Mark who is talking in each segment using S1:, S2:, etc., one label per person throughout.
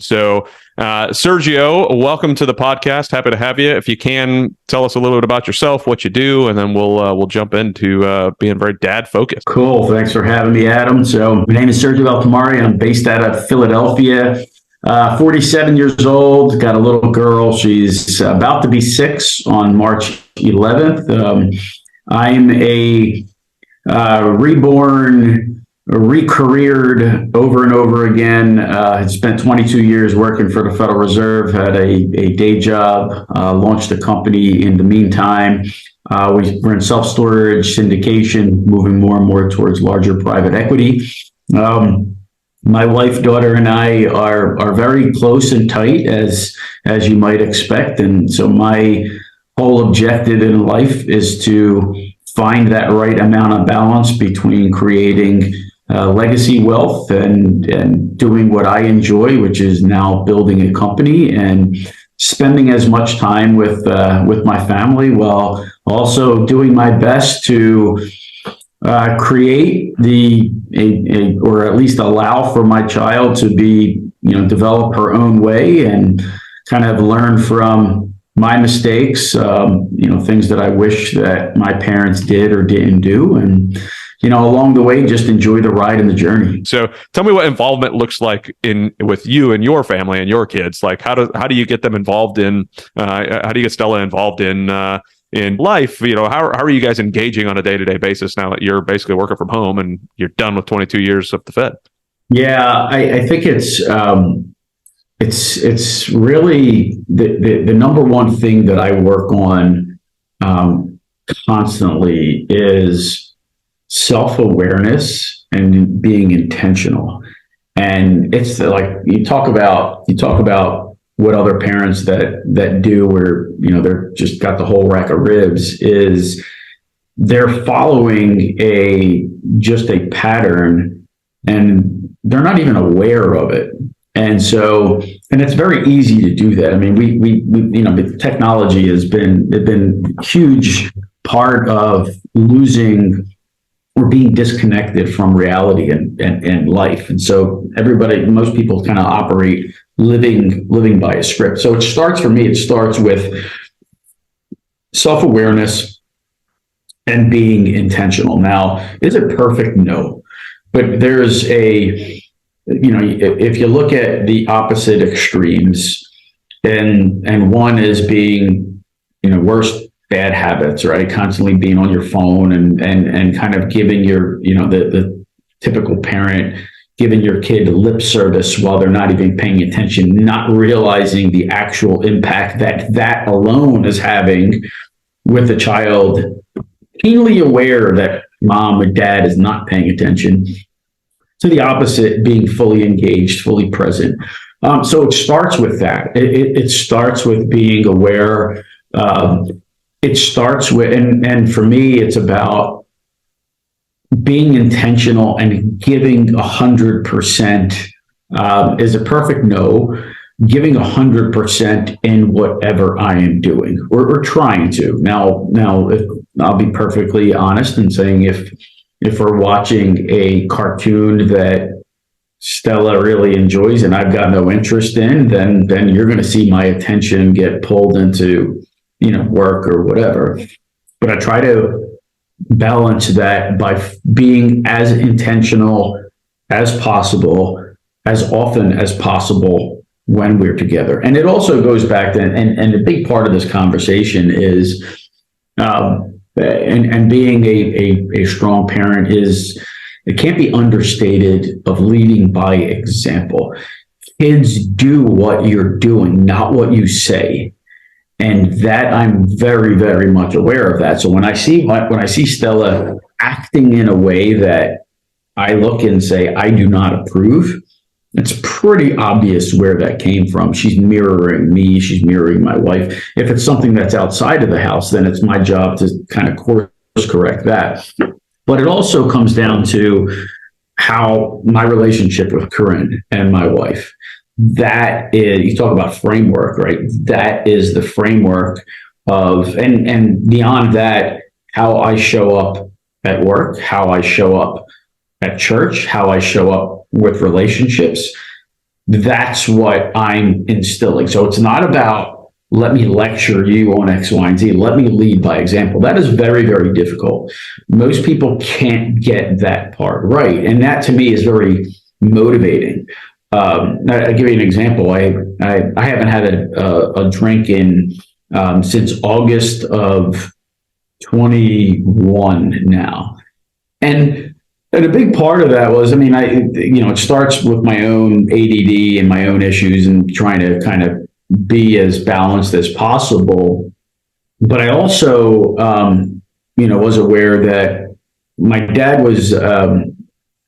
S1: So, Sergio, welcome to the podcast. Happy to have you. If you can, tell us a little bit about yourself, what you do, and then we'll jump into being very dad focused.
S2: Cool. Thanks for having me, Adam. So my name is Sergio Altamari. I'm based out of Philadelphia. 47 years old. Got a little girl. She's about to be 6 on March 11th. I'm a reborn, recareered over and over again. Had spent 22 years working for the Federal Reserve, had a day job, launched a company in the meantime. We're in self-storage, syndication, moving more and more towards larger private equity. My wife, daughter, and I are very close and tight, as you might expect. And so my whole objective in life is to find that right amount of balance between creating legacy wealth and doing what I enjoy, which is now building a company and spending as much time with my family, while also doing my best to create or at least allow for my child to be, develop her own way and kind of learn from my mistakes, things that I wish that my parents did or didn't do. And along the way, just enjoy the ride and the journey.
S1: So tell me what involvement looks like with you and your family and your kids. Like how do you get them involved in, how do you get Stella involved in life? How are you guys engaging on a day-to-day basis now that you're basically working from home and you're done with 22 years of the Fed?
S2: Yeah, I think it's really the number one thing that I work on constantly is self-awareness and being intentional. And it's like you talk about what other parents that do, where they're just got the whole rack of ribs, is they're following a pattern and they're not even aware of it. And it's very easy to do that. I mean, we technology has been a huge part of losing or being disconnected from reality and life. And so most people kind of operate living by a script. So it starts with self-awareness and being intentional. Now, is it perfect? No. But there's if you look at the opposite extremes, and one is being, worst bad habits, right? Constantly being on your phone and kind of giving your, the typical parent giving your kid lip service while they're not even paying attention, not realizing the actual impact that alone is having with the child, keenly aware that mom or dad is not paying attention. To the opposite, being fully engaged, fully present. So it starts with that. It starts with being aware. It starts with, and for me, it's about being intentional and giving 100%. Is a perfect no. Giving 100% in whatever I am doing or trying to. Now, if I'll be perfectly honest in saying if we're watching a cartoon that Stella really enjoys and I've got no interest in, then you're going to see my attention get pulled into work or whatever. But I try to balance that by being as intentional as possible, as often as possible when we're together. And it also goes back to, and a big part of this conversation is, and being a strong parent it can't be understated, of leading by example. Kids do what you're doing, not what you say. And that I'm very, very much aware of that. So when I see Stella acting in a way that I look and say, I do not approve, it's pretty obvious where that came from. She's mirroring me. She's mirroring my wife. If it's something that's outside of the house, then it's my job to kind of course correct that. But it also comes down to how my relationship with Corinne and my wife. That is, you talk about framework, right? That is the framework of, and beyond that, how I show up at work, how I show up at church, how I show up with relationships. that's what I'm instilling. So it's not about let me lecture you on X, Y, and Z. Let me lead by example. That is very, very difficult. Most people can't get that part right. And that to me is very motivating. I'll give you an example. I haven't had a drink in since August of 21 now. And a big part of that was, I mean, it starts with my own ADD and my own issues and trying to kind of be as balanced as possible. But I also, was aware that my dad was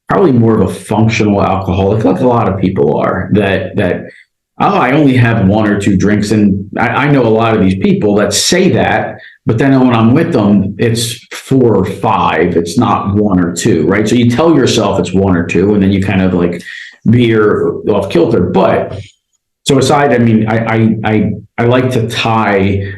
S2: probably more of a functional alcoholic, like a lot of people are, I only have one or two drinks. And I know a lot of these people that say that, but then when I'm with them, it's 4 or 5. It's not 1 or 2, right? So you tell yourself it's 1 or 2, and then you kind of like veer off kilter. But so aside, I mean, I like to tie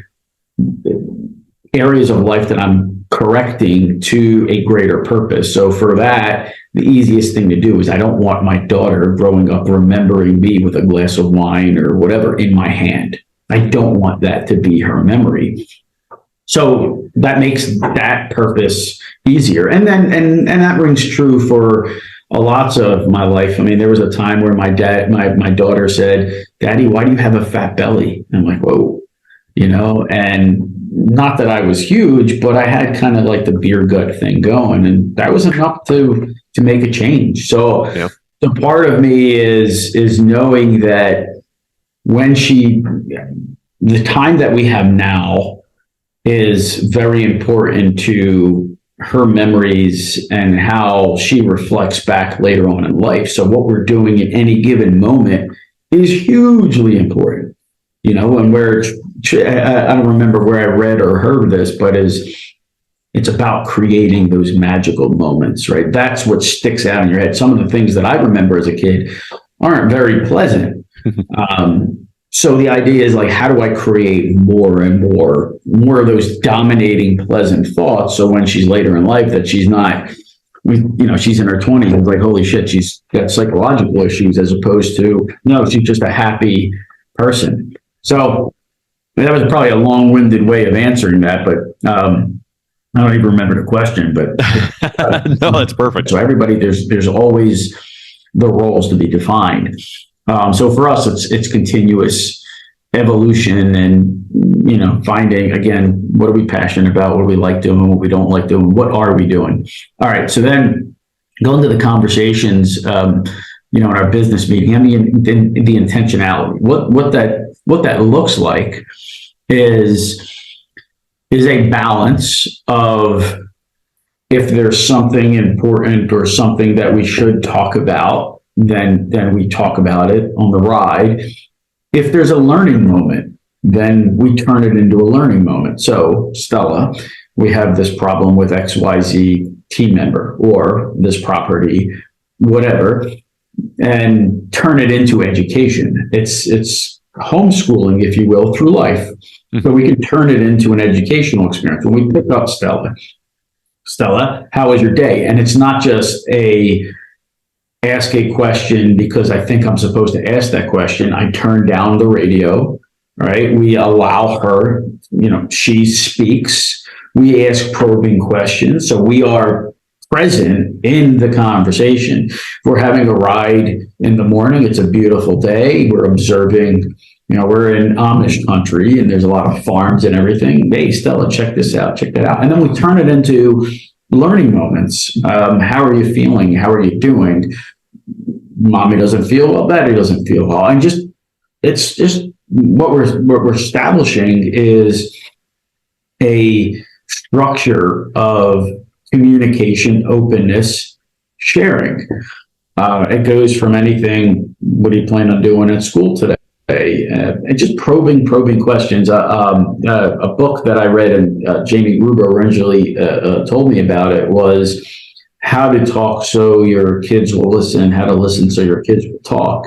S2: areas of life that I'm correcting to a greater purpose. So for that, the easiest thing to do is I don't want my daughter growing up remembering me with a glass of wine or whatever in my hand. I don't want that to be her memory. So that makes that purpose easier. And then, and that rings true for lots of my life. I mean, there was a time where my daughter said, "Daddy, why do you have a fat belly?" And I'm like, whoa, and not that I was huge, but I had kind of like the beer gut thing going, and that was enough to make a change. So yeah. The part of me is knowing that the time that we have now is very important to her memories and how she reflects back later on in life. So what we're doing at any given moment is hugely important, and I don't remember where I read or heard this, but it's about creating those magical moments, right? That's what sticks out in your head. Some of the things that I remember as a kid aren't very pleasant. So the idea is like, how do I create more and more of those dominating pleasant thoughts? So when she's later in life, that she's not, she's in her 20s, it's like, holy shit, she's got psychological issues, as opposed to, no, she's just a happy person. So that was probably a long-winded way of answering that, but I don't even remember the question, but
S1: no, that's perfect.
S2: So everybody, there's always the roles to be defined. So for us, it's continuous evolution and, finding, again, what are we passionate about? What do we like doing? What we don't like doing? What are we doing? All right. So then going to the conversations, in our business meeting, and the intentionality, what that looks like is a balance of, if there's something important or something that we should talk about, then we talk about it on the ride. If there's a learning moment, then we turn it into a learning moment. So, Stella, we have this problem with XYZ team member or this property, whatever, and turn it into education. It's homeschooling, if you will, through life. So we can turn it into an educational experience. When we pick up Stella, how was your day? And it's not just ask a question because I think I'm supposed to ask that question. I turn down the radio, right? We allow her, she speaks. We ask probing questions. So we are present in the conversation. If we're having a ride in the morning, it's a beautiful day. We're observing, we're in Amish country and there's a lot of farms and everything. Hey, Stella, check this out, check that out. And then we turn it into learning moments. How are you feeling? How are you doing? Mommy doesn't feel well, Daddy doesn't feel well. And it's just what we're establishing is a structure of communication, openness, sharing. It goes from anything, what do you plan on doing at school today? And just probing questions. A book that I read and Jamie Rubo originally told me about it was How to Talk So Your Kids Will Listen, How to Listen So Your Kids Will Talk.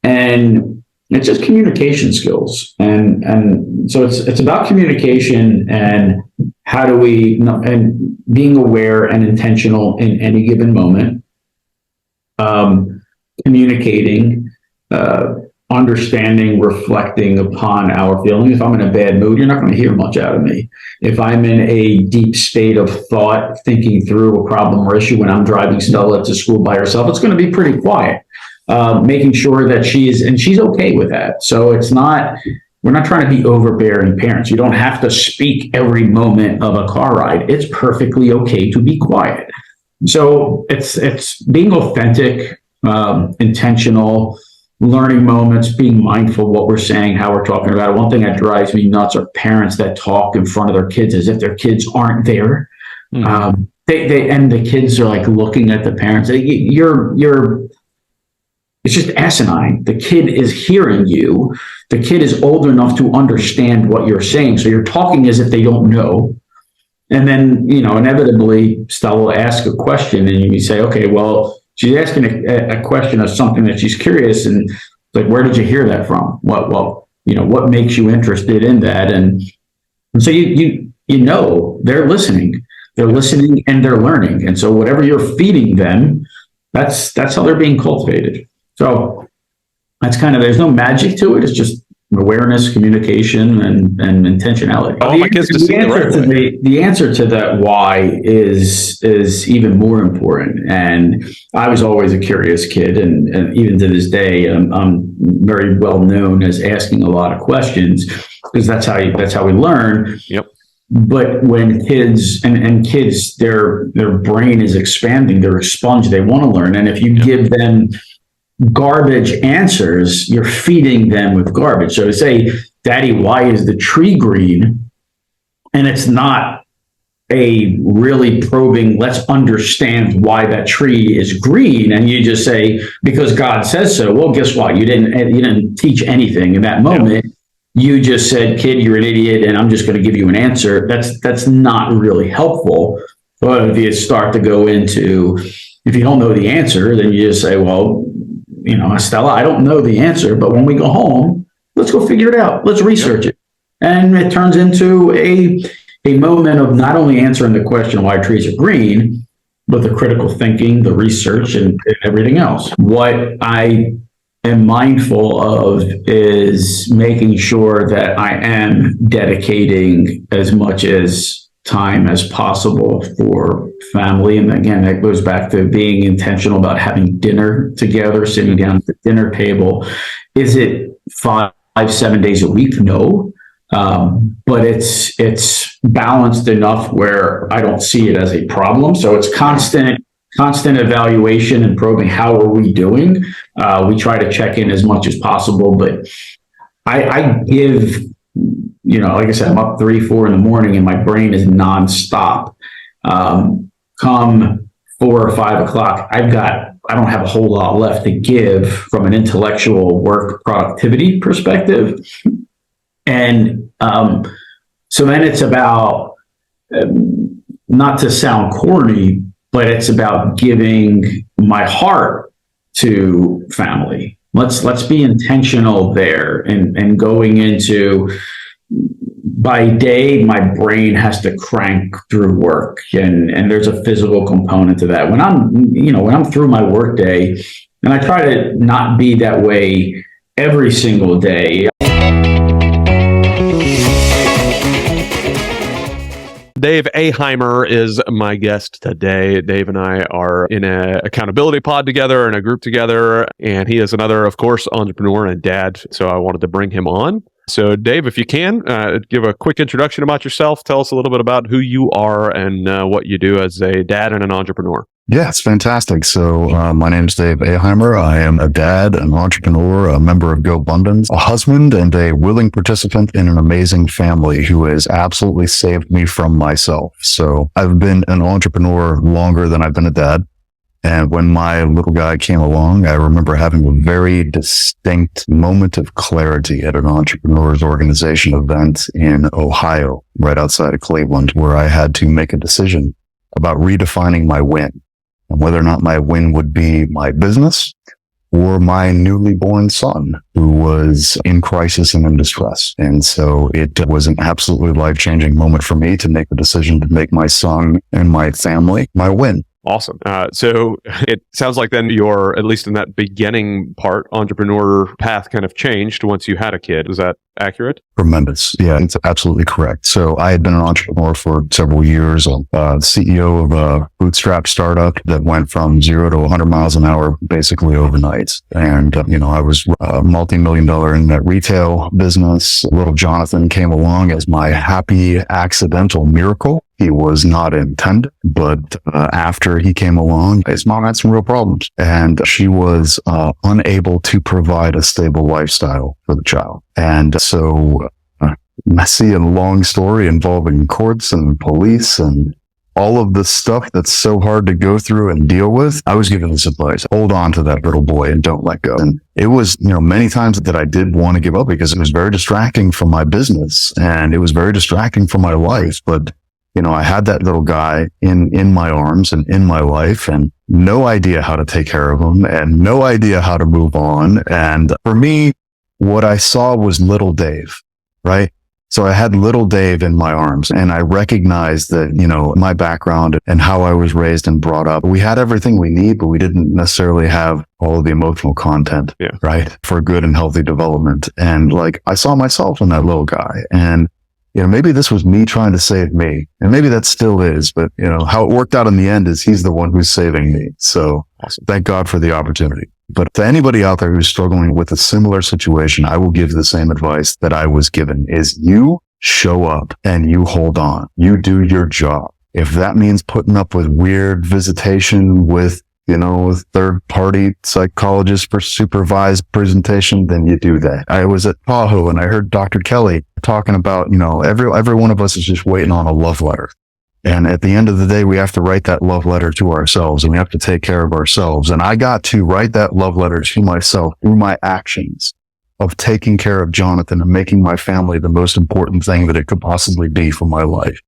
S2: And it's just communication skills. And so it's about communication and how do we, and being aware and intentional in any given moment, communicating, understanding, reflecting upon our feelings. If I'm in a bad mood, you're not going to hear much out of me. If I'm in a deep state of thought, thinking through a problem or issue when I'm driving Stella to school by herself, it's going to be pretty quiet. Making sure that she's okay with that. So we're not trying to be overbearing parents. You don't have to speak every moment of a car ride. It's perfectly okay to be quiet. So it's being authentic, intentional, learning moments, being mindful of what we're saying, how we're talking about it. One thing that drives me nuts are parents that talk in front of their kids as if their kids aren't there. Mm-hmm. They and the kids are like looking at the parents. It's just asinine. The kid is hearing you. The kid is old enough to understand what you're saying. So you're talking as if they don't know. And then, inevitably, Stella will ask a question and you say, okay, well, she's asking a question of something that she's curious. And like, where did you hear that from? What makes you interested in that? And so they're listening. They're listening and they're learning. And so whatever you're feeding them, that's how they're being cultivated. So that's there's no magic to it. It's just awareness, communication, and intentionality.
S1: I want my kids to see the right way.
S2: The answer to that why is even more important. And I was always a curious kid, and even to this day, I'm very well known as asking a lot of questions because that's how we learn.
S1: Yep.
S2: But when kids and kids, their brain is expanding, they're a sponge, they want to learn. And if you give them garbage answers, you're feeding them with garbage. So to say, Daddy, why is the tree green? And it's not a really probing, let's understand why that tree is green. And you just say, because God says so. Well, guess what? You didn't teach anything in that moment. Yeah. You just said, kid, you're an idiot, and I'm just going to give you an answer. That's not really helpful. But if you start to go into, if you don't know the answer, then you just say, well, Stella, I don't know the answer, but when we go home, let's go figure it out. Let's research it. And it turns into a moment of not only answering the question why trees are green, but the critical thinking, the research, and everything else. What I am mindful of is making sure that I am dedicating as much as time as possible for family. And again, that goes back to being intentional about having dinner together, sitting down at the dinner table. Is it 5-7 days a week? No. But it's balanced enough where I don't see it as a problem. So it's constant evaluation and probing. How are we doing? We try to check in as much as possible, but I give, like I said, I'm up 3-4 in the morning and my brain is nonstop. Come 4 or 5 o'clock, I don't have a whole lot left to give from an intellectual work productivity perspective. And so then it's about, not to sound corny, but it's about giving my heart to family. Let's be intentional there and going into, by day, my brain has to crank through work, and there's a physical component to that. When I'm through my work day, and I try to not be that way every single day.
S1: Dave Aheimer is my guest today. Dave and I are in an accountability pod together, in a group together, and he is another, of course, entrepreneur and dad. So I wanted to bring him on. So Dave, if you can, give a quick introduction about yourself. Tell us a little bit about who you are and what you do as a dad and an entrepreneur.
S3: Yeah, it's fantastic. So my name is Dave Aheimer. I am a dad, an entrepreneur, a member of GoBundance, a husband, and a willing participant in an amazing family who has absolutely saved me from myself. So I've been an entrepreneur longer than I've been a dad. And when my little guy came along, I remember having a very distinct moment of clarity at an entrepreneurs organization event in Ohio, right outside of Cleveland, where I had to make a decision about redefining my win and whether or not my win would be my business or my newly born son who was in crisis and in distress. And so it was an absolutely life-changing moment for me to make the decision to make my son and my family my win.
S1: Awesome. So it sounds like then your, at least in that beginning part, entrepreneur path kind of changed once you had a kid. Is that accurate?
S3: Tremendous. Yeah, it's absolutely correct. So I had been an entrepreneur for several years, CEO of a bootstrap startup that went from 0 to 100 miles an hour basically overnight. And, I was a multi-million-dollar internet retail business. Little Jonathan came along as my happy accidental miracle. He was not intended, but after he came along, his mom had some real problems, and she was unable to provide a stable lifestyle for the child. And so, messy and long story involving courts and police and all of the stuff that's so hard to go through and deal with. I was given this advice: hold on to that little boy and don't let go. And it was, many times that I did want to give up because it was very distracting from my business and it was very distracting from my life. But I had that little guy in my arms and in my life, and no idea how to take care of him and no idea how to move on. And for me, what I saw was little Dave, right? So I had little Dave in my arms, and I recognized that, my background and how I was raised and brought up, we had everything we need, but we didn't necessarily have all of the emotional content, right? For good and healthy development. And I saw myself in that little guy, and maybe this was me trying to save me, and maybe that still is, but how it worked out in the end is he's the one who's saving me. So awesome. Thank God for the opportunity. But to anybody out there who's struggling with a similar situation, I will give the same advice that I was given: is you show up and you hold on. You do your job. If that means putting up with weird visitation with third-party psychologist for supervised presentation, then you do that. I was at Tahoe and I heard Dr. Kelly talking about, every one of us is just waiting on a love letter. And at the end of the day, we have to write that love letter to ourselves, and we have to take care of ourselves. And I got to write that love letter to myself through my actions of taking care of Jonathan and making my family the most important thing that it could possibly be for my life.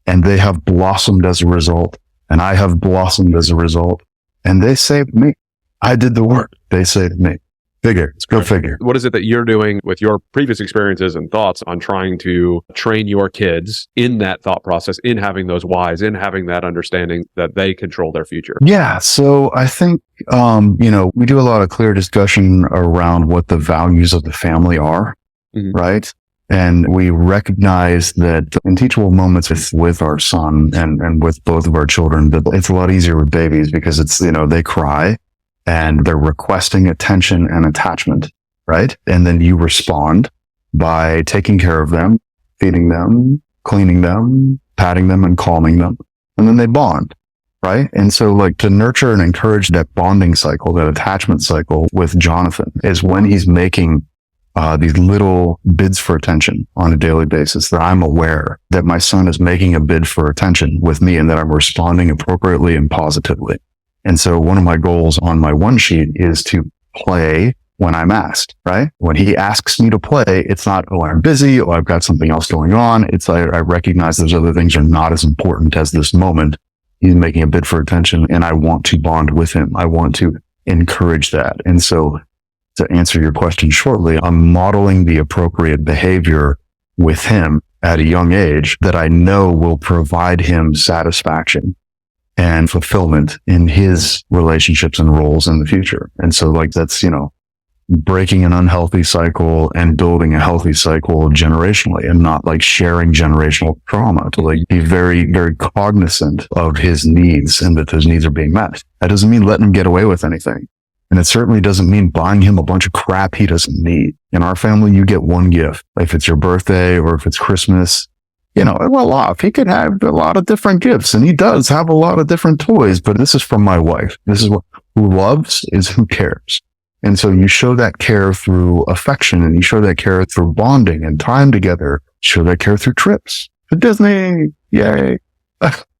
S3: And they have blossomed as a result, and I have blossomed as a result. And they saved me. I did the work. They saved me. Go figure.
S1: What is it that you're doing with your previous experiences and thoughts on trying to train your kids in that thought process, in having those whys, in having that understanding that they control their future?
S3: Yeah. So I think, we do a lot of clear discussion around what the values of the family are, right? And we recognize that in teachable moments with our son and with both of our children, that it's a lot easier with babies because it's, they cry and they're requesting attention and attachment, right? And then you respond by taking care of them, feeding them, cleaning them, patting them, and calming them. And then they bond, right? And so to nurture and encourage that bonding cycle, that attachment cycle with Jonathan is when he's making these little bids for attention on a daily basis, that I'm aware that my son is making a bid for attention with me and that I'm responding appropriately and positively. And so one of my goals on my one sheet is to play when I'm asked, right? When he asks me to play, it's not, oh, I'm busy, oh, I've got something else going on. It's I recognize those other things are not as important as this moment. He's making a bid for attention and I want to bond with him. I want to encourage that. And so to answer your question shortly, I'm modeling the appropriate behavior with him at a young age that I know will provide him satisfaction and fulfillment in his relationships and roles in the future. And so that's, breaking an unhealthy cycle and building a healthy cycle generationally, and not sharing generational trauma, to be very, very cognizant of his needs and that those needs are being met. That doesn't mean letting him get away with anything. And it certainly doesn't mean buying him a bunch of crap he doesn't need. In our family, you get one gift. If it's your birthday or if it's Christmas, well off. He could have a lot of different gifts, and he does have a lot of different toys, but this is from my wife. This is who loves is who cares. And so you show that care through affection, and you show that care through bonding and time together. Show that care through trips to Disney. Yay.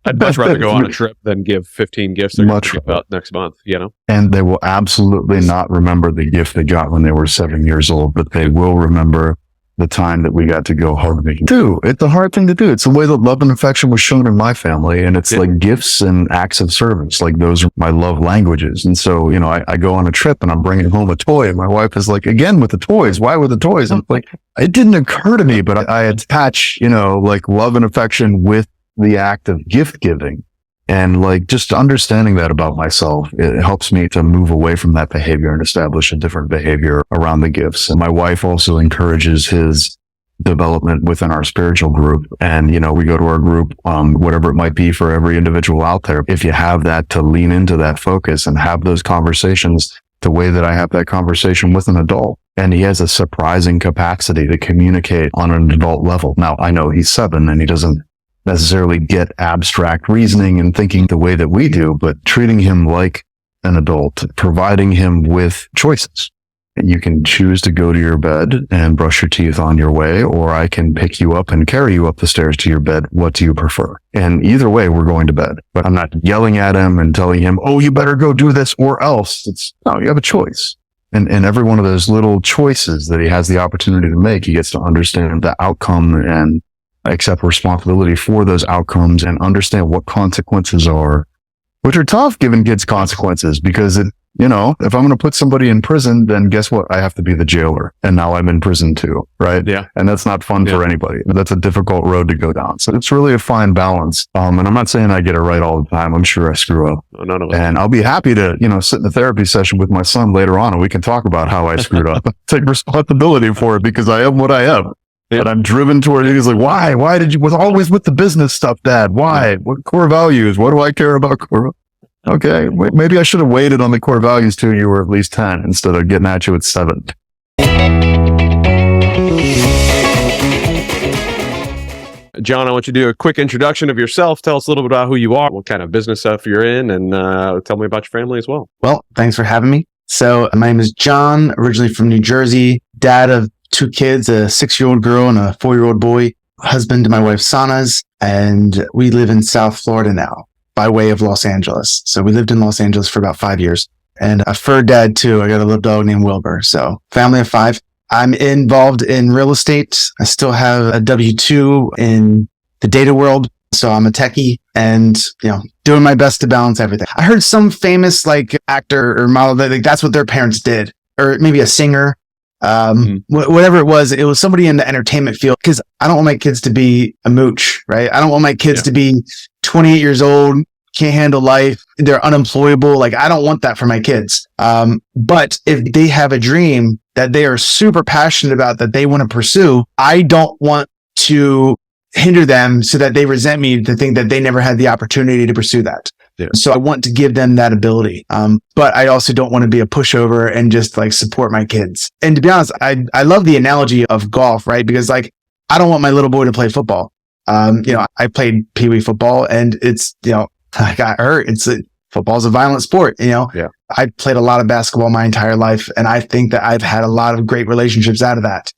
S1: I'd much rather go on a trip than give 15 gifts they're going to think about next month,
S3: And they will absolutely not remember the gift they got when they were 7 years old, but they will remember the time that we got to go hug me. It's a hard thing to do. It's the way that love and affection was shown in my family. And it's gifts and acts of service. Those are my love languages. And so, I go on a trip and I'm bringing home a toy. And my wife is again with the toys. Why with the toys? And it didn't occur to me, but I attach, love and affection with the act of gift giving. And like just understanding that about myself, it helps me to move away from that behavior and establish a different behavior around the gifts. And my wife also encourages his development within our spiritual group. And, we go to our group, whatever it might be for every individual out there. If you have that to lean into that focus and have those conversations the way that I have that conversation with an adult. And he has a surprising capacity to communicate on an adult level. Now, I know he's 7 and he doesn't necessarily get abstract reasoning and thinking the way that we do, but treating him like an adult, providing him with choices. You can choose to go to your bed and brush your teeth on your way, or I can pick you up and carry you up the stairs to your bed. What do you prefer? And either way, we're going to bed. But I'm not yelling at him and telling him, oh, you better go do this or else. No, you have a choice. And every one of those little choices that he has the opportunity to make, he gets to understand the outcome and accept responsibility for those outcomes and understand what consequences are, which are tough giving kids consequences because if I'm going to put somebody in prison, then guess what? I have to be the jailer. And now I'm in prison too, right?
S1: Yeah.
S3: And that's not fun for anybody. That's a difficult road to go down. So it's really a fine balance. And I'm not saying I get it right all the time. I'm sure I screw up.
S1: No, none of us.
S3: And I'll be happy to, sit in a therapy session with my son later on and we can talk about how I screwed up. Take responsibility for it because I am what I am. Yeah. But I'm driven toward it. He's like, why? Why did you was always with the business stuff, Dad? Why? Yeah. What core values? What do I care about core? Okay, maybe I should have waited on the core values till you were at least 10 instead of getting at you at 7.
S1: John, I want you to do a quick introduction of yourself. Tell us a little bit about who you are, what kind of business stuff you're in, and tell me about your family as well.
S4: Well, thanks for having me. So my name is John, originally from New Jersey, dad of 2 kids, a 6-year-old girl and a 4-year-old boy, husband to my wife, Sana's, and we live in South Florida now, by way of Los Angeles. So we lived in Los Angeles for about 5 years and a fur dad too. I got a little dog named Wilbur. So family of 5. I'm involved in real estate. I still have a W-2 in the data world. So I'm a techie and, doing my best to balance everything. I heard some famous actor or model that that's what their parents did, or maybe a singer, whatever it was somebody in the entertainment field. Cause I don't want my kids to be a mooch, right? I don't want my kids to be 28 years old, can't handle life. They're unemployable. I don't want that for my kids. But if they have a dream that they are super passionate about that they want to pursue, I don't want to hinder them so that they resent me to think that they never had the opportunity to pursue that. Yeah. So I want to give them that ability. But I also don't want to be a pushover and just support my kids. And to be honest, I love the analogy of golf, right? Because I don't want my little boy to play football. I played Pee Wee football and it's, I got hurt. Football's a violent sport, Yeah. I played a lot of basketball my entire life and I think that I've had a lot of great relationships out of that.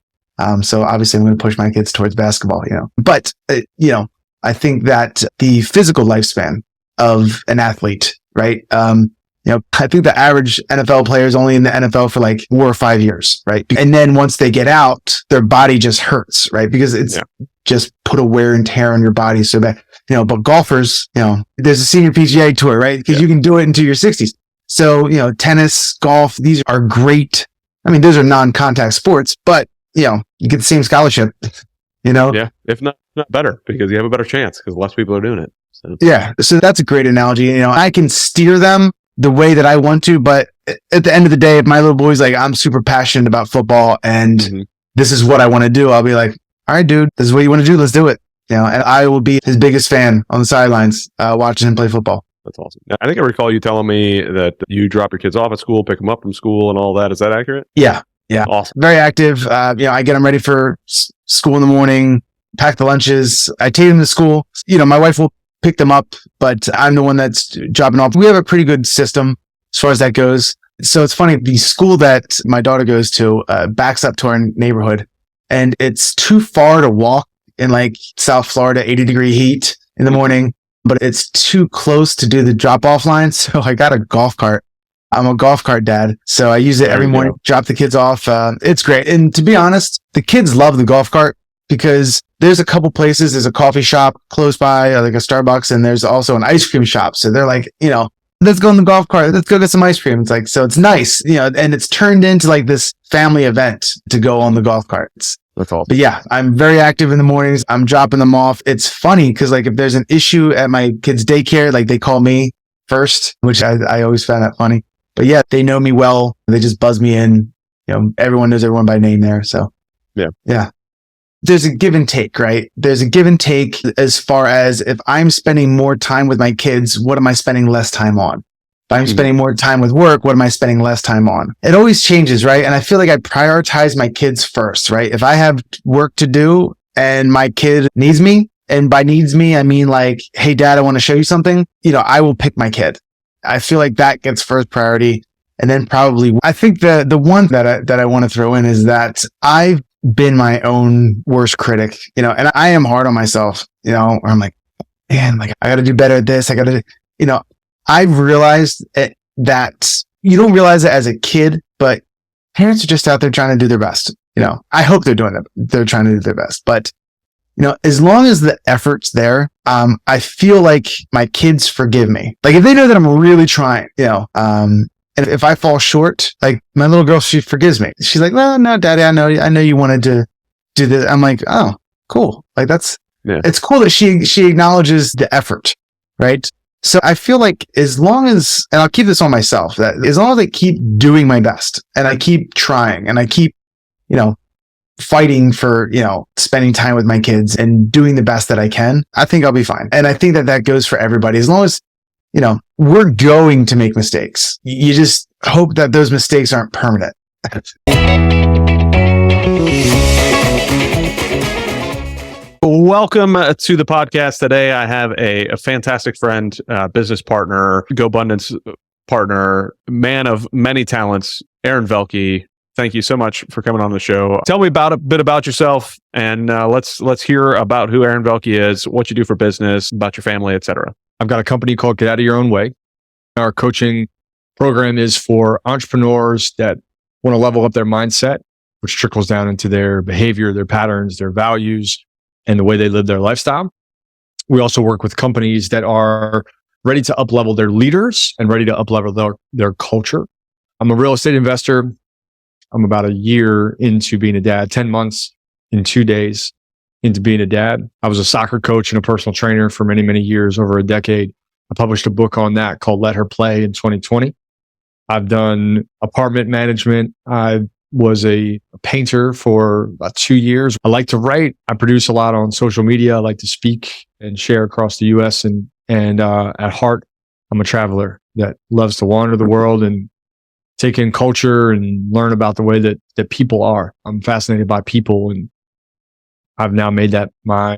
S4: So obviously I'm going to push my kids towards basketball, but, I think that the physical lifespan of an athlete, right? I think the average NFL player is only in the NFL for 4 or 5 years, right? And then once they get out, their body just hurts, right? Because it's just put a wear and tear on your body so bad. But golfers, there's a senior PGA tour, right? Because you can do it into your 60s. So, tennis, golf, these are great. I mean, those are non-contact sports, but, you get the same scholarship,
S1: Yeah, if not better, because you have a better chance because less people are doing it. So.
S4: Yeah. So that's a great analogy. I can steer them the way that I want to, but at the end of the day, if my little boy's I'm super passionate about football and this is what I want to do, I'll be like, all right, dude, this is what you want to do. Let's do it. And I will be his biggest fan on the sidelines, watching him play football.
S1: That's awesome. Now, I think I recall you telling me that you drop your kids off at school, pick them up from school and all that. Is that accurate?
S4: Yeah. Yeah.
S1: Awesome.
S4: Very active. I get them ready for school in the morning, pack the lunches. I take them to school. My wife will pick them up, but I'm the one that's dropping off. We have a pretty good system as far as that goes. So it's funny. The school that my daughter goes to backs up to our neighborhood and it's too far to walk in South Florida, 80-degree heat in the morning, but it's too close to do the drop-off line. So I got a golf cart. I'm a golf cart dad. So I use it every morning, drop the kids off. It's great. And to be honest, the kids love the golf cart because there's a couple places. There's a coffee shop close by, a Starbucks, and there's also an ice cream shop. So they're let's go on the golf cart. Let's go get some ice cream. It's so it's nice, and it's turned into this family event to go on the golf cart.
S3: That's all.
S4: But yeah, I'm very active in the mornings. I'm dropping them off. It's funny because like if there's an issue at my kids' daycare, like they call me first, which I always found that funny. But yeah, they know me well. They just buzz me in. Everyone knows everyone by name there. So yeah. There's a give and take, right? There's a give and take as far as if I'm spending more time with my kids, what am I spending less time on? If I'm spending more time with work, what am I spending less time on? It always changes, right? And I feel like I prioritize my kids first, right? If I have work to do and my kid needs me, and by needs me, I mean like, hey, dad, I want to show you something. I will pick my kid. I feel like that gets first priority. And then probably, I think the one that I want to throw in is that I've been my own worst critic, and I am hard on myself, where I'm like, man, like I got to do better at this. I got to, I've realized that you don't realize it as a kid, but parents are just out there trying to do their best. I hope they're trying to do their best, but as long as the effort's there, I feel like my kids forgive me. Like if they know that I'm really trying, and if I fall short, like my little girl, she forgives me. She's like, well, no, daddy, I know you wanted to do this. I'm like, oh, cool. Like it's cool that she acknowledges the effort. Right. So I feel like as long as, and I'll keep this on myself, that as long as I keep doing my best and I keep trying and I keep, fighting for, spending time with my kids and doing the best that I can, I think I'll be fine. And I think that goes for everybody. As long as, we're going to make mistakes. You just hope that those mistakes aren't permanent.
S1: Welcome to the podcast today. I have a fantastic friend, business partner, GoBundance partner, man of many talents, Aaron Velke. Thank you so much for coming on the show. Tell me a bit about yourself, and let's hear about who Aaron Velke is, what you do for business, about your family, etc.
S5: I've got a company called Get Out of Your Own Way. Our coaching program is for entrepreneurs that want to level up their mindset, which trickles down into their behavior, their patterns, their values, and the way they live their lifestyle. We also work with companies that are ready to up-level their leaders and ready to up-level their culture. I'm a real estate investor. I'm about a year into being a dad, 10 months in 2 days into being a dad. I was a soccer coach and a personal trainer for many, many years, over a decade. I published a book on that called Let Her Play in 2020. I've done apartment management. I was a painter for about 2 years. I like to write. I produce a lot on social media. I like to speak and share across the US. And at heart, I'm a traveler that loves to wander the world and take in culture and learn about the way that people are. I'm fascinated by people, and I've now made that my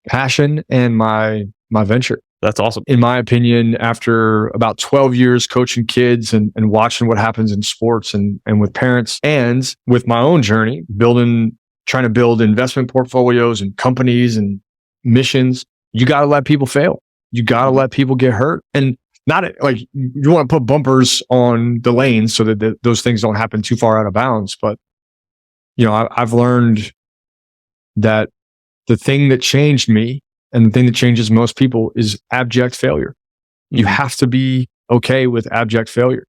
S5: passion and my venture.
S1: That's awesome.
S5: In my opinion, after about 12 years coaching kids and watching what happens in sports and with parents, and with my own journey, trying to build investment portfolios and companies and missions, you got to let people fail. You got to let people get hurt. And not like you want to put bumpers on the lanes so that those things don't happen too far out of bounds. But, I've learned that the thing that changed me and the thing that changes most people is abject failure. You have to be okay with abject failure.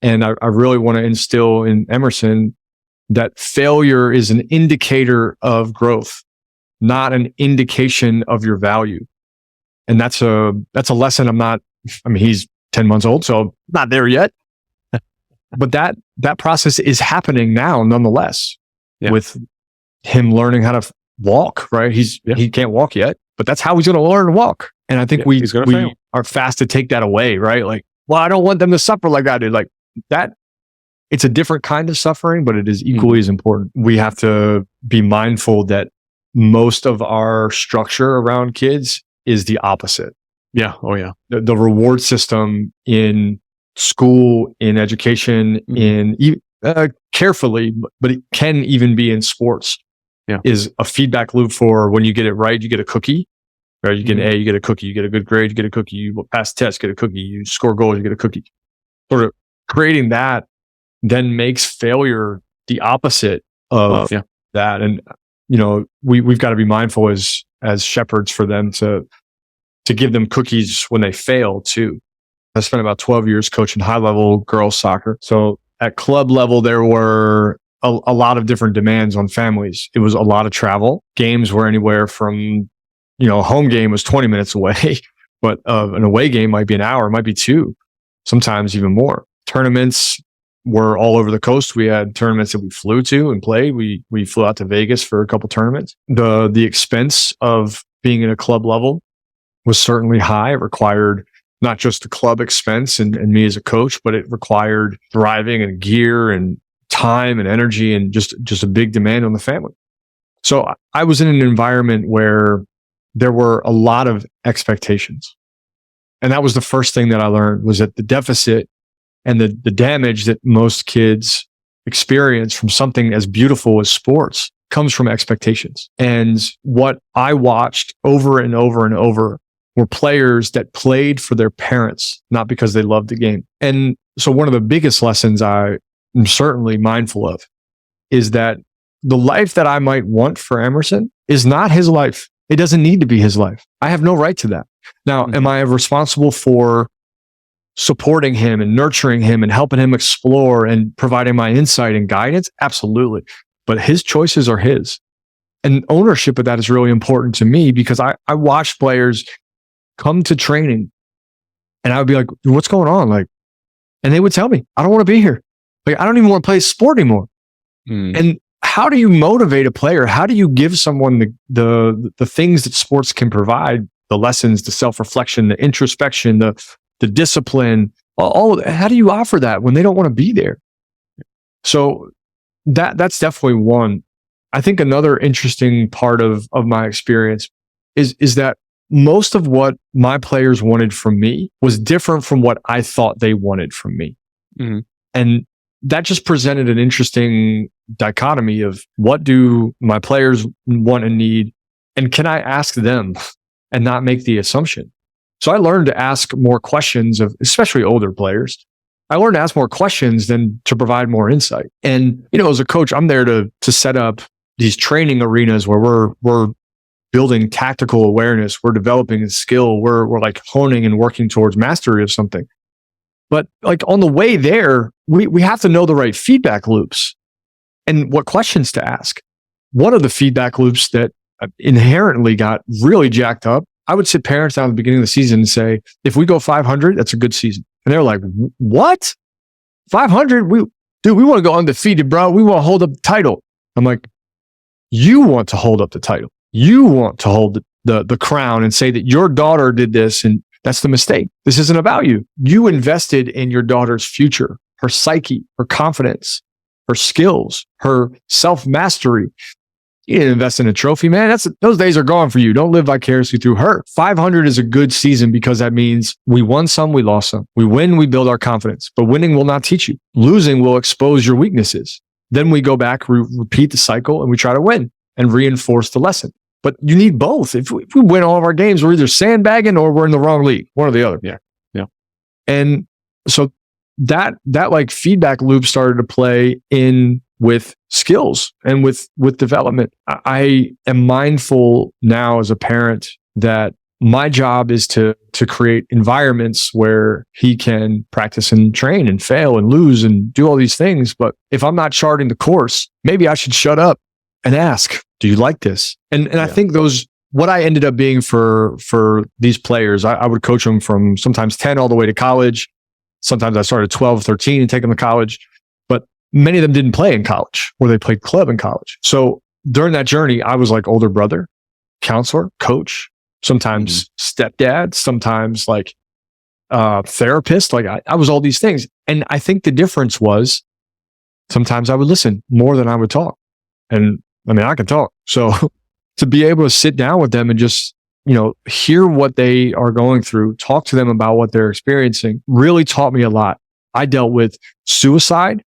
S5: And I really want to instill in Emerson that failure is an indicator of growth, not an indication of your value. And that's a lesson he's 10 months old, so not there yet. But that process is happening now nonetheless, with him learning how to walk, right? He can't walk yet, but that's how he's going to learn to walk. And I think we are fast to take that away, right? Like, well, I don't want them to suffer like I did. Like that, it's a different kind of suffering, but it is equally as important. We have to be mindful that most of our structure around kids is the opposite.
S1: Yeah. Oh, yeah.
S5: The reward system in school, in education, carefully, but it can even be in sports, is a feedback loop for when you get it right, you get a cookie, right? You get an A, you get a cookie, you get a good grade, you get a cookie, you pass the test, get a cookie, you score goals, you get a cookie. Sort of creating that then makes failure the opposite of that. And, we've got to be mindful as shepherds for them to give them cookies when they fail too. I spent about 12 years coaching high level girls soccer. So at club level, there were a lot of different demands on families. It was a lot of travel. Games were anywhere from, a home game was 20 minutes away, but an away game might be an hour, might be two, sometimes even more. Tournaments were all over the coast. We had tournaments that we flew to and played. We flew out to Vegas for a couple tournaments. The expense of being in a club level was certainly high. It required not just the club expense and me as a coach, but it required driving and gear and time and energy and just a big demand on the family. So I was in an environment where there were a lot of expectations. And that was the first thing that I learned, was that the deficit and the damage that most kids experience from something as beautiful as sports comes from expectations. And what I watched over and over and over were players that played for their parents, not because they loved the game. And so one of the biggest lessons I am certainly mindful of is that the life that I might want for Emerson is not his life. It doesn't need to be his life. I have no right to that. Now, am I responsible for supporting him and nurturing him and helping him explore and providing my insight and guidance? Absolutely. But his choices are his. And ownership of that is really important to me, because I watch players come to training and I would be like, what's going on? And they would tell me, I don't want to be here. I don't even want to play sport anymore. And how do you motivate a player? How do you give someone the things that sports can provide? The lessons, the self-reflection, the introspection, the discipline, all of that. How do you offer that when they don't want to be there? So that's definitely one. I think another interesting part of my experience is that most of what my players wanted from me was different from what I thought they wanted from me. And that just presented an interesting dichotomy of, what do my players want and need? And can I ask them and not make the assumption? So I learned to ask more questions of, especially older players. I learned to ask more questions than to provide more insight. And, as a coach, I'm there to set up these training arenas where we're building tactical awareness. We're developing a skill. We're like honing and working towards mastery of something. But on the way there, we have to know the right feedback loops and what questions to ask. One of the feedback loops that inherently got really jacked up, I would sit parents down at the beginning of the season and say, if we go 500, that's a good season. And they're like, what? 500? We want to go undefeated, bro. We want to hold up the title. I'm like, you want to hold up the title. You want to hold the crown and say that your daughter did this, and that's the mistake. This isn't about you. You invested in your daughter's future, her psyche, her confidence, her skills, her self-mastery. You didn't invest in a trophy, man. Those days are gone for you. Don't live vicariously through her. 500 is a good season because that means we won some, we lost some. We win, we build our confidence. But winning will not teach you. Losing will expose your weaknesses. Then we go back, repeat the cycle, and we try to win and reinforce the lesson. But you need both. If we win all of our games, we're either sandbagging or we're in the wrong league, one or the other.
S1: Yeah.
S5: And so that feedback loop started to play in with skills and with development. I am mindful now as a parent that my job is to create environments where he can practice and train and fail and lose and do all these things. But if I'm not charting the course, maybe I should shut up and ask, do you like this? And I think what I ended up being for these players, I would coach them from sometimes 10 all the way to college. Sometimes I started 12, 13 and take them to college. But many of them didn't play in college, or they played club in college. So during that journey, I was like older brother, counselor, coach, sometimes stepdad, sometimes therapist. I was all these things. And I think the difference was sometimes I would listen more than I would talk. And I can talk. So to be able to sit down with them and just, hear what they are going through, talk to them about what they're experiencing, really taught me a lot. I dealt with suicide.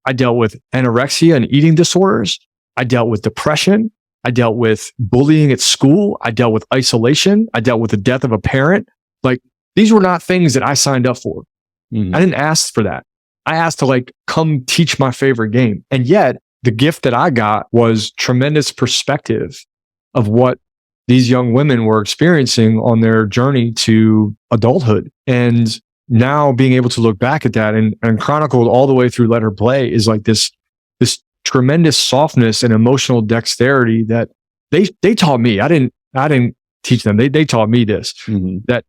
S5: I dealt with anorexia and eating disorders. I dealt with depression. I dealt with bullying at school. I dealt with isolation. I dealt with the death of a parent. These were not things that I signed up for. I didn't ask for that. I asked to come teach my favorite game. And yet the gift that I got was tremendous perspective of what these young women were experiencing on their journey to adulthood. And now being able to look back at that and chronicled all the way through Let Her Play is this tremendous softness and emotional dexterity that they taught me. I didn't teach them. They taught me this, that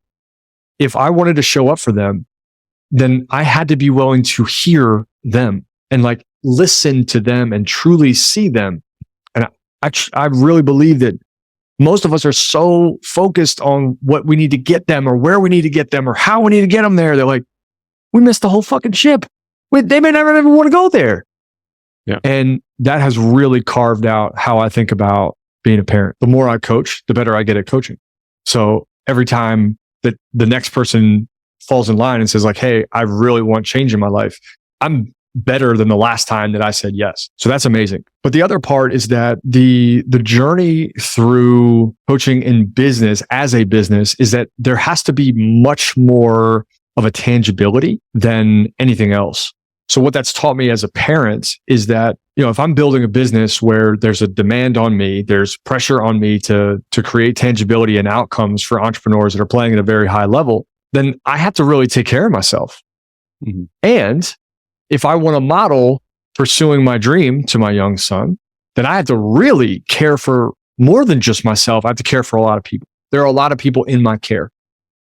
S5: if I wanted to show up for them, then I had to be willing to hear them and like listen to them and truly see them. And I really believe that most of us are so focused on what we need to get them or where we need to get them or how we need to get them there. They're like, we missed the whole fucking ship. They may never ever want to go there.
S1: Yeah.
S5: And that has really carved out how I think about being a parent. The more I coach, the better I get at coaching. So every time that the next person falls in line and says like, hey, I really want change in my life, I'm better than the last time that I said yes. So that's amazing. But the other part is that the journey through coaching in business as a business is that there has to be much more of a tangibility than anything else. So what that's taught me as a parent is that, if I'm building a business where there's a demand on me, there's pressure on me to create tangibility and outcomes for entrepreneurs that are playing at a very high level, then I have to really take care of myself. And if I want to model pursuing my dream to my young son, then I have to really care for more than just myself. I have to care for a lot of people. There are a lot of people in my care.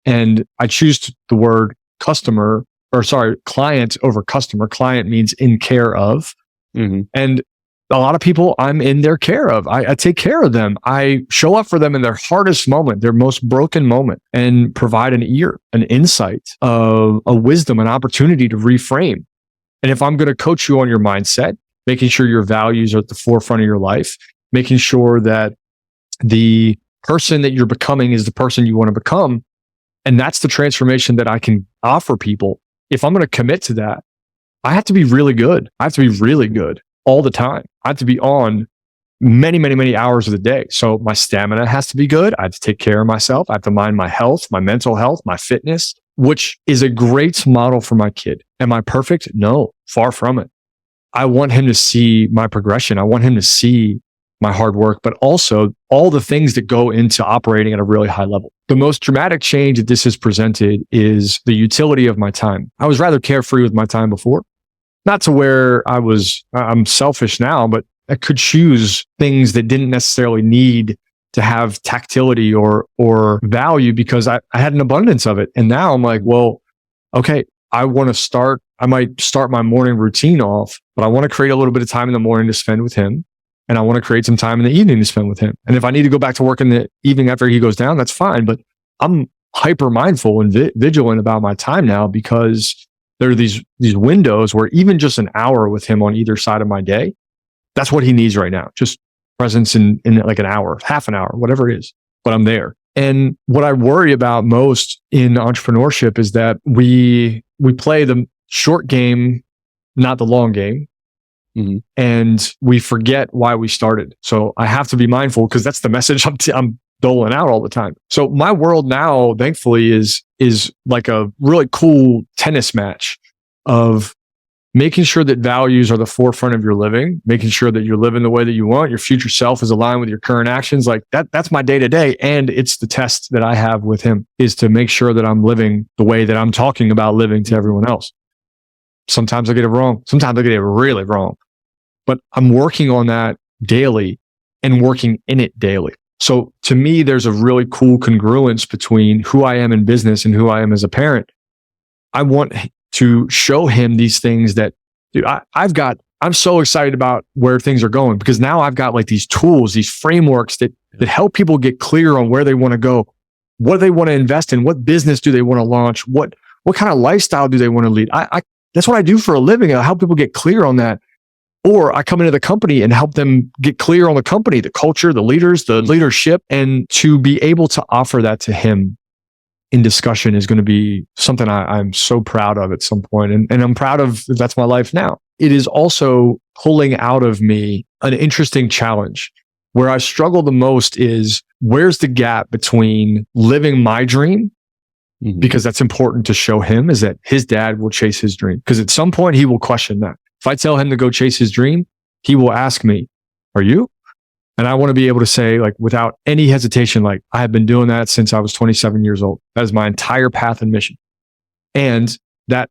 S5: And I choose the word client over customer. Client means in care of. And a lot of people I'm in their care of. I take care of them. I show up for them in their hardest moment, their most broken moment, and provide an ear, an insight, a wisdom, an opportunity to reframe. And if I'm going to coach you on your mindset, making sure your values are at the forefront of your life, making sure that the person that you're becoming is the person you want to become, and that's the transformation that I can offer people. If I'm going to commit to that, I have to be really good. I have to be really good all the time. I have to be on many, many, many hours of the day. So my stamina has to be good. I have to take care of myself. I have to mind my health, my mental health, my fitness, which is a great model for my kid. Am I perfect? No, far from it. I want him to see my progression. I want him to see my hard work, but also all the things that go into operating at a really high level. The most dramatic change that this has presented is the utility of my time. I was rather carefree with my time before, not to where I'm selfish now, but I could choose things that didn't necessarily need to have tactility or value because I had an abundance of it. And now I'm like, well, okay, I might start my morning routine off, but I want to create a little bit of time in the morning to spend with him. And I want to create some time in the evening to spend with him. And if I need to go back to work in the evening after he goes down, that's fine. But I'm hyper mindful and vigilant about my time now because there are these windows where even just an hour with him on either side of my day, that's what he needs right now. Just presence in like an hour, half an hour, whatever it is. But I'm there. And what I worry about most in entrepreneurship is that we play the short game, not the long game. And we forget why we started. So I have to be mindful because that's the message I'm doling out all the time. So my world now, thankfully, is like a really cool tennis match of making sure that values are the forefront of your living, making sure that you're living the way that you want, your future self is aligned with your current actions. Like that's my day to day. And it's the test that I have with him is to make sure that I'm living the way that I'm talking about living to everyone else. Sometimes I get it wrong. Sometimes I get it really wrong. But I'm working on that daily and working in it daily. So to me, there's a really cool congruence between who I am in business and who I am as a parent. I want to show him these things that, dude, I'm so excited about where things are going because now I've got like these tools, these frameworks that help people get clear on where they want to go, what they want to invest in, what business do they want to launch, what kind of lifestyle do they want to lead. That's what I do for a living. I help people get clear on that. Or I come into the company and help them get clear on the company, the culture, the leaders, the leadership, and to be able to offer that to him in discussion is going to be something I'm so proud of at some point. And I'm proud of that's my life now. It is also pulling out of me an interesting challenge. Where I struggle the most is where's the gap between living my dream, because that's important to show him, is that his dad will chase his dream. Because at some point he will question that. If I tell him to go chase his dream, he will ask me, are you? And I want to be able to say, like, without any hesitation, like, I have been doing that since I was 27 years old. That is my entire path and mission. And that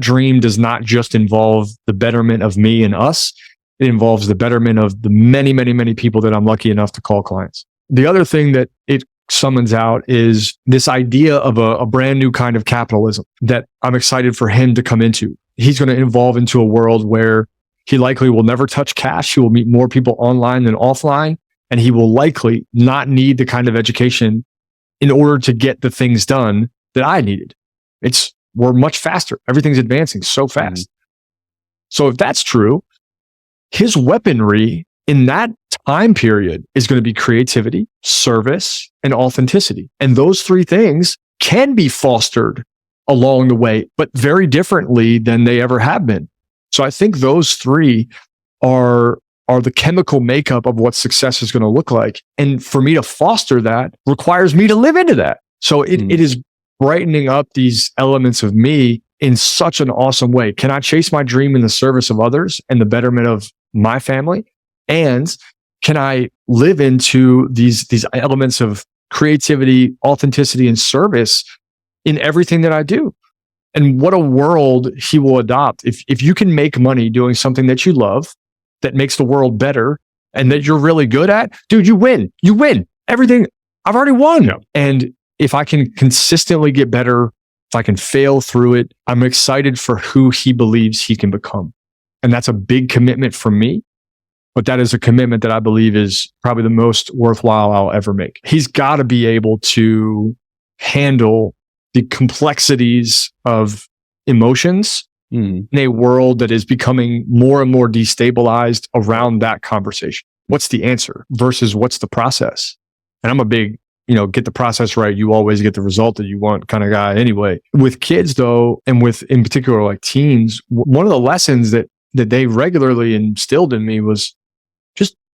S5: dream does not just involve the betterment of me and us. It involves the betterment of the many, many, many people that I'm lucky enough to call clients. The other thing that it summons out is this idea of a brand new kind of capitalism that I'm excited for him to come into. He's going to evolve into a world where he likely will never touch cash. He will meet more people online than offline, and he will likely not need the kind of education in order to get the things done that I needed. We're much faster. Everything's advancing so fast. So if that's true, his weaponry in that time period is going to be creativity, service, and authenticity. And those three things can be fostered along the way, but very differently than they ever have been. So I think those three are the chemical makeup of what success is going to look like. And for me to foster that requires me to live into that. So it is brightening up these elements of me in such an awesome way. Can I chase my dream in the service of others and the betterment of my family? And can I live into these elements of creativity, authenticity, and service in everything that I do? And what a world he will adopt. If you can make money doing something that you love, that makes the world better, and that you're really good at, dude, you win. You win. Everything, I've already won. Yeah. And if I can consistently get better, if I can fail through it, I'm excited for who he believes he can become. And that's a big commitment from me. But that is a commitment that I believe is probably the most worthwhile I'll ever make. He's got to be able to handle the complexities of emotions in a world that is becoming more and more destabilized around that conversation. What's the answer versus what's the process? And I'm a big, get the process right. You always get the result that you want kind of guy anyway. With kids though, and with in particular like teens, one of the lessons that they regularly instilled in me was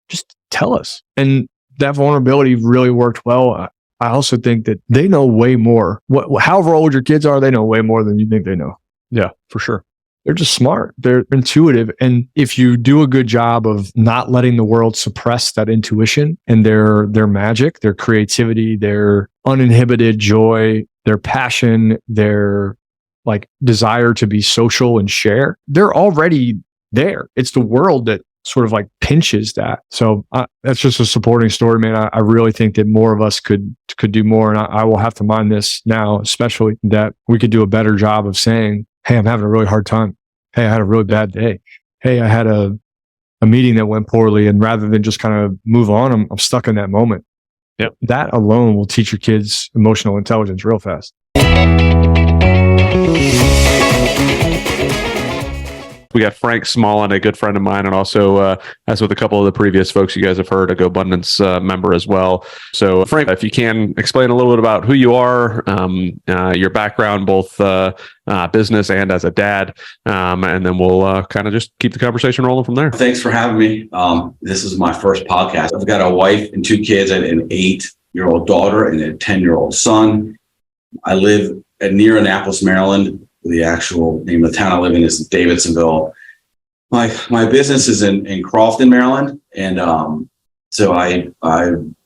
S5: just tell us. And that vulnerability really worked well. I also think that they know way more. However old your kids are, they know way more than you think they know. Yeah, for sure. They're just smart. They're intuitive. And if you do a good job of not letting the world suppress that intuition and their magic, their creativity, their uninhibited joy, their passion, their like desire to be social and share, they're already there. It's the world that sort of like pinches that. So that's just a supporting story, man. I really think that more of us could do more. And I will have to mind this now, especially that we could do a better job of saying, hey, I'm having a really hard time. Hey, I had a really bad day. Hey, I had a meeting that went poorly. And rather than just kind of move on, I'm stuck in that moment. Yep. That alone will teach your kids emotional intelligence real fast.
S1: We got Frank Smallin, a good friend of mine, and also, as with a couple of the previous folks you guys have heard, a GoBundance member as well. So, Frank, if you can explain a little bit about who you are, your background, both business and as a dad, and then we'll kind of just keep the conversation rolling from there.
S6: Thanks for having me. This is my first podcast. I've got a wife and 2 kids, and an 8-year-old daughter and a 10-year-old son. I live near Annapolis, Maryland. The actual name of the town I live in is Davidsonville. My business is in Crofton, Maryland, and so I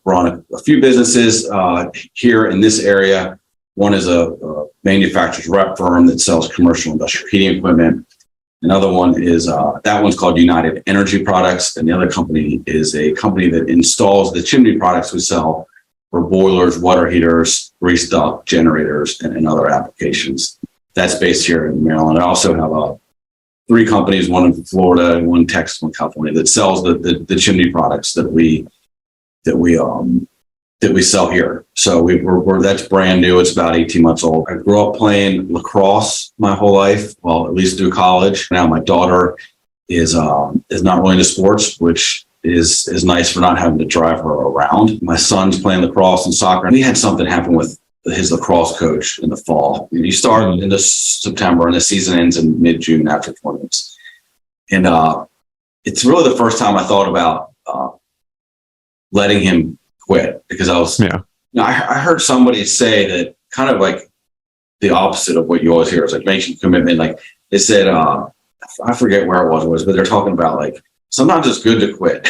S6: run a few businesses here in this area. One is a manufacturer's rep firm that sells commercial industrial heating equipment. Another one is that one's called United Energy Products, and the other company is a company that installs the chimney products we sell for boilers, water heaters, grease duct generators, and other applications. That's based here in Maryland. I also have 3 companies, one in Florida, one in Texas, one in California, that sells the chimney products that we sell here. So that's brand new. It's about 18 months old. I grew up playing lacrosse my whole life, well, at least through college. Now my daughter is not really into sports, which is nice for not having to drive her around. My son's playing lacrosse and soccer, and we had something happen with his lacrosse coach in the fall. You start in September and the season ends in mid-June after tournaments. And it's really the first time I thought about letting him quit, because I heard somebody say that kind of like the opposite of what you always hear is like making commitment. Like they said, I forget where it was, but they're talking about like, sometimes it's good to quit.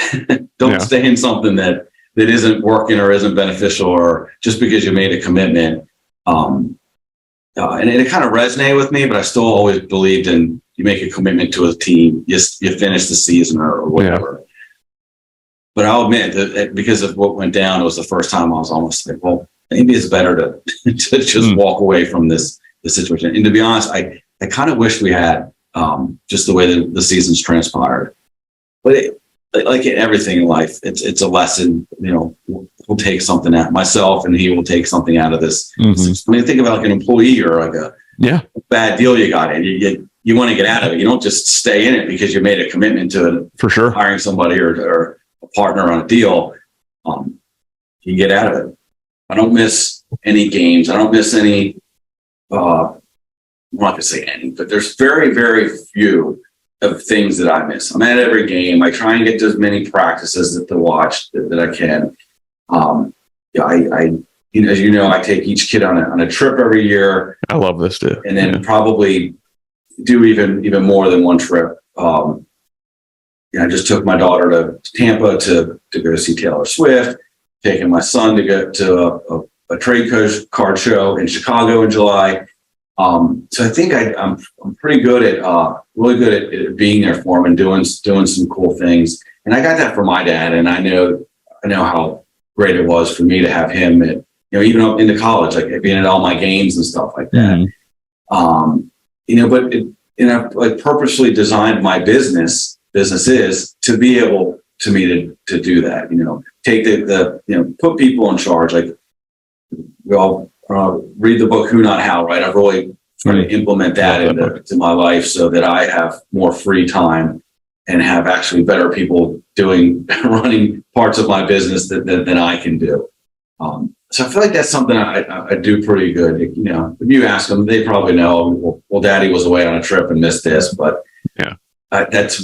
S6: Don't stay in something that isn't working or isn't beneficial, or just because you made a commitment. And it kind of resonated with me, but I still always believed in you make a commitment to a team, you finish the season or whatever. Yeah. But I'll admit that because of what went down, it was the first time I was almost like, well, maybe it's better to just walk away from this situation. And to be honest, I kind of wish we had just the way that the season's transpired. But like in everything in life, it's a lesson. We'll take something out, myself, and he will take something out of this. I mean, think about like an employee or like a bad deal you got in. You want to get out of it. You don't just stay in it because you made a commitment to
S1: for sure
S6: hiring somebody or a partner on a deal. You get out of it. I don't miss any games. I don't miss any. I'm not going to say any, but there's very, very few of things that I miss. I'm at every game. I try and get to as many practices to watch that I can. As you know, I take each kid on a trip every year.
S1: I love this too.
S6: And then probably do even more than one trip. I just took my daughter to Tampa to go see Taylor Swift, taking my son to go to a trade card show in Chicago in July. So I think I'm pretty good at really good at being there for him and doing some cool things. And I got that from my dad, and I know how great it was for me to have him at, even up into college, like being at all my games and stuff like that. But I purposely designed my businesses to be able to me to do that. Take the put people in charge. Like we all read the book Who Not How, right? I've really tried to implement that into my life so that I have more free time and have actually better people running parts of my business than I can do. So I feel like that's something I do pretty good. If you ask them, they probably know, well, Daddy was away on a trip and missed this, but that's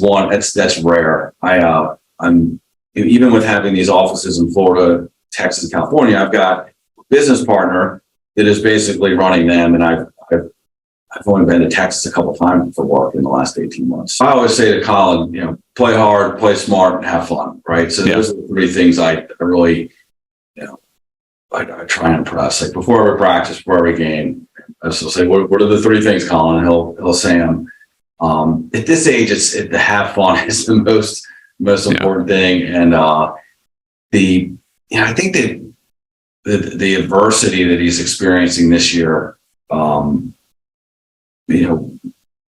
S6: rare. I'm even with having these offices in Florida, Texas, California, I've got a business partner that is basically running them. And I've only been to Texas a couple of times for work in the last 18 months. I always say to Colin, play hard, play smart, and have fun, right? So those are the three things I really, I try and impress. Like before every practice, before every game, I still say, what are the three things, Colin? And he'll say them. At this age, the have fun is the most important thing. And I think that the adversity that he's experiencing this year,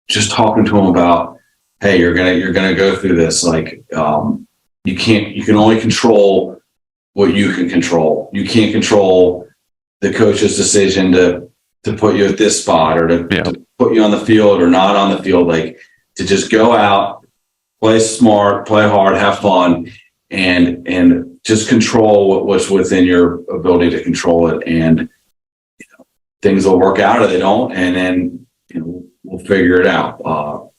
S6: just talking to him about, hey, you're gonna go through this. Like, you can only control what you can control. You can't control the coach's decision to put you at this spot or to put you on the field or not on the field. Like, to just go out, play smart, play hard, have fun, and just control what's within your ability to control it. And things will work out or they don't, and then we'll figure it out.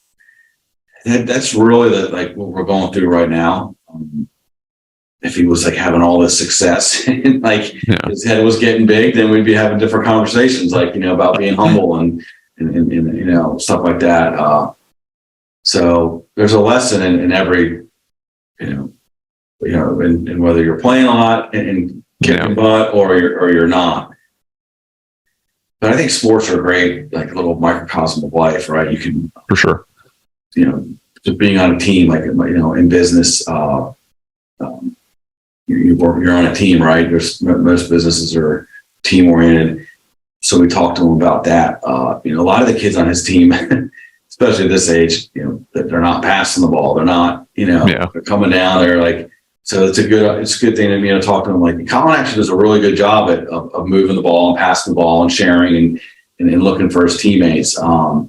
S6: That's really what we're going through right now. If he was having all this success and his head was getting big, then we'd be having different conversations, about being humble and stuff like that. So there's a lesson in every, in whether you're playing a lot and kicking butt or you're not. But I think sports are great, like a little microcosm of life, right? You can,
S1: for sure,
S6: just being on a team, in business, you're on a team, right? Most businesses are team oriented. So we talked to him about that. A lot of the kids on his team, especially at this age, they're not passing the ball. They're not, they're coming down. They're so it's a good thing to talk to him. Like, Colin actually does a really good job of moving the ball and passing the ball and sharing and looking for his teammates. Some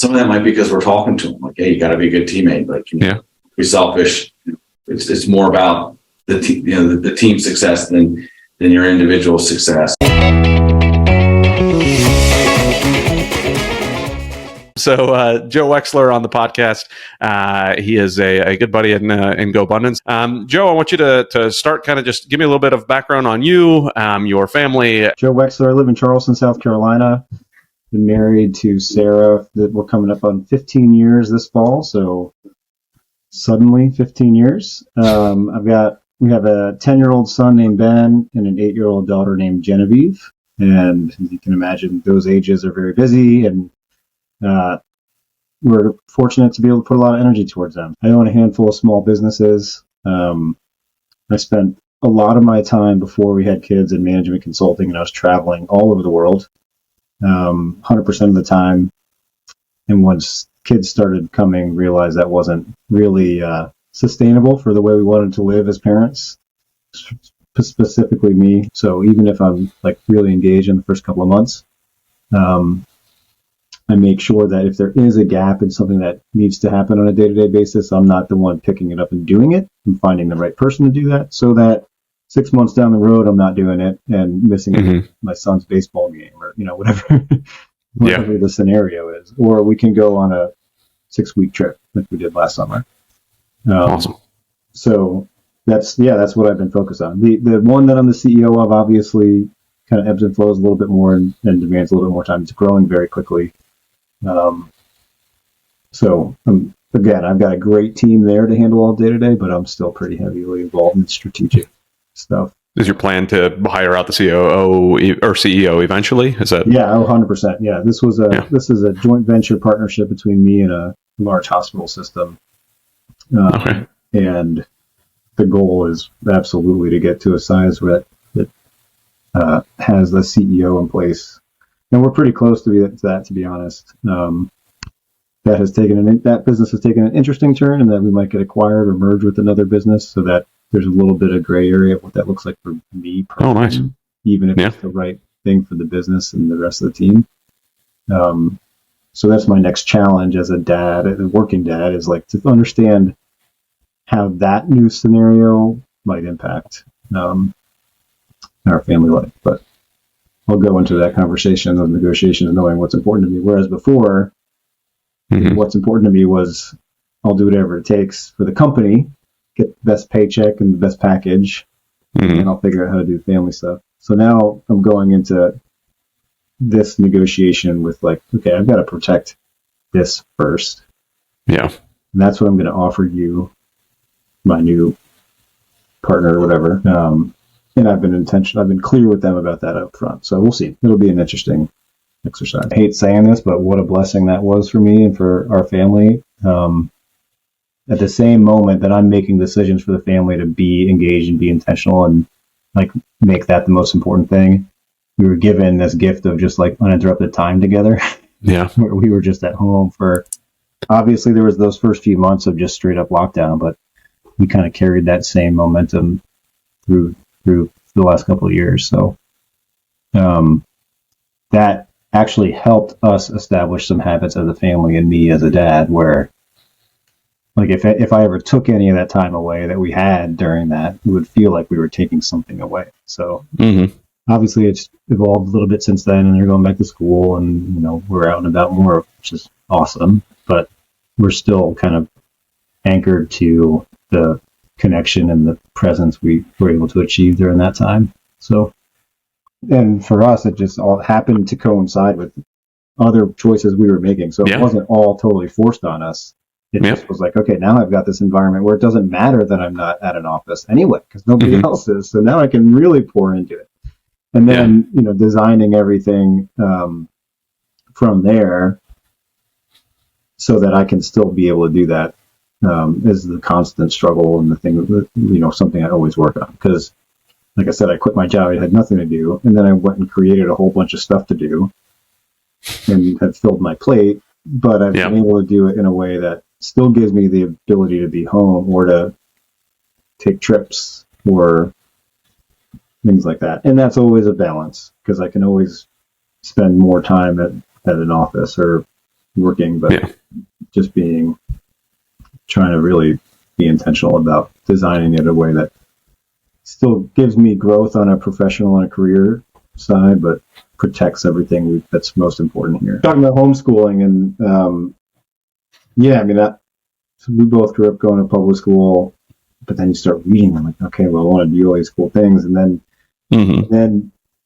S6: of that might be because we're talking to him. Like, hey, you got to be a good teammate. Be selfish. It's more about the team success than your individual success.
S1: So Joe Wexler on the podcast, he is a good buddy in Go Abundance. Joe, I want you to start, kind of just give me a little bit of background on you, your family.
S7: Joe Wexler. I live in Charleston, South Carolina. Been married to Sarah. We're coming up on 15 years this fall, so suddenly 15 years. We have a 10-year-old son named Ben and an 8-year-old daughter named Genevieve. And as you can imagine, those ages are very busy, and we're fortunate to be able to put a lot of energy towards them. I own a handful of small businesses. I spent a lot of my time before we had kids in management consulting, and I was traveling all over the world, 100% of the time. And once kids started coming, realized that wasn't really sustainable for the way we wanted to live as parents, specifically me. So even if I'm like really engaged in the first couple of months, I make sure that if there is a gap in something that needs to happen on a day-to-day basis, I'm not the one picking it up and doing it. I'm finding the right person to do that, so that 6 months down the road, I'm not doing it and missing my son's baseball game, or whatever the scenario is. Or we can go on a 6-week trip like we did last summer.
S1: Awesome.
S7: So that's what I've been focused on. The one that I'm the CEO of obviously kind of ebbs and flows a little bit more and demands a little bit more time. It's growing very quickly. So again, I've got a great team there to handle all day to day, but I'm still pretty heavily involved in strategic stuff.
S1: Is your plan to hire out the COO or CEO eventually? Is that?
S7: Yeah, 100%. Yeah, this is a joint venture partnership between me and a large hospital system.
S1: Okay.
S7: And the goal is absolutely to get to a size that has the CEO in place. And we're pretty close to that, to be honest. That business has taken an interesting turn, and that we might get acquired or merge with another business, so that there's a little bit of gray area of what that looks like for me personally.
S1: Oh, nice.
S7: Even if it's the right thing for the business and the rest of the team. So that's my next challenge as a dad, a working dad, is like to understand how that new scenario might impact our family life. But I'll go into that conversation, those negotiations, knowing what's important to me. Whereas before, what's important to me was I'll do whatever it takes for the company, get the best paycheck and the best package, and I'll figure out how to do family stuff. So now I'm going into this negotiation with like, okay, I've got to protect this first.
S1: Yeah.
S7: And that's what I'm going to offer you, my new partner or whatever. And I've been clear with them about that up front. So we'll see. It'll be an interesting exercise. I hate saying this, but what a blessing that was for me and for our family. At the same moment that I'm making decisions for the family to be engaged and be intentional and like make that the most important thing, we were given this gift of just like uninterrupted time together.
S1: Yeah.
S7: Where we were just at home for, obviously there was those first few months of just straight up lockdown, but we kind of carried that same momentum through the last couple of years. So that actually helped us establish some habits as a family and me as a dad, where like if I ever took any of that time away that we had during that, it would feel like we were taking something away. So obviously it's evolved a little bit since then, and they're going back to school, and we're out and about more, which is awesome, but we're still kind of anchored to the connection and the presence we were able to achieve during that time. So, and for us, it just all happened to coincide with other choices we were making. So it wasn't all totally forced on us. It just was like, okay, now I've got this environment where it doesn't matter that I'm not at an office anyway, because nobody else is. So now I can really pour into it. And then, designing everything from there so that I can still be able to do that is the constant struggle, and the thing, something I always work on. Because, like I said, I quit my job, I had nothing to do, and then I went and created a whole bunch of stuff to do and have filled my plate, but I've been able to do it in a way that still gives me the ability to be home or to take trips or things like that. And that's always a balance, because I can always spend more time at an office or working, but just trying to really be intentional about designing it in a way that still gives me growth on a professional and a career side, but protects everything that's most important here. Talking about homeschooling, and so we both grew up going to public school, but then you start reading, I'm like, okay, well, I want to do all these cool things, and then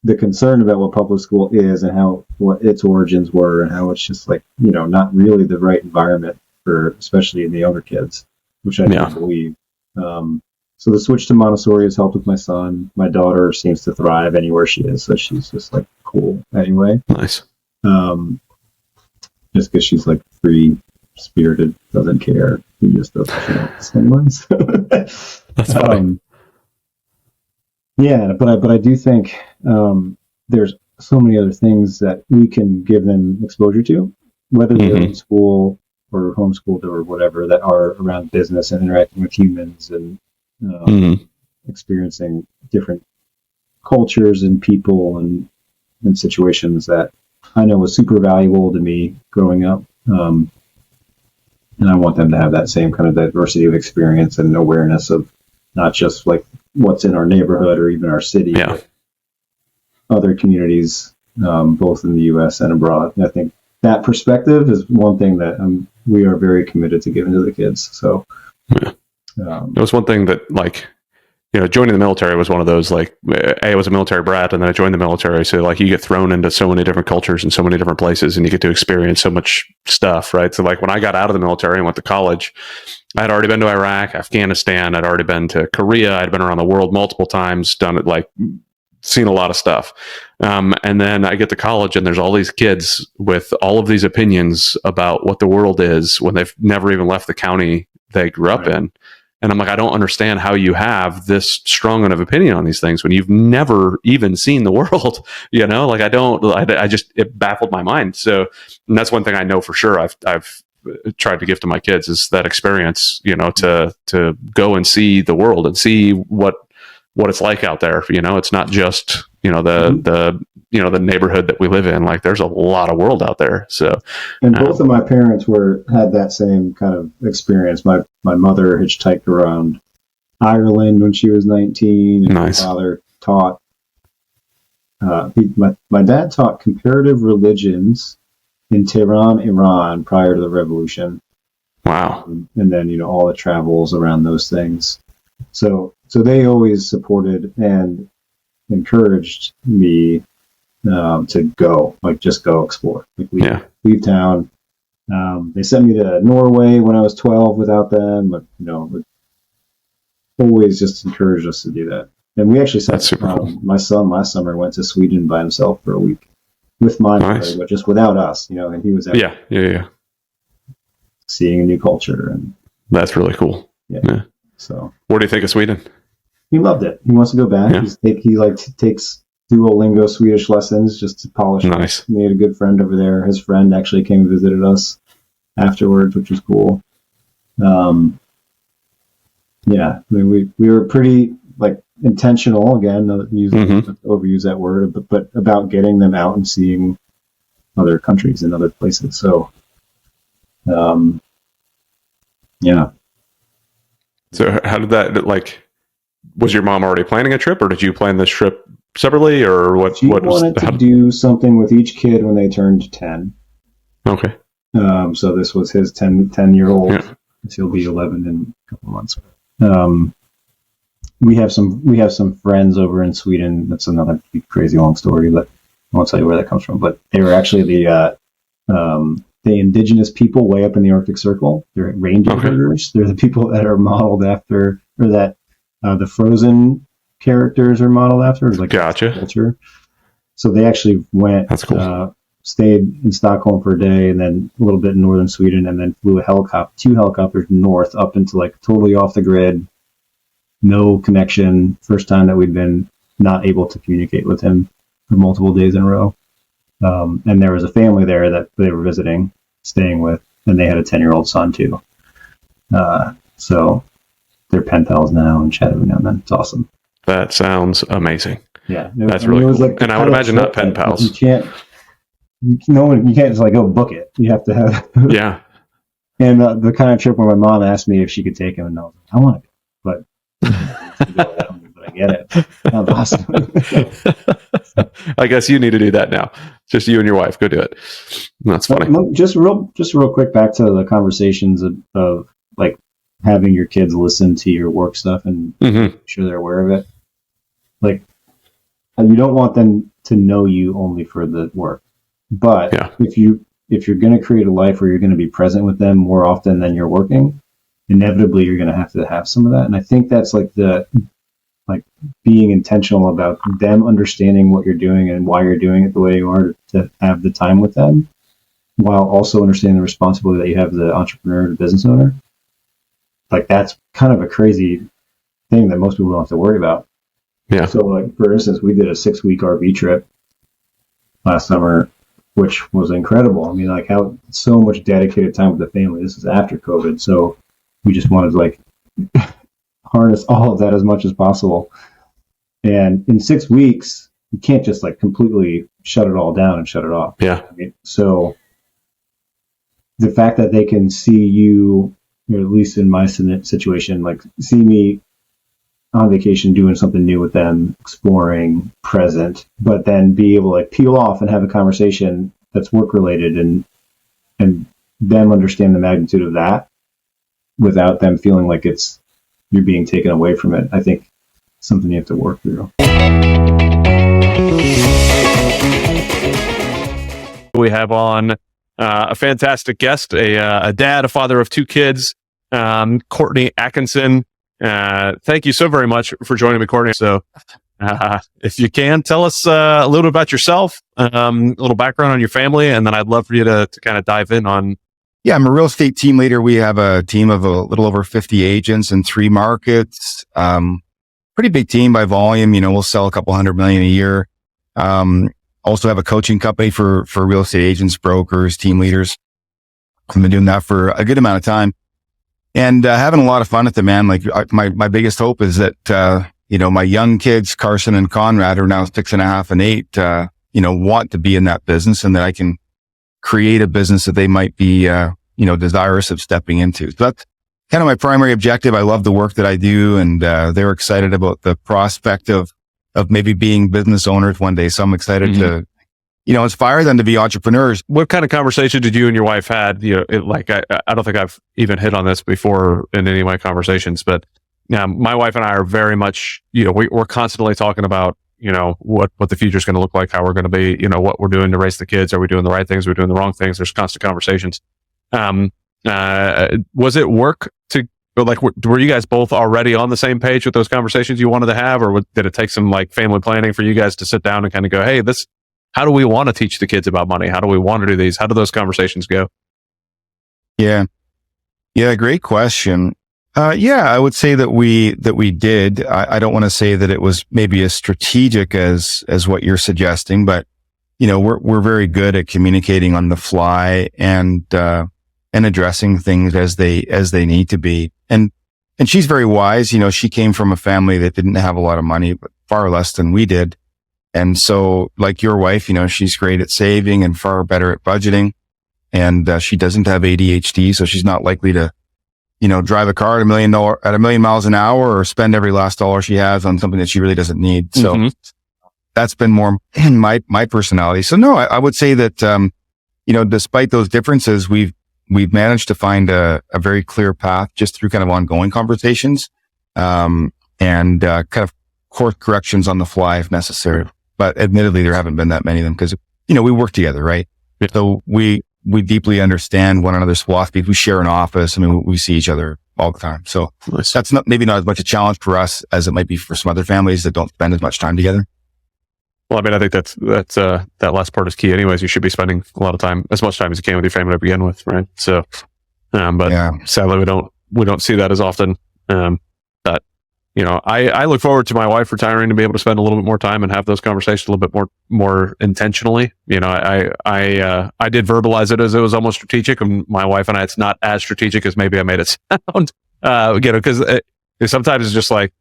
S7: the concern about what public school is and what its origins were, and how it's just like, not really the right environment for, especially in the younger kids, which I don't believe. So the switch to Montessori has helped with my son. My daughter seems to thrive anywhere she is, so she's just like cool anyway.
S1: Nice.
S7: Just because she's like free spirited, doesn't care. He just doesn't feel the same way.
S1: That's funny.
S7: Yeah, but I do think there's so many other things that we can give them exposure to, whether they're in school or homeschooled or whatever, that are around business and interacting with humans and experiencing different cultures and people and situations that I know was super valuable to me growing up. And I want them to have that same kind of diversity of experience and awareness of not just like what's in our neighborhood or even our city, but other communities, both in the U.S. and abroad. And I think that perspective is one thing that we are very committed to giving to the kids. So
S1: it was one thing that, like, joining the military was one of those, like, I was a military brat and then I joined the military. So like you get thrown into so many different cultures and so many different places and you get to experience so much stuff, right? So like when I got out of the military and went to college, I'd already been to Iraq, Afghanistan. I'd already been to Korea. I'd been around the world multiple times, done it, like, seen a lot of stuff. And then I get to college and there's all these kids with all of these opinions about what the world is when they've never even left the county they grew up in. And I'm like, I don't understand how you have this strong of opinion on these things when you've never even seen the world, like I just, it baffled my mind. So, and that's one thing I know for sure. I've tried to give to my kids is that experience, to go and see the world and see what it's like out there. It's not just, the neighborhood that we live in. Like there's a lot of world out there. So,
S7: and both of my parents had that same kind of experience. My mother hitchhiked around Ireland when she was 19. And
S1: nice.
S7: My father taught, my dad taught comparative religions in Tehran, Iran prior to the revolution.
S1: Wow.
S7: And then, all the travels around those things. So they always supported and encouraged me to go, like just go explore, like leave town. They sent me to Norway when I was 12 without them, but always just encouraged us to do that. And we actually sent cool. My son last summer went to Sweden by himself for a week with my mother, but just without us, and he was out seeing a new culture, and
S1: that's really cool. Yeah.
S7: So,
S1: what do you think of Sweden?
S7: He loved it. He wants to go back. Yeah. He takes Duolingo Swedish lessons just to polish.
S1: Nice.
S7: He made a good friend over there. His friend actually came and visited us afterwards, which was cool. Yeah, I mean, we were pretty like intentional again. Overuse that word, but about getting them out and seeing other countries and other places. So, yeah.
S1: So how did that, like, was your mom already planning a trip or did you plan this trip separately or what?
S7: She wanted to do something with each kid when they turned 10.
S1: Okay.
S7: So this was his 10-year-old. Yeah. He'll be 11 in a couple of months. We have some friends over in Sweden. That's another crazy long story, but I won't tell you where that comes from. But they were actually the indigenous people way up in the Arctic Circle. They're ranger herders. They're the people that are modeled after, or that the Frozen characters are modeled after. Like
S1: gotcha.
S7: Culture. So they actually went.
S1: That's cool.
S7: Stayed in Stockholm for a day, and then a little bit in northern Sweden, and then flew two helicopters north up into like totally off the grid, no connection. First time that we'd been not able to communicate with him for multiple days in a row. And there was a family there that they were visiting, staying with, and they had a 10-year-old son too. So they're pen pals now and chat every now and then. It's awesome.
S1: That sounds amazing.
S7: Yeah,
S1: that's really cool. Like, and I would imagine not pen pals.
S7: You can't just like go book it. You have to have.
S1: Yeah.
S7: And the kind of trip where my mom asked me if she could take him, and I was like, I want to go, but I get it. Sounds awesome.
S1: I guess you need to do that now. Just you and your wife. Go do it. That's funny.
S7: Just real quick back to the conversations of like having your kids listen to your work stuff and make sure they're aware of it. Like, you don't want them to know you only for the work. But if you're going to create a life where you're going to be present with them more often than you're working, inevitably you're going to have some of that. And I think that's like being intentional about them understanding what you're doing and why you're doing it the way you are to have the time with them. while also understanding the responsibility that you have as the entrepreneur, the business owner. Like, that's kind of a crazy thing that most people don't have to worry about.
S1: Yeah.
S7: So, like, for instance, we did a 6-week RV trip last summer, which was incredible. I mean, like, how so much dedicated time with the family. This is after COVID, so we just wanted to, like, harness all of that as much as possible. And in 6 weeks, you can't just, like, completely shut it all down and shut it off.
S1: Yeah.
S7: I mean, so the fact that they can see you, or at least in my situation, like, see me on vacation doing something new with them, exploring, present, but then be able to, like, peel off and have a conversation that's work related, and them understand the magnitude of that without them feeling like you're being taken away from it. I think something you have to work through.
S1: We have on a fantastic guest, a dad, a father of 2 kids, Courtney Atkinson. Thank you so very much for joining me, Courtney. So, if you can, tell us a little bit about yourself, a little background on your family, and then I'd love for you to kind of dive in on.
S8: Yeah, I'm a real estate team leader. We have a team of a little over 50 agents in 3 markets. Pretty big team by volume. We'll sell a couple $100 million a year. Also have a coaching company for real estate agents, brokers, team leaders. I've been doing that for a good amount of time. And having a lot of fun at the man. Like, my biggest hope is that, my young kids, Carson and Conrad, are now 6.5 and 8, want to be in that business, and that I can create a business that they might be, desirous of stepping into. So that's kind of my primary objective. I love the work that I do, and they're excited about the prospect of maybe being business owners one day. So I'm excited to, inspire them to be entrepreneurs.
S1: What kind of conversation did you and your wife had? I don't think I've even hit on this before in any of my conversations, but my wife and I are very much, we're constantly talking about, what the future is going to look like, how we're going to be, what we're doing to raise the kids. Are we doing the right things? Are we doing the wrong things? There's constant conversations. Was it work to, like, were you guys both already on the same page with those conversations you wanted to have, or did it take some, like, family planning for you guys to sit down and kind of go, hey, how do we want to teach the kids about money? How do we want to do these? How do those conversations go?
S8: Yeah. Great question. I would say that we did. I don't want to say that it was maybe as strategic as what you're suggesting, but we're very good at communicating on the fly and addressing things as they need to be. And she's very wise. She came from a family that didn't have a lot of money, but far less than we did. And so, like your wife, she's great at saving and far better at budgeting. And she doesn't have ADHD, so she's not likely to, drive a car at $1 million miles an hour, or spend every last dollar she has on something that she really doesn't need. So that's been more in my personality. So no, I would say that, despite those differences, we've managed to find a very clear path just through kind of ongoing conversations, and kind of course corrections on the fly if necessary. But admittedly, there haven't been that many of them because, we work together, right? Yeah. So we deeply understand one another's philosophies. We share an office. I mean, we see each other all the time. So that's maybe not as much a challenge for us as it might be for some other families that don't spend as much time together.
S1: Well, I mean, I think that's that last part is key. Anyways, you should be spending a lot of time, as much time as you can with your family to begin with, right? So, sadly, we don't see that as often. But I look forward to my wife retiring to be able to spend a little bit more time and have those conversations a little bit more intentionally. I did verbalize it as it was almost strategic, and my wife and I, it's not as strategic as maybe I made it sound. Because sometimes it's just like,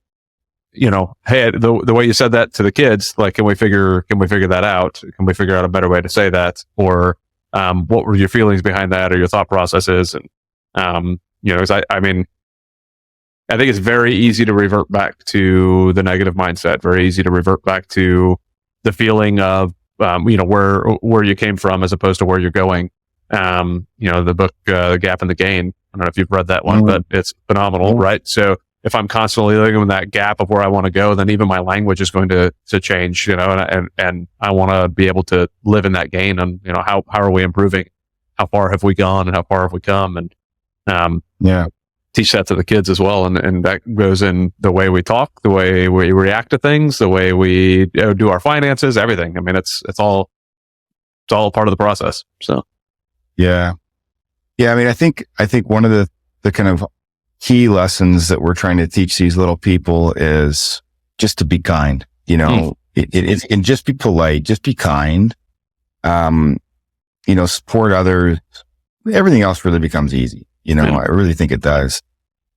S1: hey, the way you said that to the kids, like, can we figure that out? Can we figure out a better way to say that? Or, what were your feelings behind that, or your thought processes? And, because I think it's very easy to revert back to the negative mindset, very easy to revert back to the feeling of, where you came from as opposed to where you're going. The book, The Gap and the Gain. I don't know if you've read that one, but it's phenomenal, right? So if I'm constantly living in that gap of where I want to go, then even my language is going to change, and I want to be able to live in that gain. And, how are we improving? How far have we gone, and how far have we come? And, teach that to the kids as well. And that goes in the way we talk, the way we react to things, the way we do our finances, everything. I mean, it's all part of the process. So.
S8: Yeah. Yeah. I mean, I think one of the kind of key lessons that we're trying to teach these little people is just to be kind, you know, and just be polite, just be kind. You know, support others. Everything else really becomes easy. You know, I really think it does.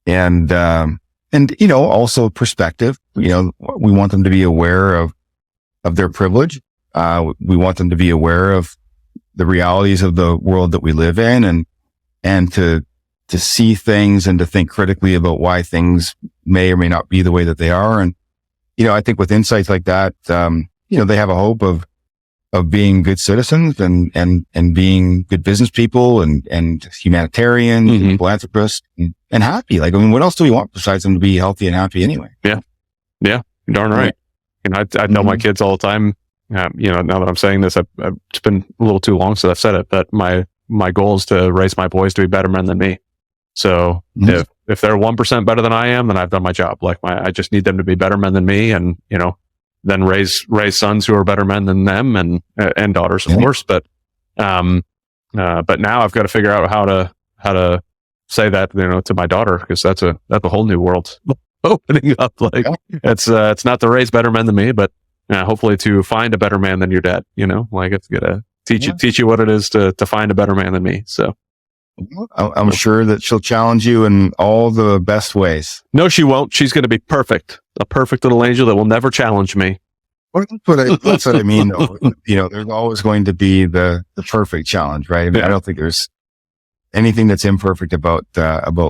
S8: And, you know, also perspective, you know, we want them to be aware of their privilege. We want them to be aware of the realities of the world that we live in, and to see things and to think critically about why things may or may not be the way that they are. And, you know, I think with insights like that, you know, they have a hope of being good citizens and being good business people and humanitarians and philanthropists and happy. Like, I mean, what else do we want besides them to be healthy and happy anyway?
S1: Yeah. Yeah. Darn right. And I tell my kids all the time, you know, now that I'm saying this, it's been a little too long since I've said it, but my goal is to raise my boys to be better men than me. So if they're 1% better than I am, then I've done my job. Like I just need them to be better men than me, and, you know, then raise sons who are better men than them, and daughters, of course. But now I've got to figure out how to say that, you know, to my daughter, because that's a whole new world opening up. Like it's not to raise better men than me, but hopefully to find a better man than your dad. You know, like it's gonna teach you what it is to find a better man than me. So
S8: I'm sure that she'll challenge you in all the best ways.
S1: No, she won't. She's going to be perfect. A perfect little angel that will never challenge me.
S8: That's what I mean. Though. You know, there's always going to be the perfect challenge, right? I mean, I don't think there's anything that's imperfect about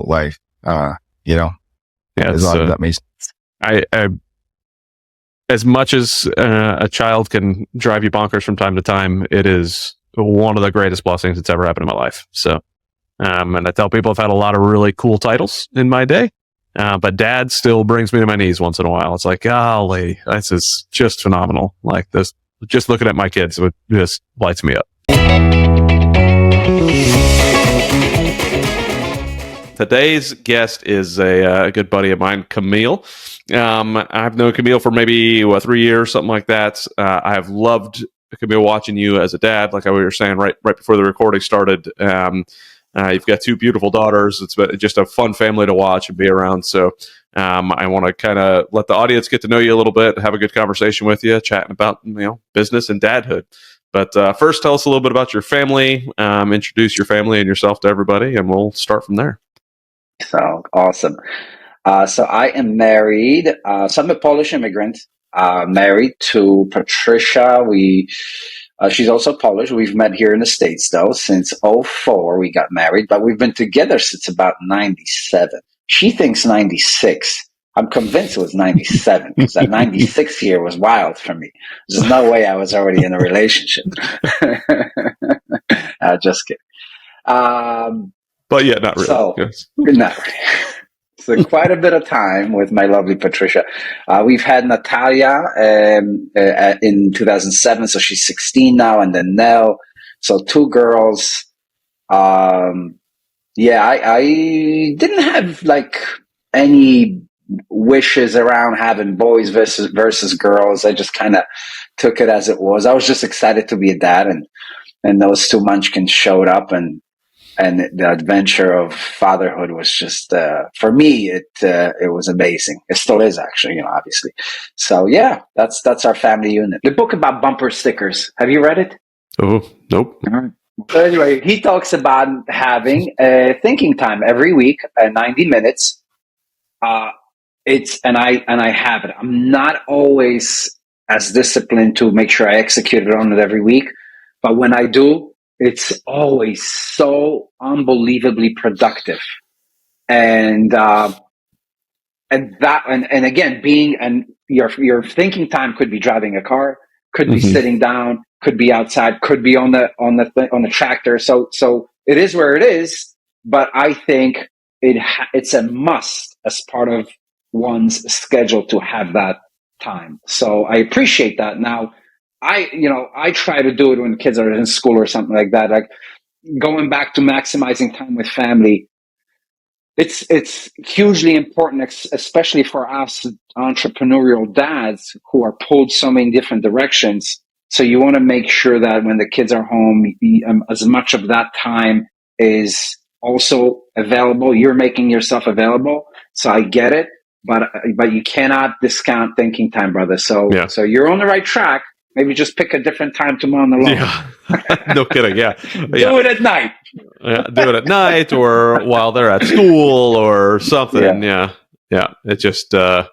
S8: life. You know, that makes sense.
S1: I as much as a child can drive you bonkers from time to time, it is one of the greatest blessings that's ever happened in my life. So, and I tell people I've had a lot of really cool titles in my day. But dad still brings me to my knees once in a while. It's like, golly, this is just phenomenal. Like this, just looking at my kids, it just lights me up. Today's guest is a good buddy of mine, Camille. I've known Camille for maybe 3 years, something like that. I have loved Camille watching you as a dad, like we were saying right before the recording started. You've got two beautiful daughters. It's just a fun family to watch and be around. So I want to kind of let the audience get to know you a little bit, have a good conversation with you, chatting about, you know, business and dadhood. But first, tell us a little bit about your family, introduce your family and yourself to everybody, and we'll start from there.
S9: So awesome. So I am married. So I'm a Polish immigrant, married to Patricia. She's also Polish. We've met here in the States, though, since 2004. We got married, but we've been together since about 97. She thinks 96. I'm convinced it was 97 because that 96 year was wild for me. There's no way I was already in a relationship. Just kidding.
S1: But yeah, not really.
S9: So,
S1: yes.
S9: Not really. So quite a bit of time with my lovely Patricia. We've had Natalia in 2007, so she's 16 now, and then Nell. So two girls. I didn't have like any wishes around having boys versus girls. I just kind of took it as it was. I was just excited to be a dad, and those two munchkins showed up, and the adventure of fatherhood was just, for me, it was amazing. It still is, actually, you know, obviously. So yeah, that's our family unit. The book about bumper stickers. Have you read it?
S1: Oh, nope.
S9: All right. So anyway, he talks about having a thinking time every week, 90 minutes. I have it. I'm not always as disciplined to make sure I execute it on it every week, but when I do, it's always so unbelievably productive. And again, your thinking time could be driving a car, could be sitting down, could be outside, could be on the tractor. So it is where it is, but I think it's a must as part of one's schedule to have that time. So I appreciate that. Now, I try to do it when kids are in school or something like that. Like going back to maximizing time with family, it's hugely important, especially for us entrepreneurial dads who are pulled so many different directions. So you want to make sure that when the kids are home, as much of that time is also available. You're making yourself available. So I get it, but you cannot discount thinking time, brother. So
S1: Yeah.
S9: so you're on the right track. Maybe just pick a different time to mow on the lawn.
S1: Yeah. No kidding. Yeah.
S9: Do it at night.
S1: Do it at night or while they're at school or something.
S9: Yeah.
S1: Yeah. It just, I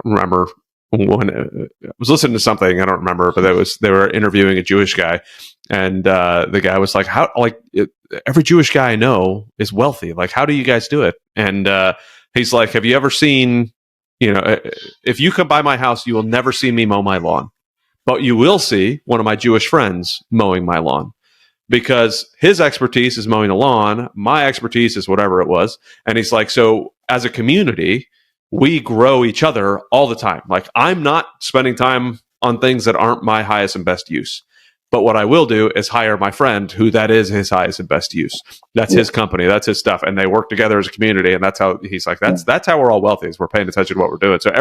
S1: remember when I was listening to something, I don't remember, but they were interviewing a Jewish guy, and the guy was like, every Jewish guy I know is wealthy. Like, how do you guys do it? And he's like, have you ever seen, if you come by my house, you will never see me mow my lawn, but you will see one of my Jewish friends mowing my lawn. Because his expertise is mowing the lawn, my expertise is whatever it was. And he's like, so as a community, we grow each other all the time. Like, I'm not spending time on things that aren't my highest and best use. But what I will do is hire my friend who that is his highest and best use. That's his company. That's his stuff. And they work together as a community. And that's how he's like, that's how we're all wealthy, is we're paying attention to what we're doing. So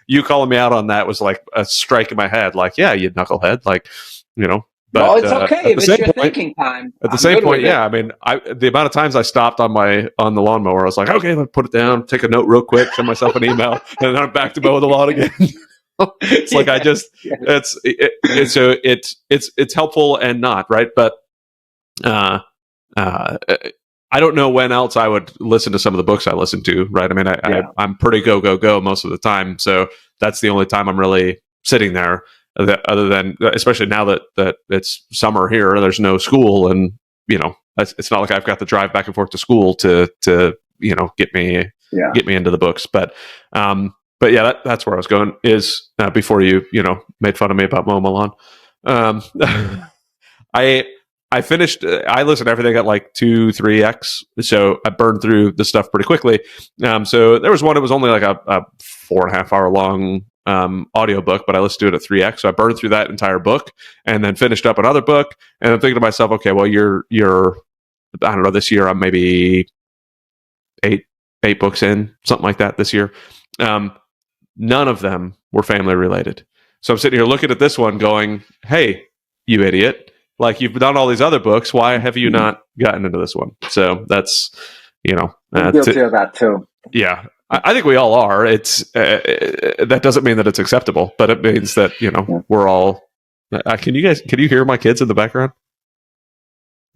S1: you calling me out on that was like a strike in my head. Like, yeah, you knucklehead. Like, But,
S9: well, it's okay. If it's your thinking time.
S1: At the same point, yeah. I mean, the amount of times I stopped on the lawnmower, I was like, okay, let's put it down, take a note real quick, send myself an email, and then I'm back to mowing the lawn again. It's like it's helpful and not right, but I don't know when else I would listen to some of the books I listen to. Right? I mean, I'm pretty go most of the time, so that's the only time I'm really sitting there. Other than, especially now that it's summer here, there's no school, and it's not like I've got to drive back and forth to school to get me into the books. But yeah, that's where I was going. Is before you made fun of me about mowing my lawn. I finished. I listened to everything at like 2-3x, so I burned through the stuff pretty quickly. So there was one. It was only like a 4.5 hour long audiobook, but I listened to it at 3x. So I burned through that entire book and then finished up another book. And I'm thinking to myself, okay, well, you're I don't know, this year I'm maybe eight books in, something like that this year. None of them were family related. So I'm sitting here looking at this one going, hey, you idiot. Like, you've done all these other books. Why have you not gotten into this one? So that's,
S9: I'm guilty of that too.
S1: Yeah. I think we all are. It's that doesn't mean that it's acceptable, but it means that we're all. Can you hear my kids in the background?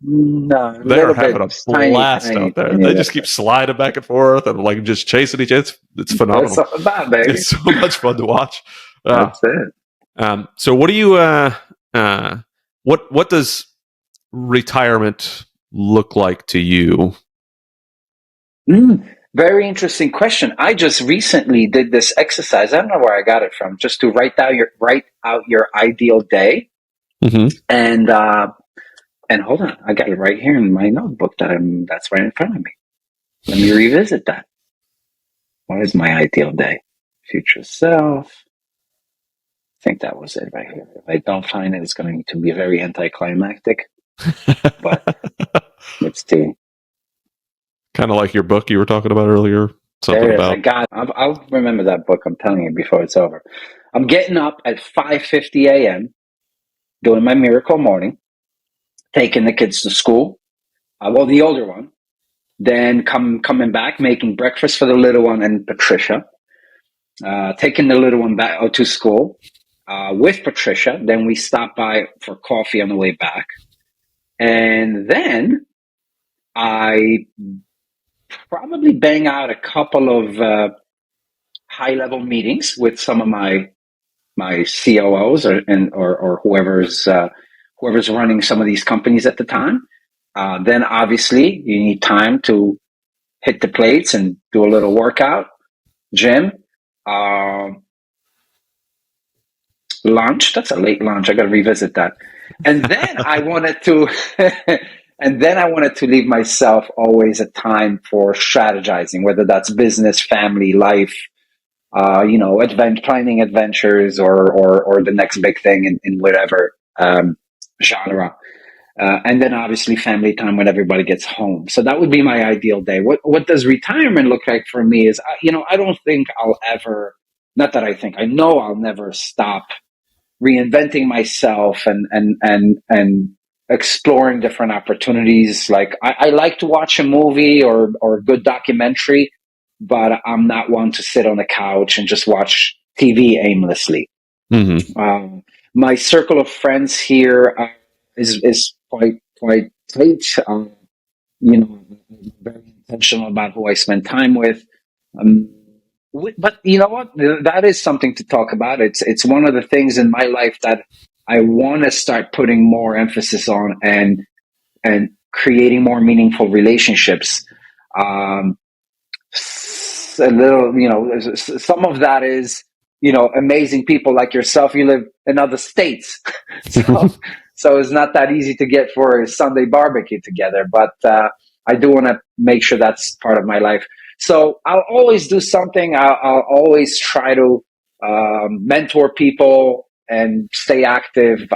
S9: No,
S1: they're having a blast out there. They just keep sliding back and forth and like just chasing each other. It's phenomenal.
S9: That's something bad, baby.
S1: It's so much fun to watch.
S9: That's it.
S1: So what do you? What does retirement look like to you?
S9: Very interesting question. I just recently did this exercise. I don't know where I got it from, just to write out your ideal day.
S1: Mm-hmm.
S9: And hold on, I got it right here in my notebook that's right in front of me. Let me revisit that. What is my ideal day? Future self. I think that was it right here. If I don't find it, it's going to be very anticlimactic. But let's see.
S1: Kind of like your book you were talking about earlier. Something about.
S9: I'll remember that book. I'm telling you before it's over. I'm getting up at 5:50 a.m., doing my miracle morning, taking the kids to school. Well, the older one. Then coming back, making breakfast for the little one and Patricia. Taking the little one back to school with Patricia. Then we stop by for coffee on the way back. And then I probably bang out a couple of high-level meetings with some of my COOs or whoever's running some of these companies at the time. Then obviously you need time to hit the plates and do a little workout, gym, lunch. That's a late lunch. I got to revisit that. And then I wanted to leave myself always a time for strategizing, whether that's business, family, life, planning adventures or the next big thing in whatever genre. And then obviously family time when everybody gets home. So that would be my ideal day. What does retirement look like for me is, I don't think I'll ever, not that I think, I know I'll never stop reinventing myself and exploring different opportunities. Like I like to watch a movie or a good documentary, but I'm not one to sit on the couch and just watch TV aimlessly.
S1: Mm-hmm.
S9: My circle of friends here is quite tight. I'm very intentional about who I spend time with. But you know what? That is something to talk about. It's one of the things in my life that I want to start putting more emphasis on and creating more meaningful relationships. A little, some of that is, amazing people like yourself. You live in other states, so it's not that easy to get for a Sunday barbecue together. But I do want to make sure that's part of my life. So I'll always do something. I'll always try to mentor people and stay active.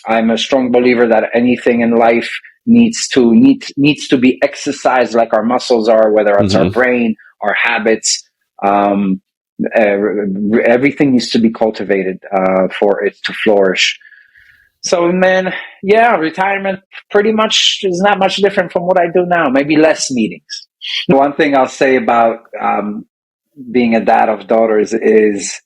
S9: I'm a strong believer that anything in life needs to be exercised, like our muscles are, whether it's our brain, our habits. Everything needs to be cultivated for it to flourish. So, man, yeah, retirement pretty much is not much different from what I do now. Maybe less meetings. One thing I'll say about being a dad of daughters is,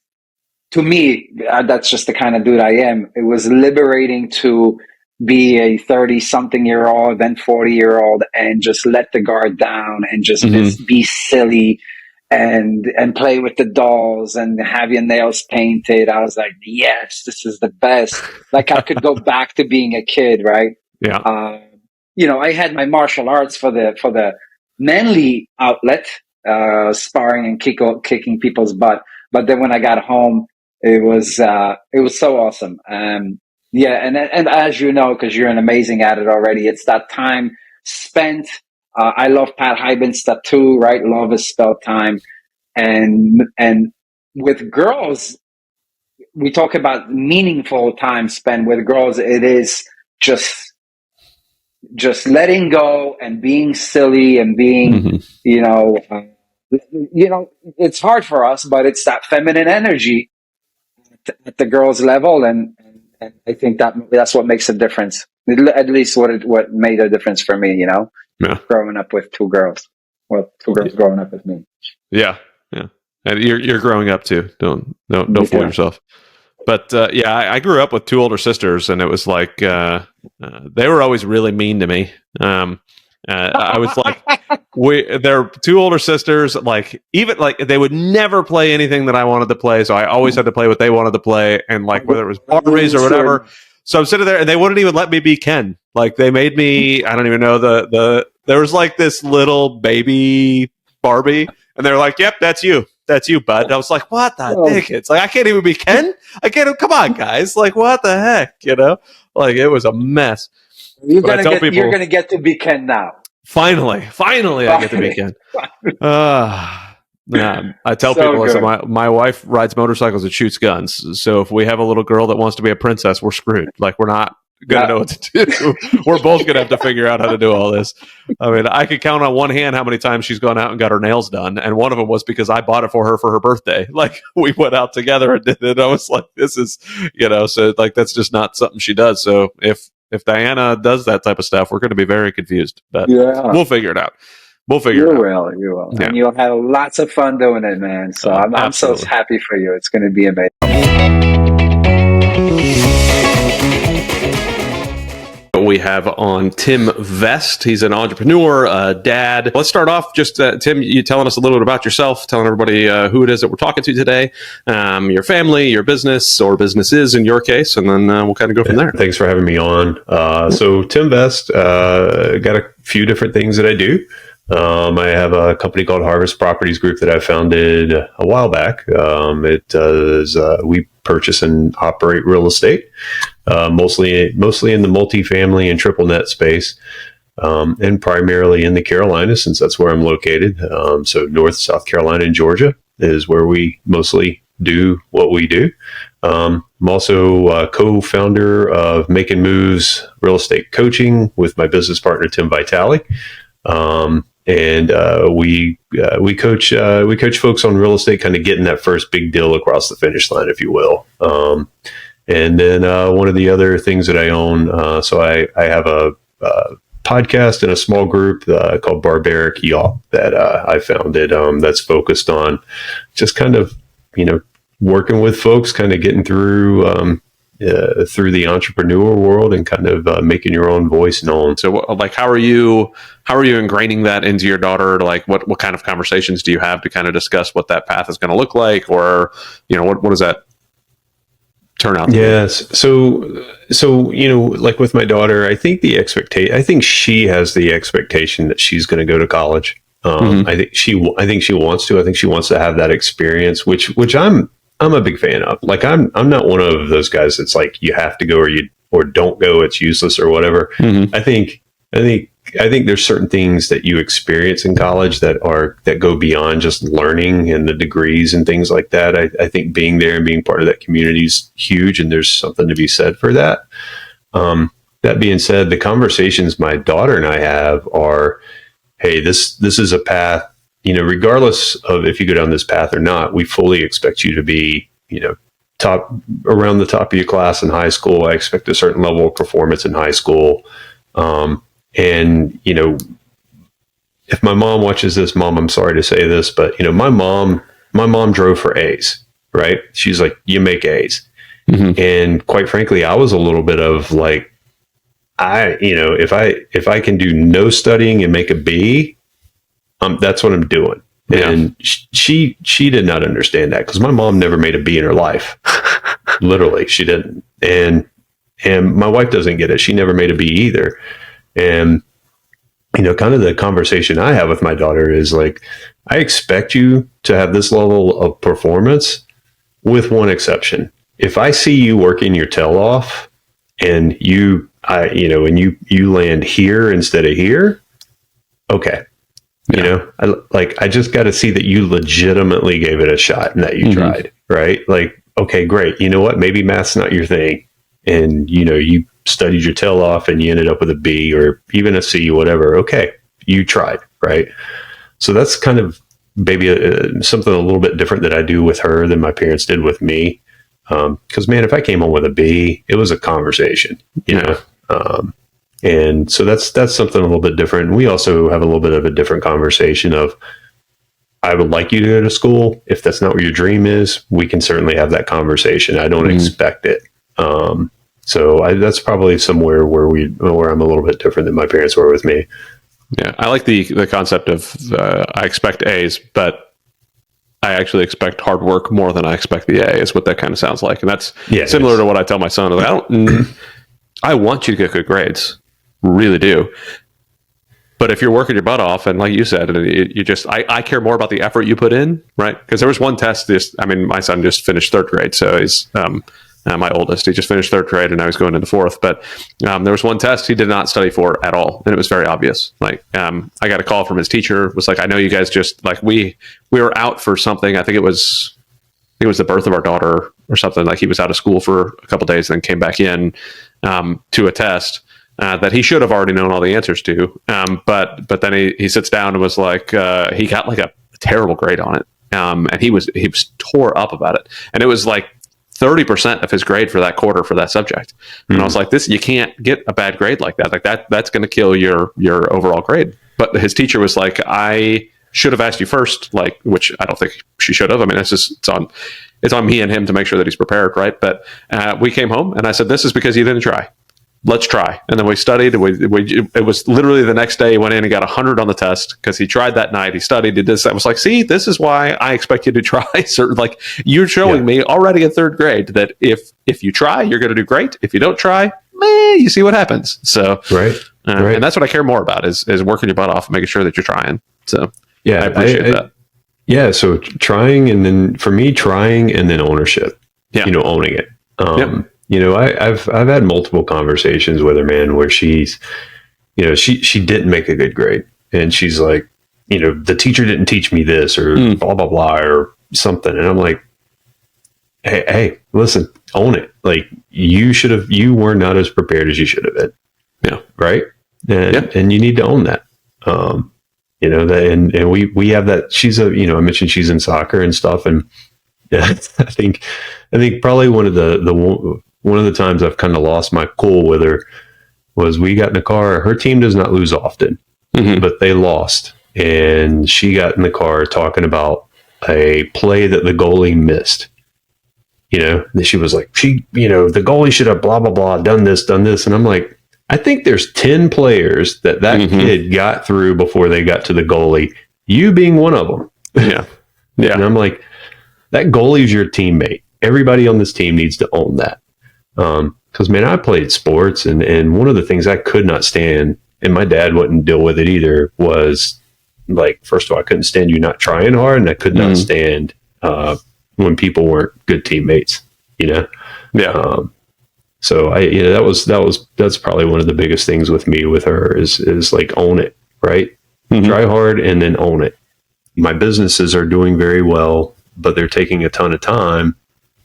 S9: to me, that's just the kind of dude I am. It was liberating to be a 30-something-year-old, then 40-year-old, and just let the guard down and just be silly and play with the dolls and have your nails painted. I was like, yes, this is the best. Like I could go back to being a kid, right?
S1: Yeah.
S9: I had my martial arts for the manly outlet, sparring and kicking people's butt. But then when I got home, it was so awesome. And as you know, because you're an amazing at it already, it's that time spent. I love Pat Hyben's tattoo, right? Love is spelled time. And with girls, we talk about meaningful time spent with girls. It is just letting go and being silly and being, it's hard for us, but it's that feminine energy at the girls' level, and I think that's what makes a difference. At least what made a difference for me, growing up with two girls. Well, two girls growing up with me.
S1: Yeah, yeah, and you're growing up too. Don't fool yourself. But I grew up with two older sisters, and it was like they were always really mean to me. I was like, they're two older sisters. Like even like they would never play anything that I wanted to play, so I always had to play what they wanted to play, and like whether it was Barbies or whatever. So I'm sitting there, and they wouldn't even let me be Ken. Like they made me. I don't even know there was like this little baby Barbie, and they're like, "Yep, that's you." That's you, bud. I was like, what the heck? It's like, I can't even be Ken. I can't. Come on, guys. like, what the heck? Like it was a mess.
S9: You're going to get to be Ken now.
S1: Finally, I get to be Ken. I tell people, listen, my wife rides motorcycles and shoots guns. So if we have a little girl that wants to be a princess, we're screwed. Like we're not going to know what to do. We're both going to have to figure out how to do all this. I mean, I could count on one hand how many times she's gone out and got her nails done. And one of them was because I bought it for her birthday. Like we went out together and did it. I was like, this is, so like, that's just not something she does. So if Diana does that type of stuff, we're going to be very confused, but we'll figure it out. You
S9: will. Yeah. And you'll have lots of fun doing it, man. So I'm so happy for you. It's going to be amazing.
S1: We have on Tim Vest. He's an entrepreneur, dad. Let's start off just, Tim, you telling us a little bit about yourself, telling everybody who it is that we're talking to today, your family, your business or businesses in your case, and then we'll kind of go from there.
S10: Thanks for having me on. So Tim Vest, got a few different things that I do. I have a company called Harvest Properties Group that I founded a while back. It does, we purchase and operate real estate, mostly in the multifamily and triple net space, and primarily in the Carolinas, since that's where I'm located. So North, South Carolina, and Georgia is where we mostly do what we do. I'm also a co-founder of Making Moves Real Estate Coaching with my business partner, Tim Vitale. And we coach folks on real estate, kind of getting that first big deal across the finish line, if you will. And then one of the other things that I own, so I have a podcast and a small group called Barbaric Yacht that I founded that's focused on just kind of, working with folks, kind of getting through the entrepreneur world and kind of making your own voice known.
S1: So like, how are you ingraining that into your daughter? Like what kind of conversations do you have to kind of discuss what that path is going to look like? Or, what does that turn out to
S10: yes.
S1: be?
S10: So, like with my daughter, I think she has the expectation that she's going to go to college. I think she wants to. I think she wants to have that experience, which I'm a big fan of. Like I'm not one of those guys that's like you have to go or don't go, it's useless or whatever. I think there's certain things that you experience in college that go beyond just learning and the degrees and things like that. I think being there and being part of that community is huge, and there's something to be said for that. That being said, the conversations my daughter and I have are, hey, this is a path, regardless of if you go down this path or not, we fully expect you to be, around the top of your class in high school. I expect a certain level of performance in high school. And, if my mom watches this, Mom, I'm sorry to say this, but, my mom drove for A's, right? She's like, you make A's. And quite frankly, I was a little bit of like, if I can do no studying and make a B, that's what I'm doing. Yeah. And she did not understand that because my mom never made a B in her life. Literally, she didn't. And my wife doesn't get it. She never made a B either. And, kind of the conversation I have with my daughter is like, I expect you to have this level of performance with one exception. If I see you working your tail off and you land here instead of here, okay.
S1: Yeah.
S10: I just got to see that you legitimately gave it a shot and that you tried, right? Like, okay, great. You know what? Maybe math's not your thing. And, you studied your tail off and you ended up with a B or even a C, whatever. Okay. You tried, right? So that's kind of maybe something a little bit different that I do with her than my parents did with me. Because, man, if I came home with a B, it was a conversation, you know? And so that's something a little bit different. We also have a little bit of a different conversation of, I would like you to go to school. If that's not what your dream is, we can certainly have that conversation. I don't expect it. That's probably somewhere where I'm a little bit different than my parents were with me.
S1: Yeah. I like the concept of, I expect A's, but I actually expect hard work more than I expect the A is what that kind of sounds like. And that's similar to what I tell my son. Like, I want you to get good grades. Really do. But if you're working your butt off, and like you said, I care more about the effort you put in, right? Because there was one test. My son just finished third grade, so he's my oldest. He just finished third grade, and now he's going into fourth. But there was one test he did not study for at all, and it was very obvious. Like I got a call from his teacher. Was like, I know you guys just like we were out for something. I think it was the birth of our daughter or something. Like he was out of school for a couple of days, and then came back in to a test. That he should have already known all the answers to. But then he sits down and was like, he got like a terrible grade on it. And he was tore up about it. And it was like 30% of his grade for that quarter for that subject. And I was like, you can't get a bad grade like that. Like that's going to kill your overall grade. But his teacher was like, I should have asked you first, like, which I don't think she should have. I mean, it's on me and him to make sure that he's prepared. Right. But we came home and I said, this is because you didn't try. Let's try. And then we studied. It was literally the next day he went in and got 100 on the test because he tried that night. He studied. He did. I was like, see, this is why I expect you to try. Like you're showing me already in third grade that if you try, you're going to do great. If you don't try, you see what happens. So
S10: right.
S1: And that's what I care more about is working your butt off and making sure that you're trying. So yeah, I appreciate that.
S10: Yeah. So trying, and then for me, trying and then ownership. Yeah. Owning it. I've had multiple conversations with her, man, where she's, she didn't make a good grade, and she's like, the teacher didn't teach me this, or blah blah blah, or something, and I'm like, hey, listen, own it. Like you were not as prepared as you should have been. Yeah, right. And you need to own that. And we have that. She's I mentioned she's in soccer and stuff, and I think probably one one of the times I've kind of lost my cool with her was we got in the car. Her team does not lose often, but they lost. And she got in the car talking about a play that the goalie missed. And she was like, the goalie should have blah, blah, blah, done this. And I'm like, I think there's 10 players that kid got through before they got to the goalie, you being one of them.
S1: Yeah. Yeah.
S10: And I'm like, that goalie's your teammate. Everybody on this team needs to own that. Because, man, I played sports, and one of the things I could not stand, and my dad wouldn't deal with it either, was, like, first of all, I couldn't stand you not trying hard, and I could not stand when people weren't good teammates, Yeah. So that's probably one of the biggest things with me with her is like, own it, right? Try hard and then own it. My businesses are doing very well, but they're taking a ton of time,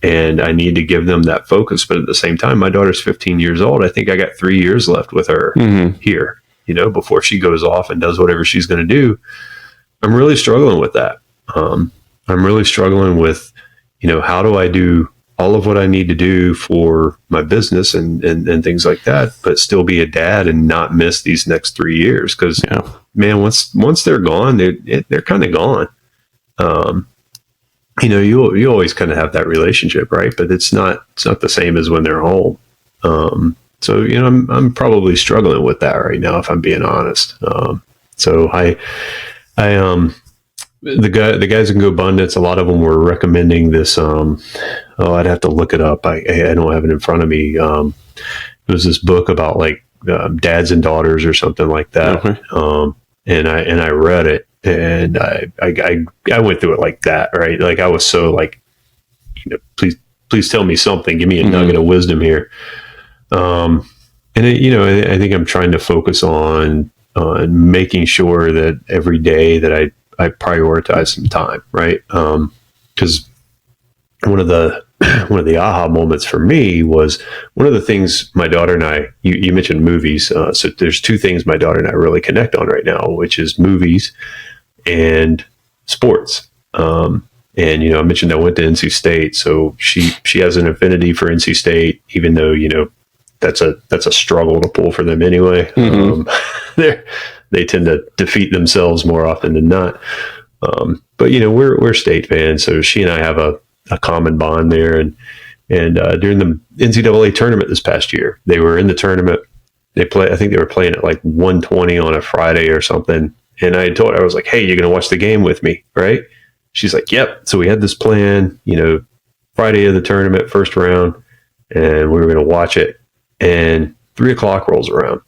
S10: and I need to give them that focus. But at the same time, my daughter's 15 years old. I think I got 3 years left with her here, before she goes off and does whatever she's going to do. I'm really struggling with that. I'm really struggling with, how do I do all of what I need to do for my business and things like that, but still be a dad and not miss these next 3 years. Cause man, once they're gone, they're kind of gone. You always kind of have that relationship, right? But it's not the same as when they're home. So, I'm probably struggling with that right now, if I'm being honest. So the guys in GoBundance, a lot of them were recommending this. I'd have to look it up. I don't have it in front of me. It was this book about like dads and daughters or something like that. And I read it, and I went through it like that, right? Like I was so like, please tell me something. Give me a nugget of wisdom here. And I think I'm trying to focus on making sure that every day that I prioritize some time, right? Because one of the aha moments for me was one of the things my daughter and I, you mentioned movies. So there's two things my daughter and I really connect on right now, which is movies and sports. And, I mentioned I went to NC State, so she has an affinity for NC State, even though, that's a struggle to pull for them anyway. They tend to defeat themselves more often than not. But we're State fans, so she and I have a common bond there. And during the NCAA tournament this past year, they were in the tournament. I think they were playing at like 1:20 on a Friday or something. And I told her, I was like, "Hey, you're going to watch the game with me, right?" She's like, "Yep." So we had this plan, Friday of the tournament, first round, and we were going to watch it. And 3:00 rolls around,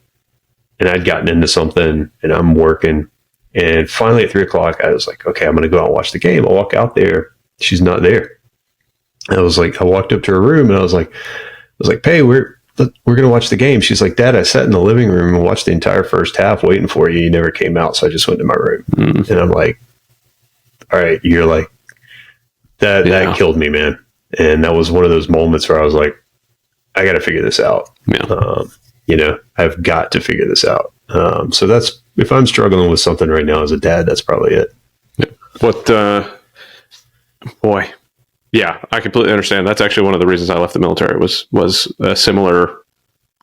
S10: and I'd gotten into something, and I'm working. And finally at 3:00, I was like, okay, I'm going to go out and watch the game. I walk out there. She's not there. I walked up to her room, and I was like, "Hey, we're going to watch the game." She's like, "Dad, I sat in the living room and watched the entire first half waiting for you. You never came out. So I just went to my room." And I'm like, all right, you're like, that killed me, man. And that was one of those moments where I was like, I got to figure this out. I've got to figure this out. So that's, if I'm struggling with something right now as a dad, that's probably it.
S1: Boy. Yeah, I completely understand. That's actually one of the reasons I left the military was a similar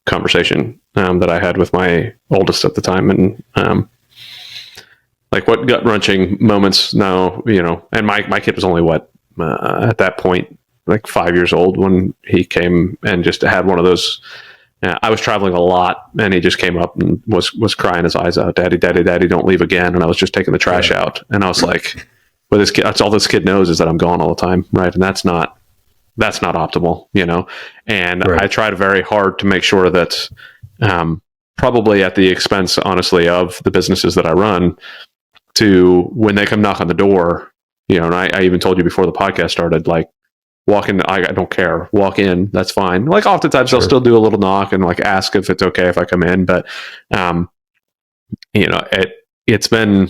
S1: conversation that I had with my oldest at the time. And like what gut wrenching moments now, and my kid was only at that point, like 5 years old when he came and just had one of those. I was traveling a lot, and he just came up and was crying his eyes out, "Daddy, Daddy, Daddy, don't leave again." And I was just taking the trash out, and I was like, "Well, this kid, that's all this kid knows is that I'm gone all the time, right?" And that's not optimal, And I tried very hard to make sure that, probably at the expense, honestly, of the businesses that I run, to when they come knock on the door, and I even told you before the podcast started, like, walk in. I don't care. Walk in. That's fine. Like oftentimes they'll still do a little knock and like ask if it's okay if I come in. But, it's been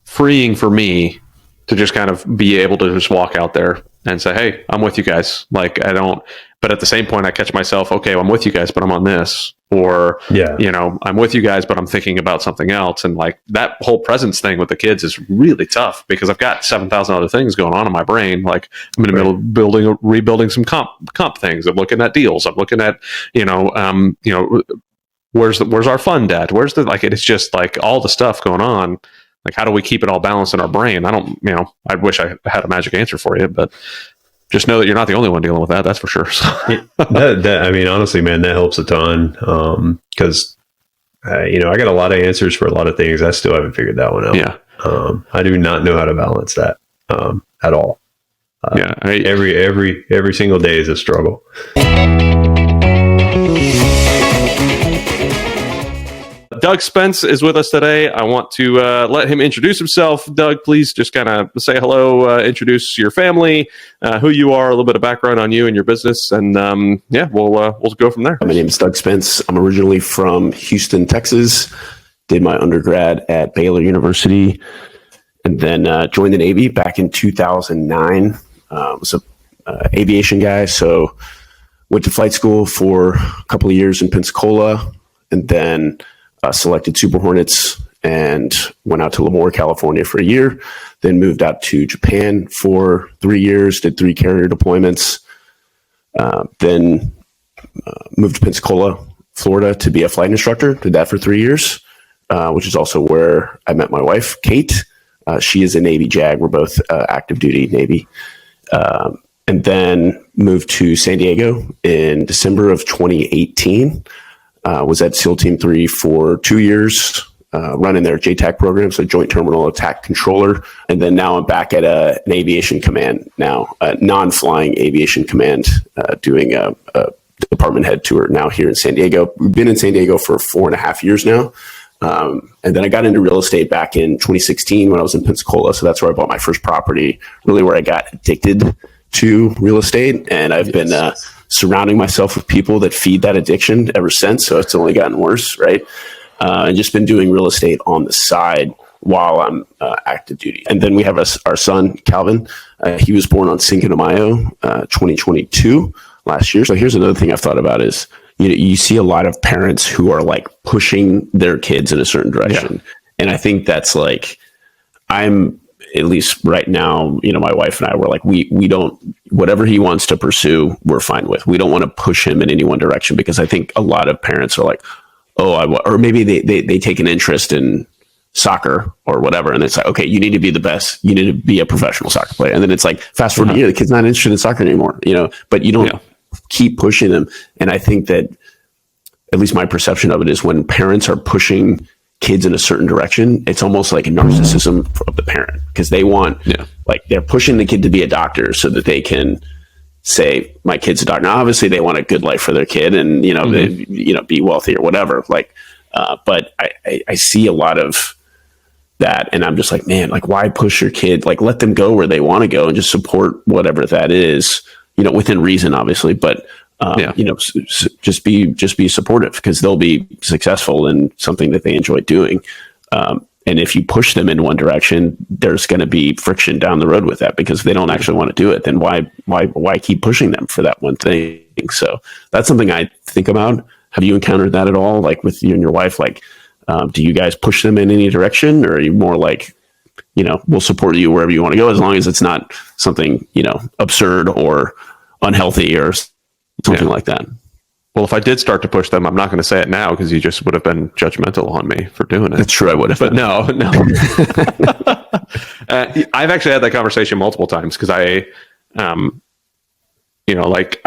S1: freeing for me to just kind of be able to just walk out there and say, hey, I'm with you guys. Like, I don't, but at the same point, I catch myself, okay, well, I'm with you guys, but I'm on this. Or, you know, I'm with you guys, but I'm thinking about something else. And like that whole presence thing with the kids is really tough because I've got 7,000 other things going on in my brain. Like I'm in the middle of rebuilding some comp things. I'm looking at deals. I'm looking at, you know, where's our fund at? Where's the, like, it's just like all the stuff going on. Like, how do we keep it all balanced in our brain? I don't, you know, I wish I had a magic answer for you, but just know that you're not the only one dealing with that. That's for sure.
S10: I mean, honestly, man, that helps a ton. Cause you know, I got a lot of answers for a lot of things. I still haven't figured that one out.
S1: Yeah.
S10: I do not know how to balance that, at all. Every single day is a struggle.
S1: Doug Spence is with us today. I want to let him introduce himself. Doug, please just kind of say hello, introduce your family, who you are, a little bit of background on you and your business, and we'll go from there.
S11: My name is Doug Spence. I'm originally from Houston, Texas. Did my undergrad at Baylor University, and then joined the Navy back in 2009. Was a aviation guy, so went to flight school for a couple of years in Pensacola, and then selected Super Hornets and went out to Lemoore, California for a year, then moved out to Japan for 3 years, did 3 carrier deployments, then moved to Pensacola, Florida to be a flight instructor, did that for 3 years, which is also where I met my wife, Kate. She is a Navy JAG. We're both active duty Navy. And then moved to San Diego in December of 2018. Was at SEAL Team 3 for 2 years, running their JTAC program, so Joint Terminal Attack Controller. And then now I'm back at an aviation command now, a non-flying aviation command, doing a department head tour now here in San Diego. We've been in San Diego for 4.5 years now. And then I got into real estate back in 2016 when I was in Pensacola. So that's where I bought my first property, really where I got addicted to real estate. And I've been surrounding myself with people that feed that addiction ever since. So it's only gotten worse, right? And just been doing real estate on the side while I'm active duty. And then we have our son, Calvin. He was born on Cinco de Mayo, 2022 last year. So here's another thing I've thought about is, you know, you see a lot of parents who are like pushing their kids in a certain direction. Yeah. And I think that's like, I'm, at least right now, you know, my wife and I were like, we don't, whatever he wants to pursue, we're fine with. We don't want to push him in any one direction, because I think a lot of parents are like, or maybe they take an interest in soccer or whatever. And it's like, okay, you need to be the best. You need to be a professional soccer player. And then it's like, fast forward a year, the kid's not interested in soccer anymore, you know, but you don't keep pushing them. And I think that at least my perception of it is when parents are pushing kids in a certain direction, it's almost like a narcissism of the parent, because they want, like, they're pushing the kid to be a doctor so that they can say, my kid's a doctor. Now, obviously they want a good life for their kid and, you know, they, you know, be wealthy or whatever. Like, but I see a lot of that, and I'm just like, man, like, why push your kid? Like, let them go where they want to go and just support whatever that is, you know, within reason, obviously, but you know, just be supportive, because they'll be successful in something that they enjoy doing. And if you push them in one direction, there's going to be friction down the road with that, because if they don't actually want to do it, then why keep pushing them for that one thing? So that's something I think about. Have you encountered that at all? Like with you and your wife, like, do you guys push them in any direction, or are you more like, you know, we'll support you wherever you want to go, as long as it's not something, you know, absurd or unhealthy or something like that?
S1: Well, if I did start to push them, I'm not going to say it now, because you just would have been judgmental on me for doing it.
S11: That's true, I would have.
S1: But no. I've actually had that conversation multiple times, because I, you know, like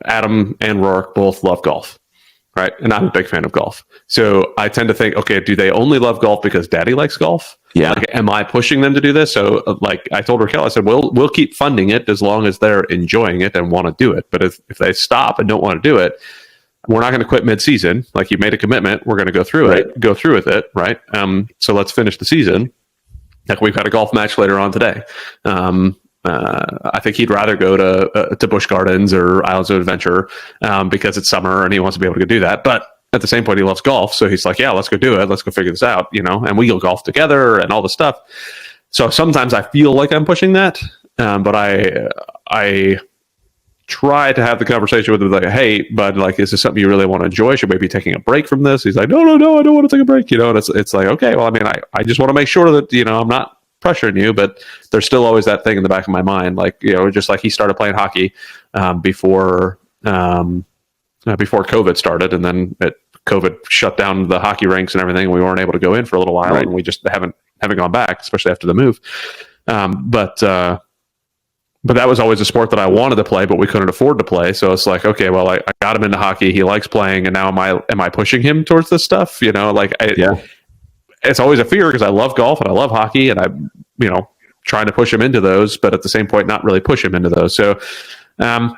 S1: Adam and Rourke both love golf, right? And I'm a big fan of golf. So I tend to think, okay, do they only love golf because daddy likes golf?
S11: Yeah.
S1: Like, am I pushing them to do this? So like I told Raquel, I said, we'll keep funding it as long as they're enjoying it and want to do it. But if they stop and don't want to do it, we're not going to quit mid-season. Like, you made a commitment, we're going to go through with it. Right. So let's finish the season. Like, we've got a golf match later on today. I think he'd rather go to Busch Gardens or Islands of Adventure, because it's summer and he wants to be able to go do that. But at the same point, he loves golf. So he's like, yeah, let's go do it. Let's go figure this out, you know, and we go golf together and all the stuff. So sometimes I feel like I'm pushing that. but I try to have the conversation with him like, hey, bud, like, is this something you really want to enjoy? Should we be taking a break from this? He's like, no, I don't want to take a break. And it's like, okay, well, I mean, I just want to make sure that, I'm not pressuring you, but there's still always that thing in the back of my mind. Like, just like he started playing hockey before COVID started, and then COVID shut down the hockey rinks and everything. And we weren't able to go in for a little while, and we just haven't gone back, especially after the move. But that was always a sport that I wanted to play, but we couldn't afford to play. So it's like, okay, well, I got him into hockey. He likes playing, and now am I pushing him towards this stuff? It's always a fear because I love golf and I love hockey, and I'm trying to push him into those, but at the same point, not really push him into those. So I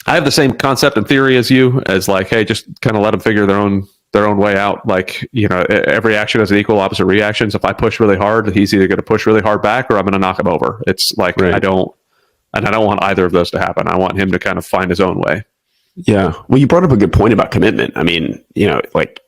S1: have the same concept and theory as you, as like, hey, just kind of let them figure their own way out. Like, every action has an equal opposite reaction. So if I push really hard, he's either going to push really hard back or I'm going to knock him over. It's like, right. I don't want either of those to happen. I want him to kind of find his own way.
S11: Yeah. Well, you brought up a good point about commitment. I mean, like,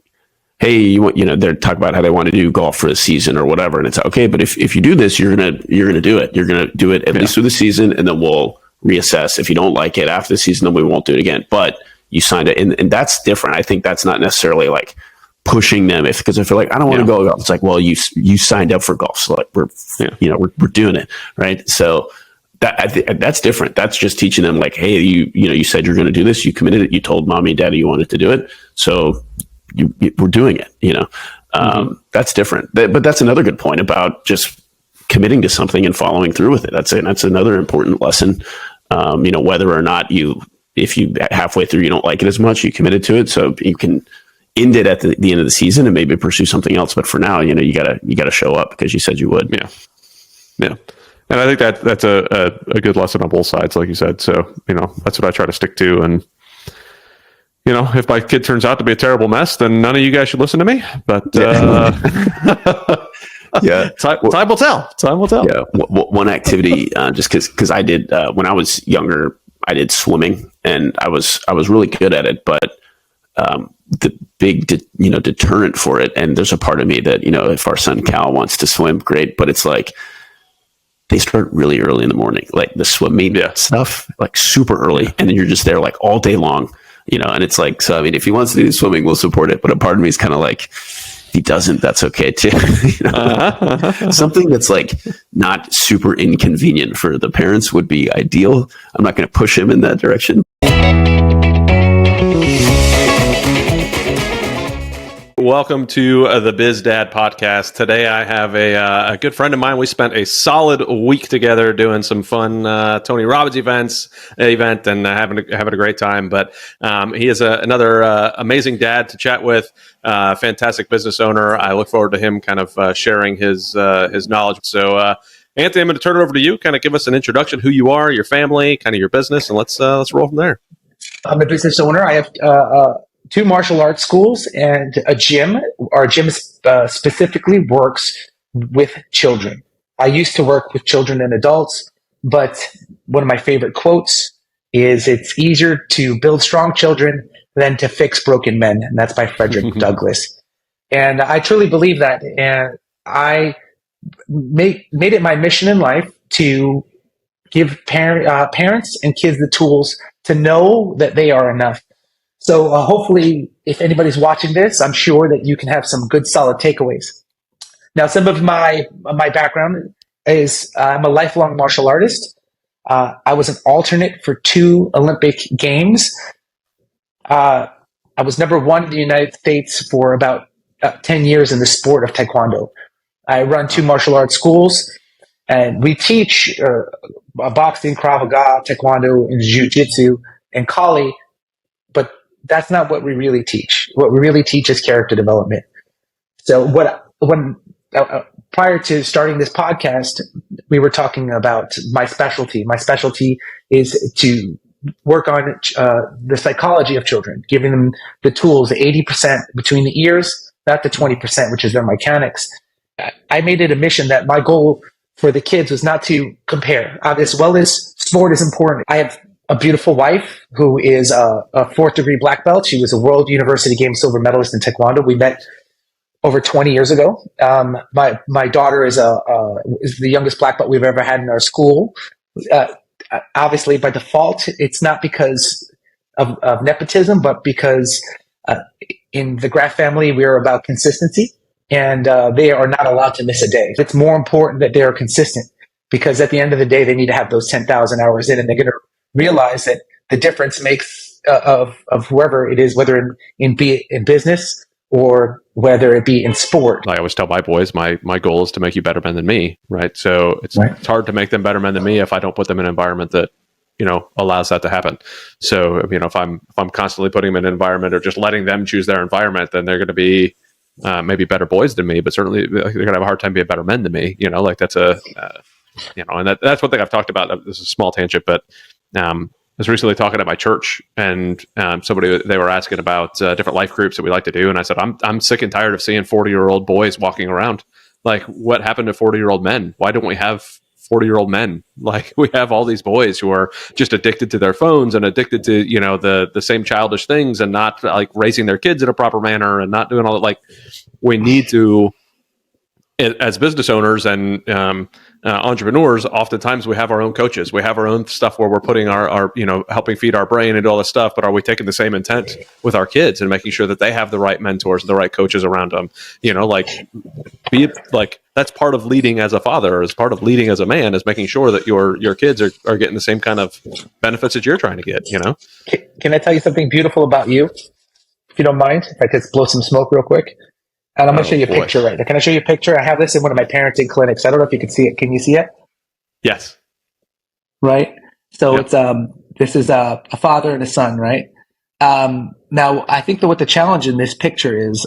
S11: hey, they're talking about how they want to do golf for a season or whatever. And it's okay. But if you do this, you're going to do it. You're going to do it at least through the season, and then we'll reassess. If you don't like it after the season, then we won't do it again. But you signed it. And that's different. I think that's not necessarily like pushing them, because if they're like, I don't want to go golf. It's like, well, you signed up for golf. So like we're doing it. Right. So that's different. That's just teaching them like, hey, you said you're going to do this. You committed it. You told mommy and daddy you wanted to do it. So we're doing it, That's different. But that's another good point about just committing to something and following through with it. That's another important lesson. Whether or not if you halfway through, you don't like it as much, you committed to it. So you can end it at the end of the season and maybe pursue something else. But for now, you gotta show up because you said you would.
S1: Yeah. Yeah. And I think that's a good lesson on both sides, like you said. So, that's what I try to stick to. And, if my kid turns out to be a terrible mess, then none of you guys should listen to me. But
S11: yeah,
S1: time will tell. Time will tell.
S11: Yeah, one activity, just because I did when I was younger, I did swimming, and I was really good at it. But the big deterrent for it, and there's a part of me that if our son Cal wants to swim, great. But it's like they start really early in the morning, like the swimming stuff, like super early, and then you're just there like all day long. And it's like, so, I mean, if he wants to do swimming, we'll support it. But a part of me is kind of like, if he doesn't, that's okay too. Something that's like not super inconvenient for the parents would be ideal. I'm not going to push him in that direction.
S1: Welcome to the Biz Dad podcast. Today I have a good friend of mine. We spent a solid week together doing some fun Tony Robbins event and having a great time. But he is another amazing dad to chat with, fantastic business owner. I look forward to him kind of sharing his knowledge. So Anthony, I'm going to turn it over to you. Kind of give us an introduction, who you are, your family, kind of your business, and let's roll from there.
S9: I'm a business owner. I have 2 martial arts schools and a gym. Our gym specifically works with children. I used to work with children and adults, but one of my favorite quotes is, it's easier to build strong children than to fix broken men. And that's by Frederick Douglass. And I truly believe that. And I made it my mission in life to give parents and kids the tools to know that they are enough. So hopefully, if anybody's watching this, I'm sure that you can have some good, solid takeaways. Now, some of my background is I'm a lifelong martial artist. I was an alternate for 2 Olympic Games. I was number 1 in the United States for about 10 years in the sport of Taekwondo. I run 2 martial arts schools, and we teach boxing, Krav Maga, Taekwondo, and Jiu-Jitsu, and Kali. But that's not what we really teach. What we really teach is character development. So prior to starting this podcast, we were talking about my specialty. My specialty is to work on the psychology of children, giving them the tools, the 80% between the ears, not the 20%, which is their mechanics. I made it a mission that my goal for the kids was not to compare. As well as sport is important. I have a beautiful wife who is a 4th degree black belt. She was a World University Games silver medalist in Taekwondo. We met over 20 years ago. My daughter is the youngest black belt we've ever had in our school. Uh, Obviously, by default, it's not because of nepotism, but because in the Graff family, we're about consistency, and they are not allowed to miss a day. It's more important that they are consistent, because at the end of the day, they need to have those 10,000 hours in, and they're going to realize that the difference makes of whoever it is, whether in business or whether it be in sport.
S1: I always tell my boys, my goal is to make you better men than me, right? So it's hard to make them better men than me if I don't put them in an environment that, allows that to happen. So, if I'm constantly putting them in an environment or just letting them choose their environment, then they're going to be maybe better boys than me, but certainly they're going to have a hard time being better men than me. Like that's and that's one thing I've talked about. This is a small tangent, but I was recently talking at my church, and they were asking about different life groups that we like to do, and I said I'm sick and tired of seeing 40-year-old boys walking around. Like, what happened to 40-year-old men? Why don't we have 40-year-old men? Like, we have all these boys who are just addicted to their phones and addicted to the same childish things, and not like raising their kids in a proper manner and not doing all that. Like, we need to, as business owners and entrepreneurs, oftentimes we have our own coaches. We have our own stuff where we're putting our helping feed our brain and all this stuff. But are we taking the same intent with our kids and making sure that they have the right mentors, the right coaches around them? That's part of leading as a father, as part of leading as a man, is making sure that your kids are getting the same kind of benefits that you're trying to get.
S9: Can I tell you something beautiful about you, if you don't mind? If I could blow some smoke real quick. And I'm going to show you a picture right now. Can I show you a picture? I have this in one of my parenting clinics. I don't know if you can see it. Can you see it?
S1: Yes.
S9: Right? So It's this is a father and a son, right? Now, I think that what the challenge in this picture is,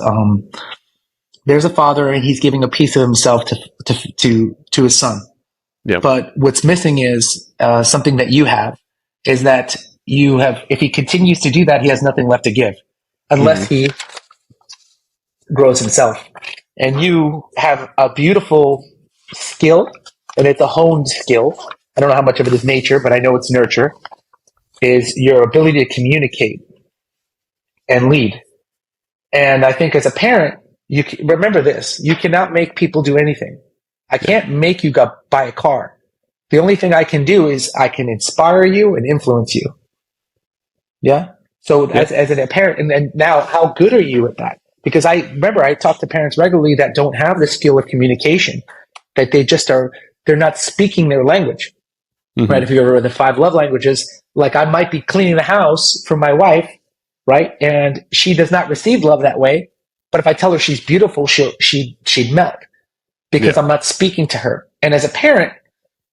S9: there's a father and he's giving a piece of himself to his son.
S1: Yeah.
S9: But what's missing is something that you have, is that you have, if he continues to do that, he has nothing left to give unless he grows himself. And you have a beautiful skill, and it's a honed skill. I don't know how much of it is nature, but I know it's nurture, is your ability to communicate and lead. And I think as a parent, you remember this: you cannot make people do anything. I can't make you go buy a car. The only thing I can do is I can inspire you and influence you. Yeah. So as a parent, and now, how good are you at that? Because I talk to parents regularly that don't have the skill of communication, that they just they're not speaking their language, right? If you're in the 5 love languages, like I might be cleaning the house for my wife, right? And she does not receive love that way. But if I tell her she's beautiful, she'd melt, because I'm not speaking to her. And as a parent,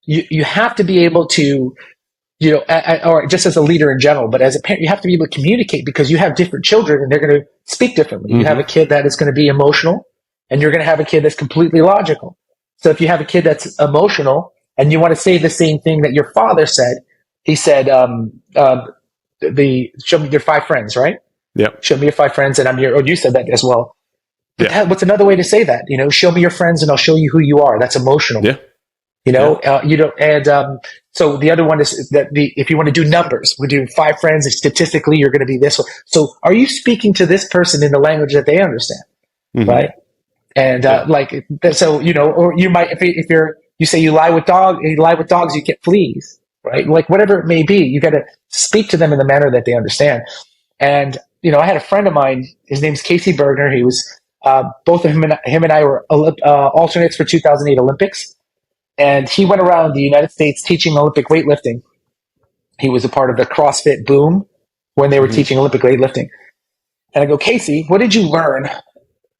S9: you have to be able to, or just as a leader in general, but as a parent, you have to be able to communicate, because you have different children and they're going to speak differently. You have a kid that is going to be emotional, and you're going to have a kid that's completely logical. So if you have a kid that's emotional and you want to say the same thing that your father said, he said, show me your 5 friends, right?
S1: Yep.
S9: Show me your 5 friends and I'm your, you said that as well. But what's another way to say that? Show me your friends and I'll show you who you are. That's emotional.
S1: Yeah.
S9: So the other one is that if you want to do numbers, we do 5 friends, and statistically you're going to be this one. So are you speaking to this person in the language that they understand, right? And or you might, if you say you lie with dogs, you get fleas, right? Like whatever it may be, you got to speak to them in the manner that they understand. And I had a friend of mine. His name's Casey Bergner. He was both of him and I were alternates for 2008 Olympics. And he went around the United States teaching Olympic weightlifting. He was a part of the CrossFit boom when they were teaching Olympic weightlifting. And I go, Casey, what did you learn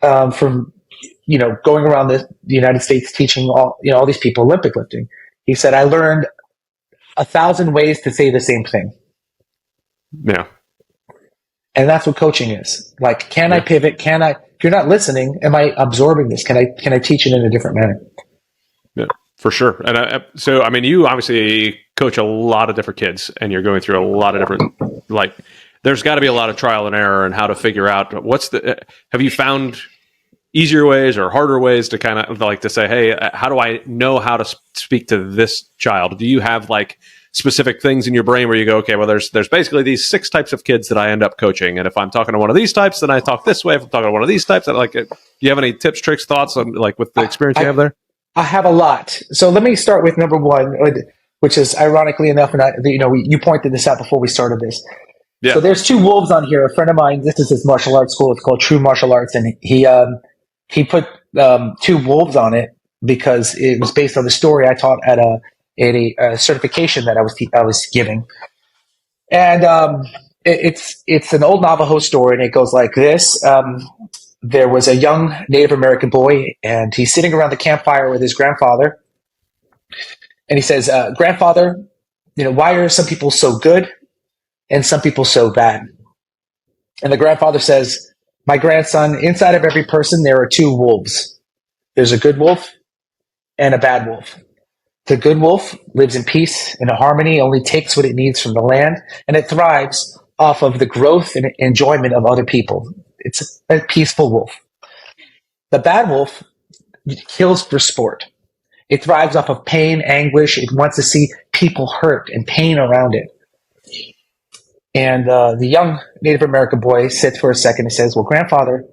S9: from going around the United States teaching all these people Olympic lifting? He said, I learned 1,000 ways to say the same thing.
S1: Yeah.
S9: And that's what coaching is. Like, can I pivot? If you're not listening, am I absorbing this? Can I teach it in a different manner?
S1: Yeah, for sure. And so you obviously coach a lot of different kids, and you're going through a lot of different, there's got to be a lot of trial and error and how to figure out have you found easier ways or harder ways to kind of to say, hey, how do I know how to speak to this child? Do you have specific things in your brain where you go, okay, well, there's basically these 6 types of kids that I end up coaching, and if I'm talking to one of these types, then I talk this way. If I'm talking to one of these types, do you have any tips, tricks, thoughts on with the experience you have there?
S9: I have a lot. So let me start with number 1.
S12: which is ironically enough, and you pointed this out before we started this.
S1: Yeah.
S12: So there's two wolves on here. A friend of mine, this is his martial arts school. It's called True Martial Arts, and he put two wolves on it because it was based on the story I taught at a certification that I was giving, and it's an old Navajo story, and it goes like this. There was a young Native American boy, and he's sitting around the campfire with his grandfather. And he says, grandfather, why are some people so good and some people so bad? And the grandfather says, my grandson, inside of every person, there are two wolves. There's a good wolf and a bad wolf. The good wolf lives in peace and harmony, only takes what it needs from the land, and it thrives off of the growth and enjoyment of other people. It's a peaceful wolf. The bad wolf kills for sport. It thrives off of pain, anguish. It wants to see people hurt and pain around it. And the young Native American boy sits for a second and says, well, grandfather,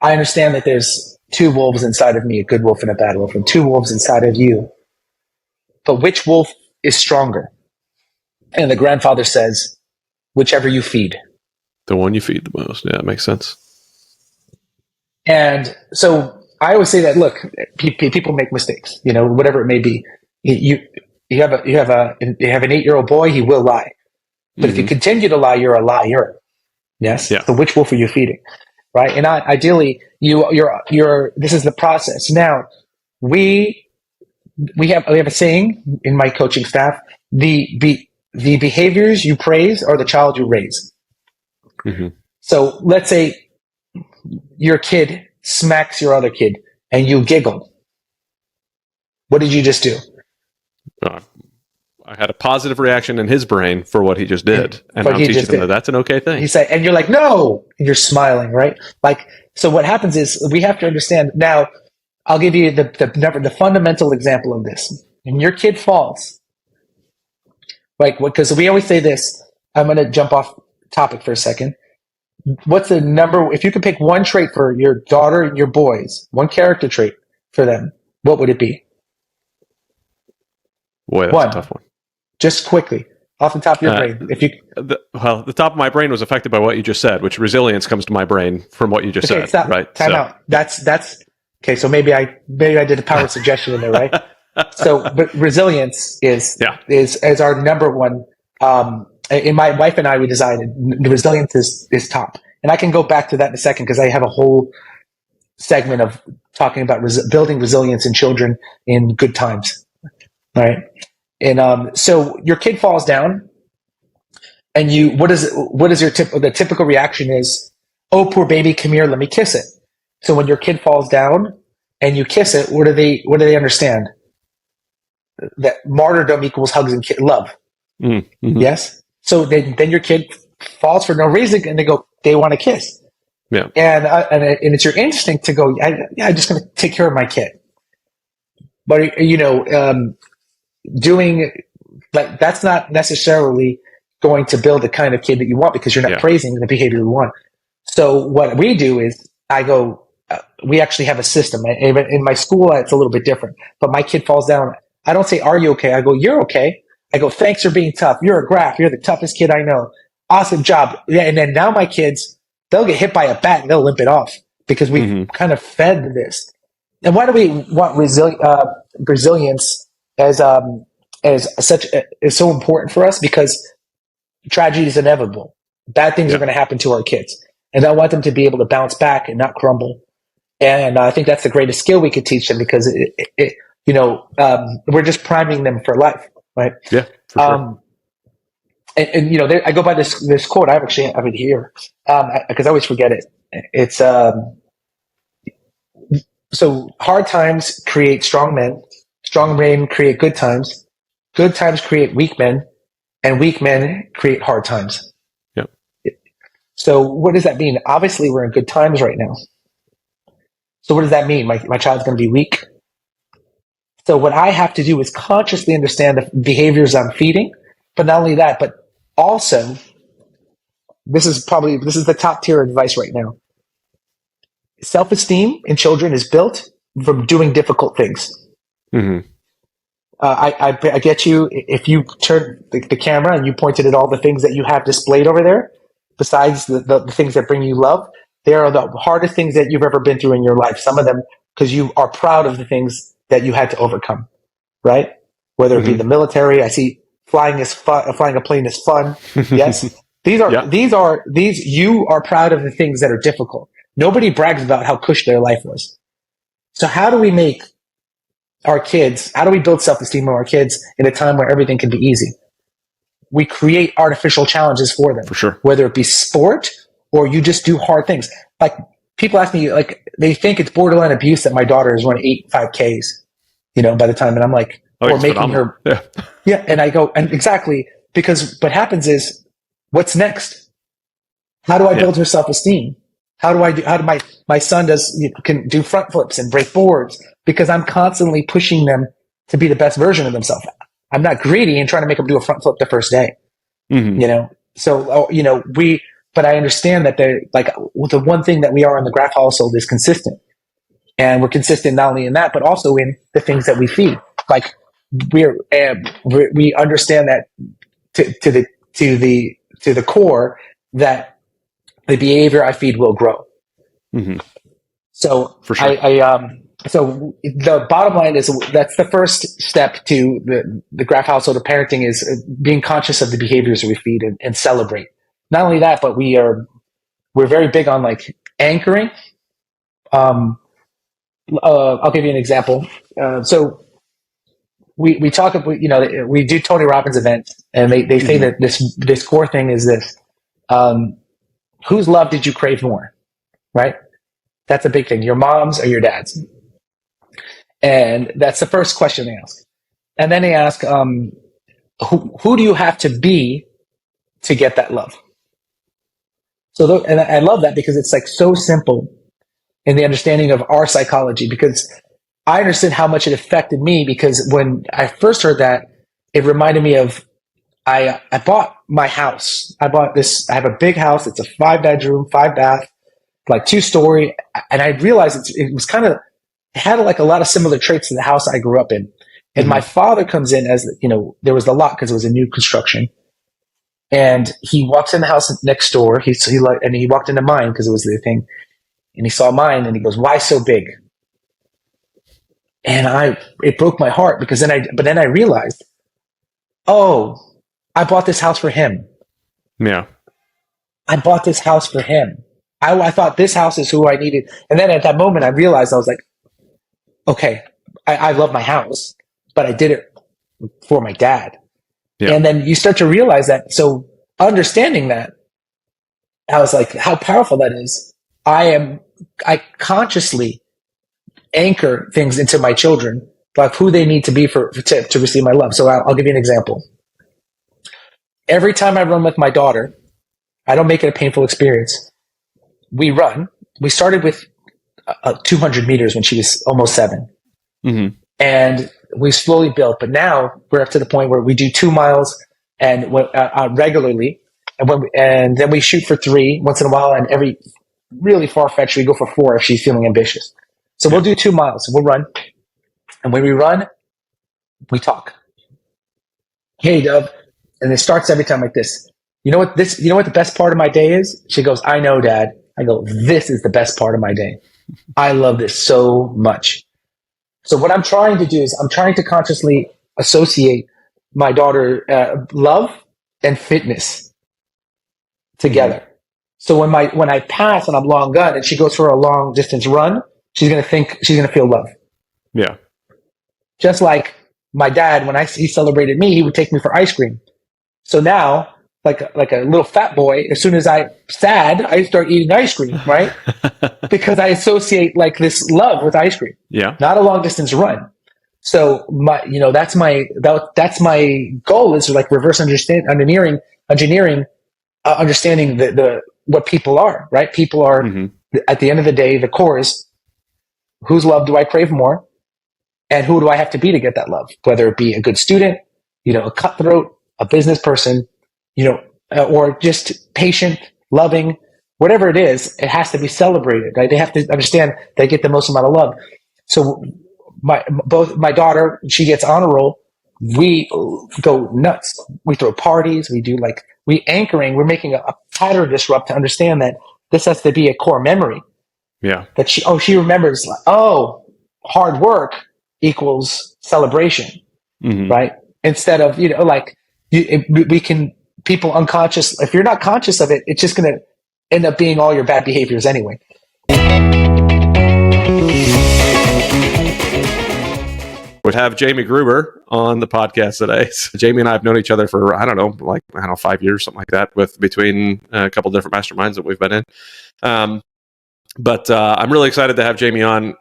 S12: I understand that there's two wolves inside of me, a good wolf and a bad wolf, and two wolves inside of you. But which wolf is stronger? And the grandfather says, whichever you feed.
S1: The one you feed the most. Yeah, that makes sense.
S12: And so I always say that, look, people make mistakes, whatever it may be. You have an 8-year-old boy, he will lie. But if you continue to lie, you're a liar. Yes. Yeah. So which wolf are you feeding? Right. And ideally this is the process. Now we have a saying in my coaching staff, the behaviors you praise are the child you raise.
S1: Mm-hmm.
S12: So let's say your kid smacks your other kid and you giggle. What did you just do?
S1: I had a positive reaction in his brain for what he just did. And I'm teaching him that that's an okay thing.
S12: He said, and you're like, no, and you're smiling, right? So what happens is we have to understand. Now, I'll give you the fundamental example of this. When your kid falls, because we always say this, I'm going to jump off topic for a second. What's the number? If you could pick one trait for your daughter and your boys, one character trait for them, what would it be?
S1: Boy, that's a tough one.
S12: Just quickly, off the top of your brain.
S1: The top of my brain was affected by what you just said, which resilience comes to my brain from what you just said.
S12: Stop.
S1: Right?
S12: Time out. That's okay. So maybe I did a power suggestion in there, right? But resilience is our number one. In my wife and I, we decided resilience is top, and I can go back to that in a second because I have a whole segment of talking about building resilience in children in good times. All right. And so your kid falls down, and what is the typical reaction is, oh, poor baby, come here, let me kiss it. So when your kid falls down and you kiss it, what do they understand? That martyrdom equals hugs and love.
S1: Mm-hmm.
S12: Yes. So then your kid falls for no reason, and they want to kiss.
S1: Yeah.
S12: And it's your instinct to go, I'm just going to take care of my kid. But doing that's not necessarily going to build the kind of kid that you want, because you're not praising the behavior you want. So what we do is we actually have a system. In my school, it's a little bit different, but my kid falls down. I don't say, are you okay? I go, you're okay. I go, thanks for being tough. You're a graph. You're the toughest kid I know. Awesome job. Yeah. And then now my kids, they'll get hit by a bat and they'll limp it off because we've kind of fed this. And why do we want resilience as is so important for us? Because tragedy is inevitable. Bad things are going to happen to our kids, and I want them to be able to bounce back and not crumble. And I think that's the greatest skill we could teach them, because we're just priming them for life, right?
S1: Yeah, for sure.
S12: I go by this quote. I actually have it here because I always forget it. It's so hard times create strong men. Strong men create good times. Good times create weak men, and weak men create hard times.
S1: Yep.
S12: So what does that mean? Obviously, we're in good times right now. So what does that mean? My child's going to be weak. So what I have to do is consciously understand the behaviors I'm feeding, but not only that, but also, this is the top tier advice right now. Self-esteem in children is built from doing difficult things.
S1: Mm-hmm.
S12: I get you. If you turn the camera and you pointed at all the things that you have displayed over there, besides the things that bring you love, they are the hardest things that you've ever been through in your life. Some of them because you are proud of the things that you had to overcome, right? Whether it be the military, I see flying is fun. Flying a plane is fun. Yes, these you are proud of the things that are difficult. Nobody brags about how cush their life was. So how do we make our kids? How do we build self-esteem in our kids in a time where everything can be easy? We create artificial challenges for them,
S1: For sure.
S12: whether it be sport or you just do hard things. Like people ask me, like they think it's borderline abuse that my daughter is running 5Ks, by the time, and I'm like, or making
S1: phenomenal.
S12: her, yeah. And I go, and exactly, because what happens is, what's next? How do I build her self-esteem? How do my son can do front flips and break boards because I'm constantly pushing them to be the best version of themselves. I'm not greedy and trying to make them do a front flip the first day, So, but I understand that they're like the one thing that we are in the Graf household is consistent, and we're consistent not only in that, but also in the things that we feed. Like we understand that to the core that the behavior I feed will grow. So
S1: For sure.
S12: So the bottom line is that's the first step to the Graf household of parenting is being conscious of the behaviors we feed and celebrate. Not only that, but we're very big on like anchoring. I'll give you an example. So we talk about, we do Tony Robbins event, and they say that this core thing is this, whose love did you crave more? Right? That's a big thing. Your mom's or your dad's? And that's the first question they ask. And then they ask, who do you have to be to get that love? So, and I love that because it's like so simple in the understanding of our psychology, because I understood how much it affected me, because when I first heard that, it reminded me of, I bought my house. I have a big house. It's a 5-bedroom, 5-bath, like 2-story. And I realized it was kind of, it had like a lot of similar traits to the house I grew up in. And my father comes in as, there was a lot because it was a new construction. And he walks in the house next door. He walked into mine because it was the thing. And he saw mine and he goes, "Why so big?" And it broke my heart because then I realized, oh, I bought this house for him.
S1: Yeah.
S12: I bought this house for him. I thought this house is who I needed. And then at that moment, I realized, I was like, okay, I love my house, but I did it for my dad. Yeah. And then you start to realize that. So understanding that, I was like, how powerful that is. I consciously anchor things into my children, like who they need to be to receive my love. So I'll give you an example. Every time I run with my daughter, I don't make it a painful experience. We run. We started with 200 meters when she was almost 7. And we slowly built, but now we're up to the point where we do 2 miles and regularly, and then we shoot for 3 once in a while, and every really far-fetched we go for 4 if she's feeling ambitious. So we'll do 2 miles. We'll run, and when we run, we talk. Hey, Dove, and it starts every time like this. You know what the best part of my day is? She goes, "I know, Dad." I go, "This is the best part of my day. I love this so much." So what I'm trying to do is I'm trying to consciously associate my daughter love and fitness together. So when I pass and I'm long gun and she goes for a long distance run, she's gonna feel love.
S1: Yeah.
S12: Just like my dad, when he celebrated me, he would take me for ice cream. So now, like a little fat boy, as soon as I start eating ice cream, right? Because I associate like this love with ice cream.
S1: Yeah.
S12: Not a long distance run. So that's my goal is to like reverse engineering, understanding the what people are, right? People are at the end of the day, the core is whose love do I crave more, and who do I have to be to get that love? Whether it be a good student, a cutthroat, a business person, or just patient, loving, whatever it is, it has to be celebrated, right? They have to understand they get the most amount of love. So my daughter, she gets honor roll we go nuts. We throw parties. We do we're making a pattern disrupt to understand that this has to be a core memory.
S1: Yeah.
S12: That she remembers, hard work equals celebration, right? Instead of, people unconscious, if you're not conscious of it, it's just going to end up being all your bad behaviors anyway.
S1: Would have Jamie Gruber on the podcast today. So Jamie and I have known each other for, 5 years, something like that, between a couple different masterminds that we've been in. But I'm really excited to have Jamie on.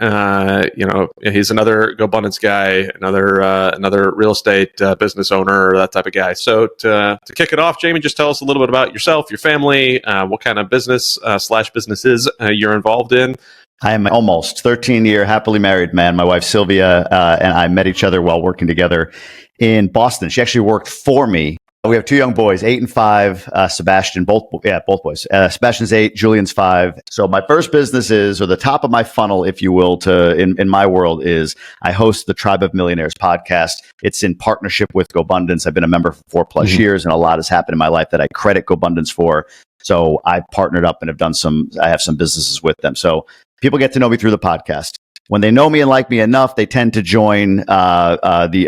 S1: He's another GoBundance guy, another real estate business owner, that type of guy. So to kick it off, Jamie, just tell us a little bit about yourself, your family, what kind of business / businesses you're involved in.
S13: I am almost 13-year happily married man. My wife, Sylvia, and I met each other while working together in Boston. She actually worked for me. We have 2 young boys, 8 and 5, Sebastian, both boys. Sebastian's 8, Julian's 5. So my first business is, or the top of my funnel, if you will, in my world is I host the Tribe of Millionaires podcast. It's in partnership with GoBundance. I've been a member for 4+ years, and a lot has happened in my life that I credit GoBundance for. So I partnered up and I have some businesses with them. So people get to know me through the podcast. When they know me and like me enough, they tend to join the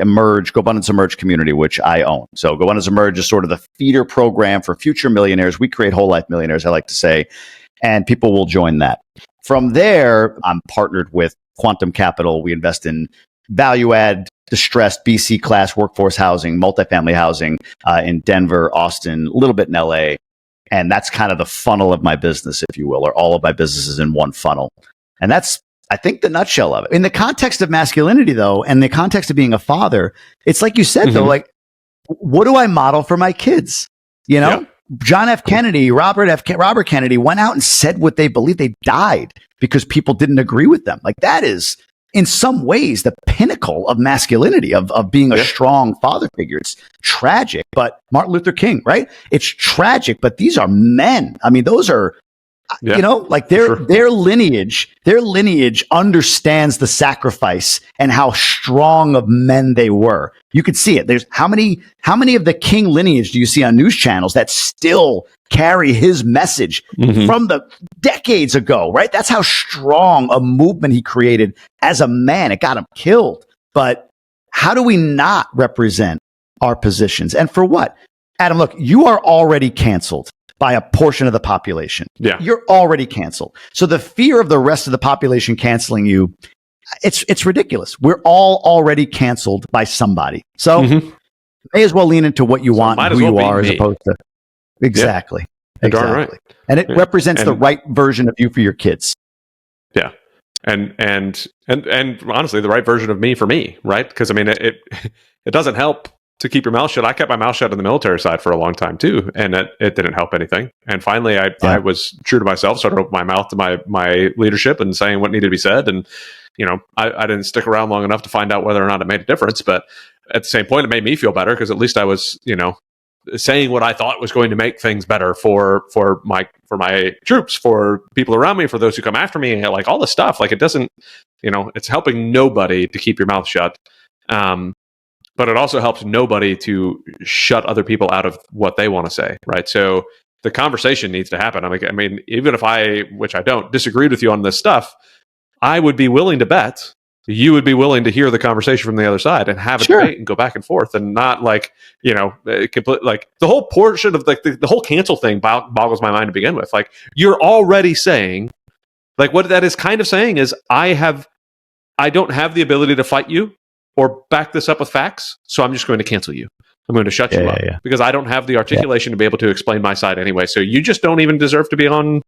S13: GoBundance Emerge community, which I own. So GoBundance Emerge is sort of the feeder program for future millionaires. We create whole life millionaires, I like to say, and people will join that. From there, I'm partnered with Quantum Capital. We invest in value add, distressed BC class workforce housing, multifamily housing in Denver, Austin, a little bit in LA. And that's kind of the funnel of my business, if you will, or all of my businesses in one funnel. And that's, I think, the nutshell of it. In the context of masculinity, though, and the context of being a father, it's like you said, though, like, what do I model for my kids? John F. Kennedy, Robert Kennedy went out and said what they believed. They died because people didn't agree with them. Like, that is, in some ways, the pinnacle of masculinity, of being a strong father figure. It's tragic, but Martin Luther King, right? It's tragic, but these are men. I mean, those are, their lineage understands the sacrifice and how strong of men they were. You could see it. There's how many of the King lineage do you see on news channels that still carry his message from the decades ago, right? That's how strong a movement he created as a man. It got him killed. But how do we not represent our positions? And for what? Adam, look, you are already canceled by a portion of the population. Yeah. You're already canceled. So the fear of the rest of the population canceling you, it's ridiculous. We're all already canceled by somebody. So may as well lean into what you want and who you are as opposed to. Exactly.
S1: Yeah.
S13: Exactly.
S1: Darn right.
S13: And it represents the right version of you for your kids.
S1: Yeah. And honestly, the right version of me for me, right? Because I mean, it doesn't help to keep your mouth shut. I kept my mouth shut on the military side for a long time too, and it didn't help anything. And finally, I was true to myself, started opening my mouth to my leadership and saying what needed to be said. And I didn't stick around long enough to find out whether or not it made a difference. But at the same point, it made me feel better because at least I was saying what I thought was going to make things better for my troops, for people around me, for those who come after me, like all this stuff. Like it doesn't, it's helping nobody to keep your mouth shut. But it also helps nobody to shut other people out of what they want to say, right? So the conversation needs to happen. I mean, even if which I don't, disagreed with you on this stuff, I would be willing to bet you would be willing to hear the conversation from the other side and have a debate and go back and forth, and not complete, like the whole portion of the whole cancel thing boggles my mind to begin with. Like you're already saying, like what that is kind of saying is I don't have the ability to fight you or back this up with facts, so I'm just going to cancel you. I'm going to shut you up because I don't have the articulation to be able to explain my side anyway. So you just don't even deserve to be on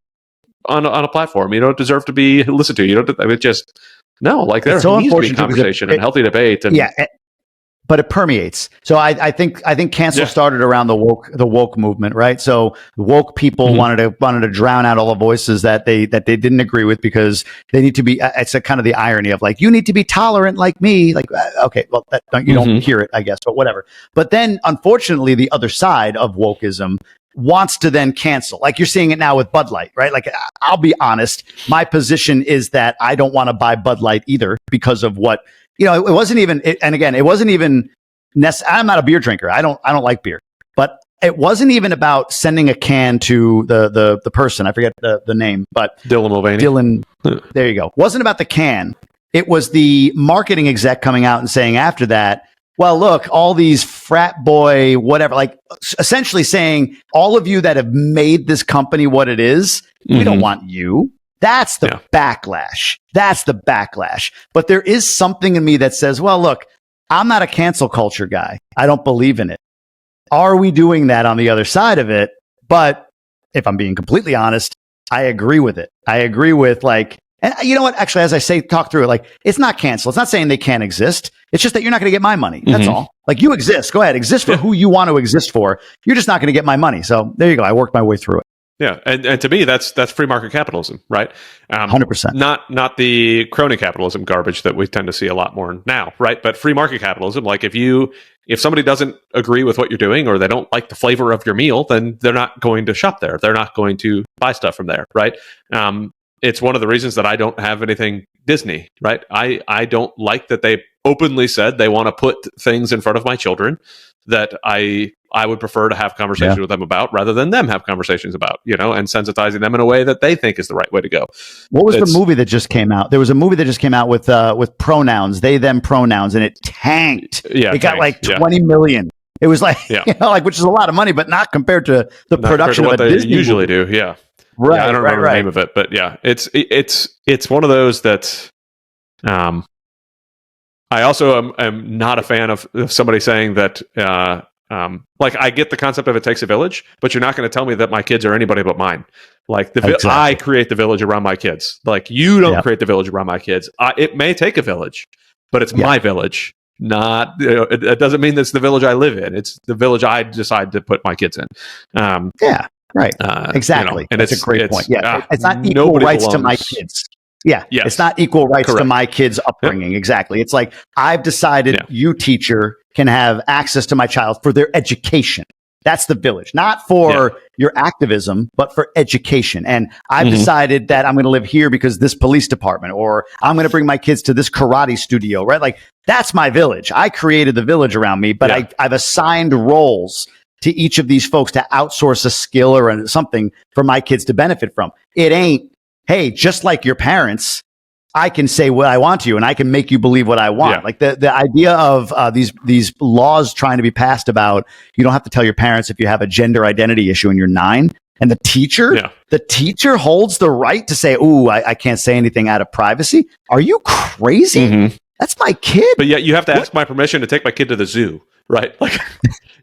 S1: a platform. You don't deserve to be listened to. You don't. It just no. Like there needs to be conversation and healthy debate. And,
S13: but it permeates. So I think cancel started around the woke movement, right? So woke people wanted to drown out all the voices that they didn't agree with because they need to be. It's a kind of the irony of like you need to be tolerant like me. Like okay, well you don't hear it, I guess, but whatever. But then unfortunately, the other side of wokeism wants to then cancel. Like you're seeing it now with Bud Light, right? Like I'll be honest, my position is that I don't want to buy Bud Light either because of what. It wasn't even, and again, it wasn't even I'm not a beer drinker. I don't like beer. But it wasn't even about sending a can to the person. I forget the name, but
S1: Dylan Mulvaney.
S13: Dylan, there you go. Wasn't about the can. It was the marketing exec coming out and saying after that, well, look, all these frat boy, whatever, like essentially saying all of you that have made this company what it is, we don't want you. That's the backlash. That's the backlash. But there is something in me that says, well, look, I'm not a cancel culture guy. I don't believe in it. Are we doing that on the other side of it? But if I'm being completely honest, I agree with it. I agree with like, and you know what? Actually, as I say, talk through it, like it's not cancel. It's not saying they can't exist. It's just that you're not going to get my money. That's all. Like you exist. Go ahead. Exist for who you want to exist for. You're just not going to get my money. So there you go. I worked my way through it.
S1: Yeah, and to me, that's free market capitalism, right?
S13: 100%.
S1: Not the crony capitalism garbage that we tend to see a lot more now, right? But free market capitalism, like if somebody doesn't agree with what you're doing or they don't like the flavor of your meal, then they're not going to shop there. They're not going to buy stuff from there, right? It's one of the reasons that I don't have anything Disney, right? I don't like that they openly said they want to put things in front of my children that I would prefer to have conversations with them about rather than them have conversations about, and sensitizing them in a way that they think is the right way to go.
S13: What was the movie that just came out? There was a movie that just came out with pronouns, they, them pronouns, and it tanked.
S1: Yeah,
S13: it got like 20 million. It was like, which is a lot of money, but not compared to the production of a Disney
S1: usually
S13: movie.
S1: do. Yeah.
S13: Right.
S1: I don't remember the name of it, but yeah, it's one of those that, I also am not a fan of somebody saying that, like I get the concept of it takes a village, but you're not going to tell me that my kids are anybody but mine. Like I create the village around my kids. Like you don't create the village around my kids. It may take a village, but it's my village. Not, it doesn't mean that's the village I live in. It's the village I decide to put my kids in.
S13: Right. Exactly.
S1: And
S13: that's a great point. Yeah. It's not equal rights to my kids. Yeah. Yes. It's not equal rights to my kids' upbringing. Exactly. It's like I've decided you, teacher, can have access to my child for their education. That's the village, not for your activism, but for education. And I've decided that I'm going to live here because this police department, or I'm going to bring my kids to this karate studio, right? Like that's my village. I created the village around me, but I've assigned roles to each of these folks to outsource a skill or something for my kids to benefit from. It ain't, hey, just like your parents, I can say what I want to you and I can make you believe what I want. Yeah. Like the idea of these laws trying to be passed about, you don't have to tell your parents if you have a gender identity issue and you're 9. And the teacher holds the right to say, ooh, I can't say anything out of privacy. Are you crazy? That's my kid.
S1: But yet you have to ask my permission to take my kid to the zoo, right? Like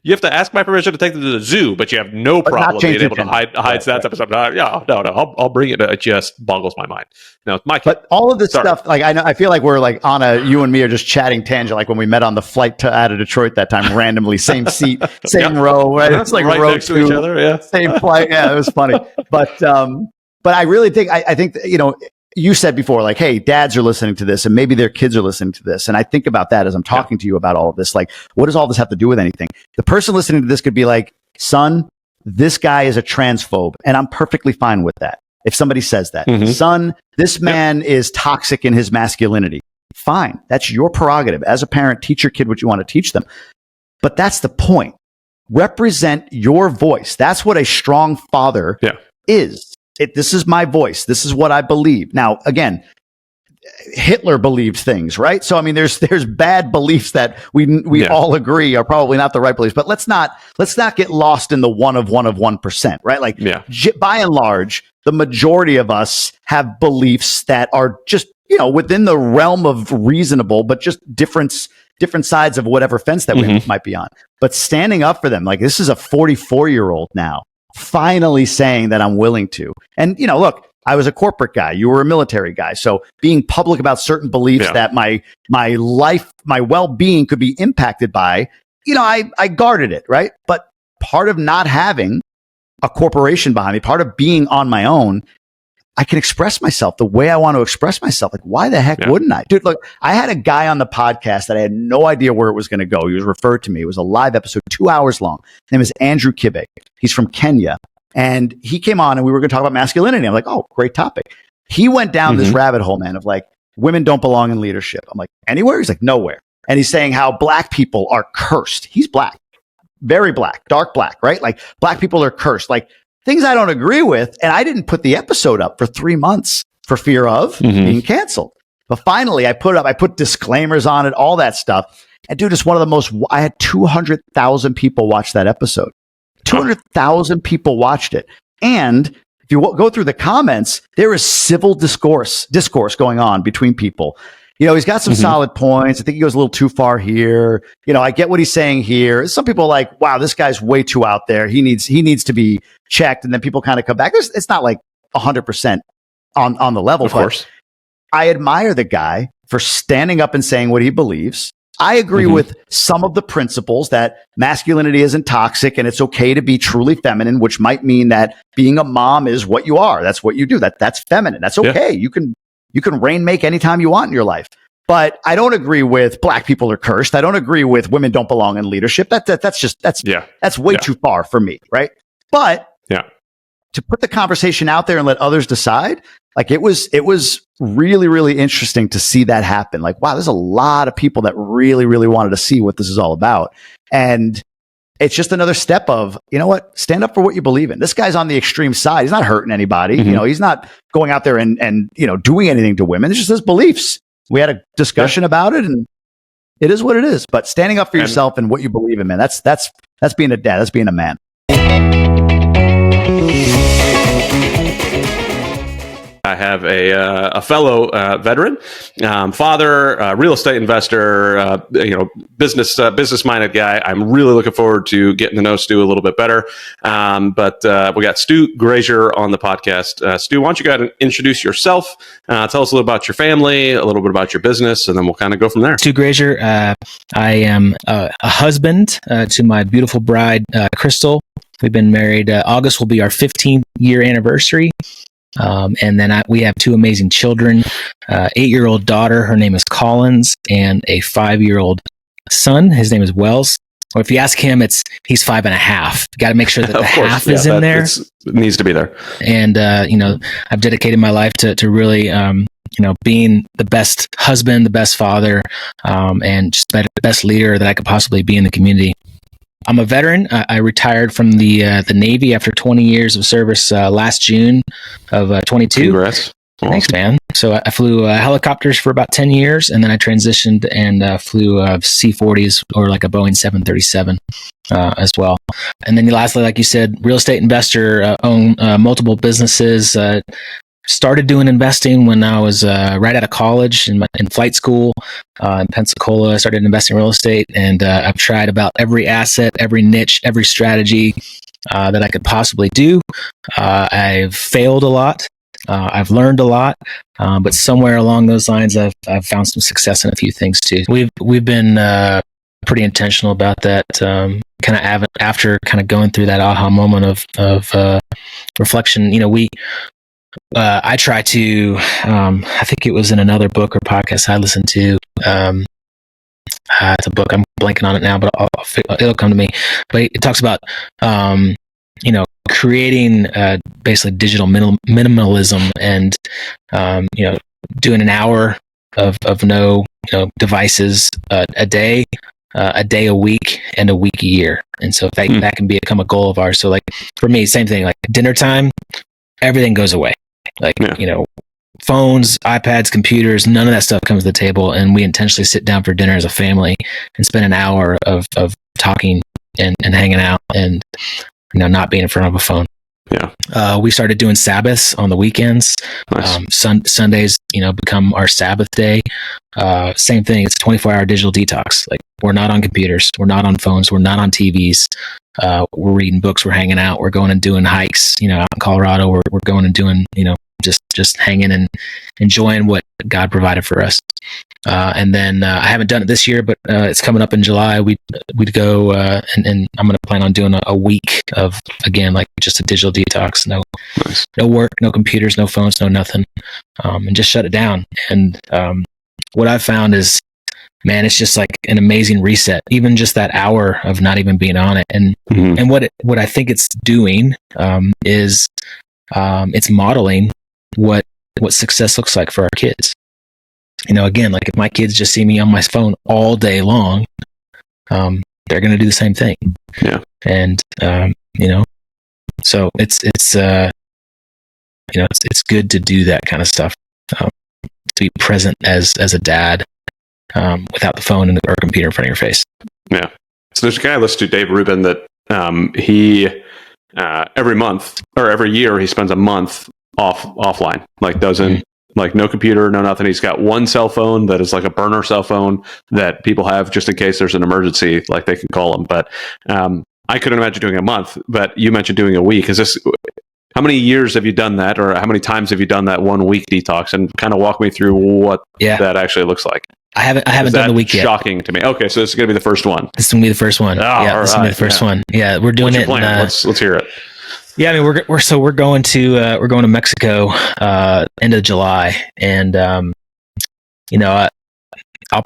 S1: you have to ask my permission to take them to the zoo, but you have no problem being able to hide that type of stuff. No, I'll bring it. It just boggles my mind. No, it's my kid.
S13: But all of this stuff, like I feel like we're like you and me are just chatting tangent, like when we met on the flight out of Detroit that time, randomly, same seat, same row, right? It's like
S1: right
S13: row
S1: next to each other,
S13: same flight. Yeah, it was funny. But I really think I think you said before, like, hey, dads are listening to this and maybe their kids are listening to this. And I think about that as I'm talking to you about all of this. Like, what does all this have to do with anything? The person listening to this could be like, son, this guy is a transphobe. And I'm perfectly fine with that. If somebody says that, son, this man is toxic in his masculinity. Fine. That's your prerogative. As a parent, teach your kid what you want to teach them. But that's the point. Represent your voice. That's what a strong father is. This is my voice. This is what I believe. Now, again, Hitler believed things, right? So, I mean, there's bad beliefs that we all agree are probably not the right beliefs. But let's not get lost in the 1%, right? Like, by and large, the majority of us have beliefs that are just within the realm of reasonable, but just different sides of whatever fence that we might be on. But standing up for them, like this is a 44-year-old now, finally saying that I'm willing to. And, look, I was a corporate guy. You were a military guy. So being public about certain beliefs that my life, my well-being could be impacted by, I guarded it, right? But part of not having a corporation behind me, part of being on my own, I can express myself the way I want to express myself. Like, why the heck wouldn't I? Dude, look, I had a guy on the podcast that I had no idea where it was going to go. He was referred to me. It was a live episode, 2 hours long. His name is Andrew Kibe. He's from Kenya. And he came on and we were going to talk about masculinity. I'm like, oh, great topic. He went down this rabbit hole, man, of like, women don't belong in leadership. I'm like, anywhere? He's like, nowhere. and he's saying how black people are cursed. He's black, very black, dark black, right? Like black people are cursed, like things I don't agree with. And I didn't put the episode up for 3 months for fear of being canceled. But finally I put disclaimers on it, all that stuff. And dude, it's one of the most, I had 200,000 people watch that episode. 200,000 people watched it. And if you go through the comments, there is civil discourse going on between people. You know, he's got some solid points. I think he goes a little too far here. You know, I get what he's saying here. Some people are like, wow, this guy's way too out there. He needs to be checked. And then people kind of come back. It's not like 100% on the level.
S1: Of course.
S13: I admire the guy for standing up and saying what he believes. I agree with some of the principles that masculinity isn't toxic and it's okay to be truly feminine, which might mean that being a mom is what you are. That's what you do. That's feminine. That's okay. Yeah. You can rainmake anytime you want in your life. But I don't agree with black people are cursed. I don't agree with women don't belong in leadership. That's way too far for me, right? But to put the conversation out there and let others decide, like it was really, really interesting to see that happen. Like, wow, there's a lot of people that really, really wanted to see what this is all about. And it's just another step of, you know what, stand up for what you believe in. This guy's on the extreme side. He's not hurting anybody. You know, he's not going out there and, you know, doing anything to women. It's just his beliefs. We had a discussion about it and it is what it is. But standing up for yourself and what you believe in, man, that's being a dad. That's being a man.
S1: I have a fellow veteran, father, real estate investor, business minded guy. I'm really looking forward to getting to know Stu a little bit better. But we got Stu Grazier on the podcast. Stu, why don't you go ahead and introduce yourself? Tell us a little about your family, a little bit about your business, and then we'll kind of go from there.
S14: Stu Grazier. I am a husband to my beautiful bride, Crystal. We've been married. August will be our 15th year anniversary. And then we have 2 amazing children, 8-year-old daughter, her name is Collins, and a 5-year-old son, his name is Wells. Or if you ask him, he's 5.5. Got to make sure that the half is in there.
S1: It needs to be there.
S14: And, I've dedicated my life to really, being the best husband, the best father, and just the best leader that I could possibly be in the community. I'm a veteran. I retired from the Navy after 20 years of service last June of 22.
S1: Congrats. Awesome.
S14: Thanks, man. So I flew helicopters for about 10 years, and then I transitioned and flew C-40s or like a Boeing 737 as well. And then lastly, like you said, real estate investor, own multiple businesses. Started doing investing when I was right out of college in flight school in Pensacola. I started investing in real estate, and I've tried about every asset, every niche, every strategy that I could possibly do. I've failed a lot. I've learned a lot, but somewhere along those lines, I've found some success in a few things too. We've been pretty intentional about that. After kind of going through that aha moment of reflection, I try to, I think it was in another book or podcast I listened to. It's a book, I'm blanking on it now, but it'll come to me. But it talks about, creating basically digital minimalism and, doing an hour of no devices a day a week, and a week a year. And so that can become a goal of ours. So like for me, same thing, like dinner time, everything goes away. Like, phones, iPads, computers, none of that stuff comes to the table. And we intentionally sit down for dinner as a family and spend an hour of talking and hanging out and, not being in front of a phone.
S1: Yeah.
S14: We started doing Sabbaths on the weekends.
S1: Nice.
S14: Sundays, become our Sabbath day. Same thing. It's 24-hour digital detox. Like we're not on computers. We're not on phones. We're not on TVs. We're reading books. We're hanging out. We're going and doing hikes, out in Colorado. We're going and doing, just hanging and enjoying what God provided for us. And then I haven't done it this year, but it's coming up in July. We'd go and I'm going to plan on doing a week of, again, like just a digital detox. No work, no computers, no phones, no nothing, and just shut it down. And what I've found is, man, it's just like an amazing reset. Even just that hour of not even being on it, and what I think it's doing is it's modeling what success looks like for our kids. again, like if my kids just see me on my phone all day long, they're going to do the same thing.
S1: Yeah.
S14: And, so it's good to do that kind of stuff, to be present as a dad, without the phone or computer in front of your face.
S1: Yeah. So there's a guy I listen to, Dave Rubin, that he every month or every year he spends a month offline, like doesn't like no computer, no nothing. He's got one cell phone that is like a burner cell phone that people have just in case there's an emergency, like they can call them. But I couldn't imagine doing a month. But you mentioned doing a week. How many years have you done that, or how many times have you done that 1 week detox? And kind of walk me through what that actually looks like.
S14: I haven't done the week yet.
S1: Shocking to me. Okay, so this is going to be the first one.
S14: This is going to be the first one. Yeah, this is going to be the first one. Yeah, we're doing it.
S1: Let's hear it.
S14: Yeah, I mean we're going to Mexico end of July, and I'll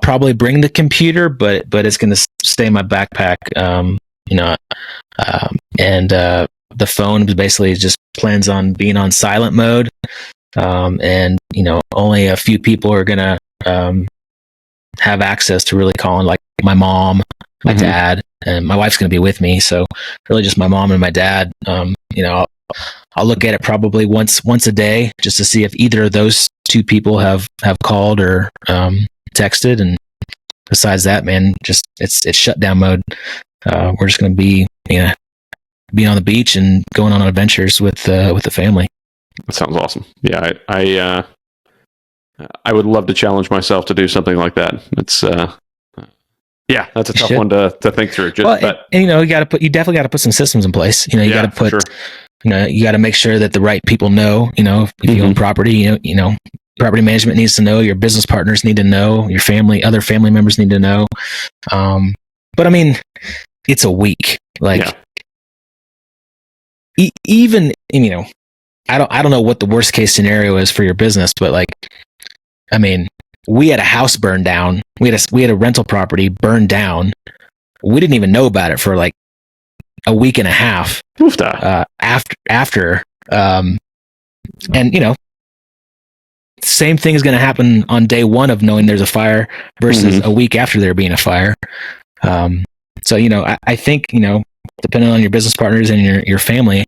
S14: probably bring the computer, but it's going to stay in my backpack. And the phone basically just plans on being on silent mode, and only a few people are going to have access to really calling, like my mom, my dad, and my wife's going to be with me. So really just my mom and my dad. I'll look at it probably once a day just to see if either of those two people have called or texted. And besides that, man, just it's shutdown mode. We're just going to be being on the beach and going on adventures with the family.
S1: That sounds awesome. Yeah, I would love to challenge myself to do something like that. It's that's a tough one to think through. You definitely got to put some systems in place. You got to put, sure. You got to make sure that the right people know. If you own property, property management needs to know. Your business partners need to know. Your other family members need to know. But I mean, it's a week. Like, even I don't know what the worst case scenario is for your business, but like, I mean, we had a house burn down. We had a rental property burned down. We didn't even know about it for like a week and a half after. And same thing is going to happen on day one of knowing there's a fire versus a week after there being a fire. So I think depending on your business partners and your family,